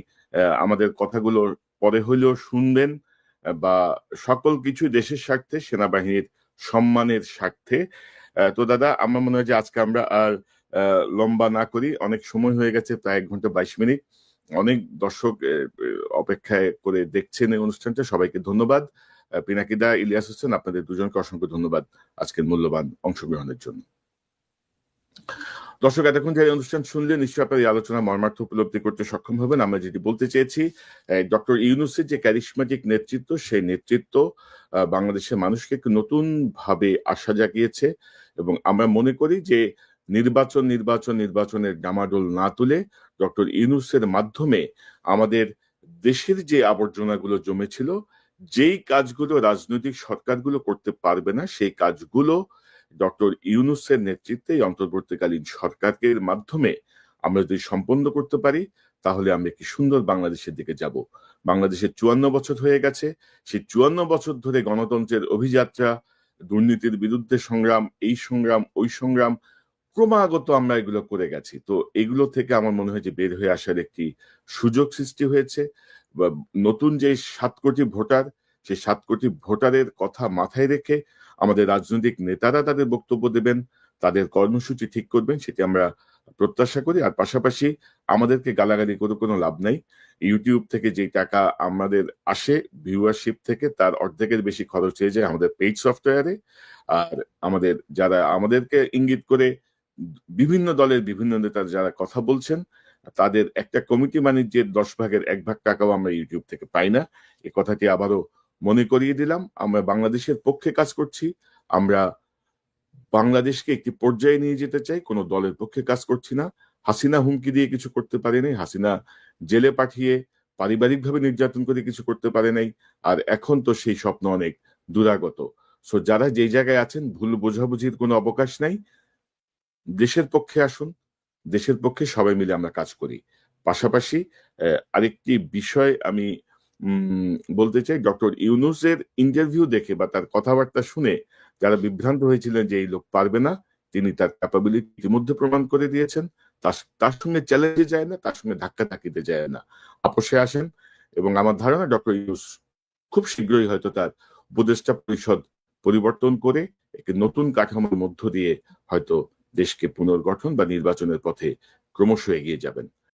আমাদের কথাগুলো পরে হইলেও শুনবেন, বা সকল কিছু দেশের স্বার্থে, সেনাবাহিনীর সম্মানের স্বার্থে। তো দাদা, আমার মনে হয় যে আজকে আমরা আর লম্বা না করি, অনেক সময় হয়ে গেছে, প্রায় 1 ঘন্টা 22 মিনিট। অনেক দর্শক অপেক্ষায় করে দেখছেন এই অনুষ্ঠানটা। সবাইকে ধন্যবাদ। পিনাকিদা, ইলিয়াস হোসেন, আপনাদের দুজনকে অসংখ্য ধন্যবাদ আজকের মূল্যবান অংশগ্রহণের জন্য। দর্শক, এতক্ষণ যে অনুষ্ঠান শুনলে নিশ্চয়ই আপনার এই আলোচনা মর্মার্থ উপলব্ধি করতে সক্ষম হবেন। আমরা যেটি বলতে চেয়েছি, ডক্টর ইউনূসের যে ক্যারিশম্যাটিক নেতৃত্ব, সেই নেতৃত্ব বাংলাদেশের মানুষকে একটু নতুন ভাবে আশা জাগিয়েছে, এবং আমরা মনে করি যে নির্বাচনের ডামাডোল না তুলে ডক্টর ইউনূসের মাধ্যমে আমাদের দেশের যে আবর্জনাগুলো জমেছিল, যেই কাজগুলো রাজনৈতিক সরকারগুলো করতে পারবে না, সেই কাজগুলো ডক্টর ইউনূসের নেতৃত্বে অন্তর্বর্তীকালীন সরকারের মাধ্যমে আমরা যদি সম্পন্ন করতে পারি, তাহলে আমরা একটি সুন্দর বাংলাদেশের দিকে যাব। বাংলাদেশের 54 বছর হয়ে গেছে। সেই 54 বছর ধরে গণতন্ত্রের অভিযাত্রা, দুর্নীতির বিরুদ্ধে সংগ্রাম, এই সংগ্রাম, ওই সংগ্রাম, ক্রমাগত আমরা এগুলো করে গেছি। তো এগুলো থেকে আমার মনে হয় যে বের হয়ে আসার একটি সুযোগ সৃষ্টি হয়েছে। নতুন যে 7 কোটি ভোটার, সেই 7 কোটি ভোটারের কথা মাথায় রেখে আমাদের রাজনৈতিক নেতারা তাদের বক্তব্য দেবেন, তাদের কর্মসূচি ঠিক করবেন, সেটি আমরা প্রত্যাশা করি। আর পাশাপাশি আমাদেরকে গালাগালি করে কোনো লাভ নাই। ইউটিউব থেকে যে টাকা আমাদের আসে ভিউয়ারশিপ থেকে, তার অর্ধেকের বেশি খরচ হয়ে যায় আমাদের পেইড সফটওয়্যারে। আর আমাদের যারা আমাদেরকে ইঙ্গিত করে বিভিন্ন দলের বিভিন্ন নেতার যারা কথা বলছেন, তাদের একটা কমিটি বাণিজ্যের 10 ভাগের 1 ভাগ টাকাও আমরা ইউটিউব থেকে পাই না। এই কথাটি আবারও মনে করিয়ে দিলাম। আমরা বাংলাদেশের পক্ষে কাজ করছি। আমরা বাংলাদেশকে একটি পর্যায়ে নিয়ে যেতে চাই, কোনো দলের পক্ষে কাজ করছি না। হাসিনা হুমকি দিয়ে কিছু করতে পারেনি, হাসিনা জেলে পাঠিয়ে পারিবারিকভাবে নির্যাতন করে কিছু করতে পারে নাই। আর এখন তো সেই স্বপ্ন অনেক দূরাগত। সো যারা যেই জায়গায় আছেন, ভুল বোঝাবুঝির কোনো অবকাশ নাই। দেশের পক্ষে আসুন, দেশের পক্ষে সবাই মিলে আমরা কাজ করি। পাশাপাশি আরেকটি বিষয় আমি বলতে চাই, ডক্টর ইউনূসের ইন্টারভিউ দেখে বা তার কথাবার্তা শুনে যারা বিভ্রান্ত হয়েছিলেন যে এই লোক পারবে না, তিনি তার ক্যাপাবিলিটি ইতিমধ্যে প্রমাণ করে দিয়েছেন। তার সঙ্গে চ্যালেঞ্জে যায় না, তার সঙ্গে ধাক্কা ধাক্কিতে যায় না, আপোষে আসেন। এবং আমার ধারণা ডক্টর ইউনূস খুব শীঘ্রই হয়তো তার উপদেষ্টা পরিষদ পরিবর্তন করে একটি নতুন কাঠামোর মধ্য দিয়ে হয়তো দেশকে পুনর্গঠন বা নির্বাচনের পথে ক্রমশ এগিয়ে যাবেন।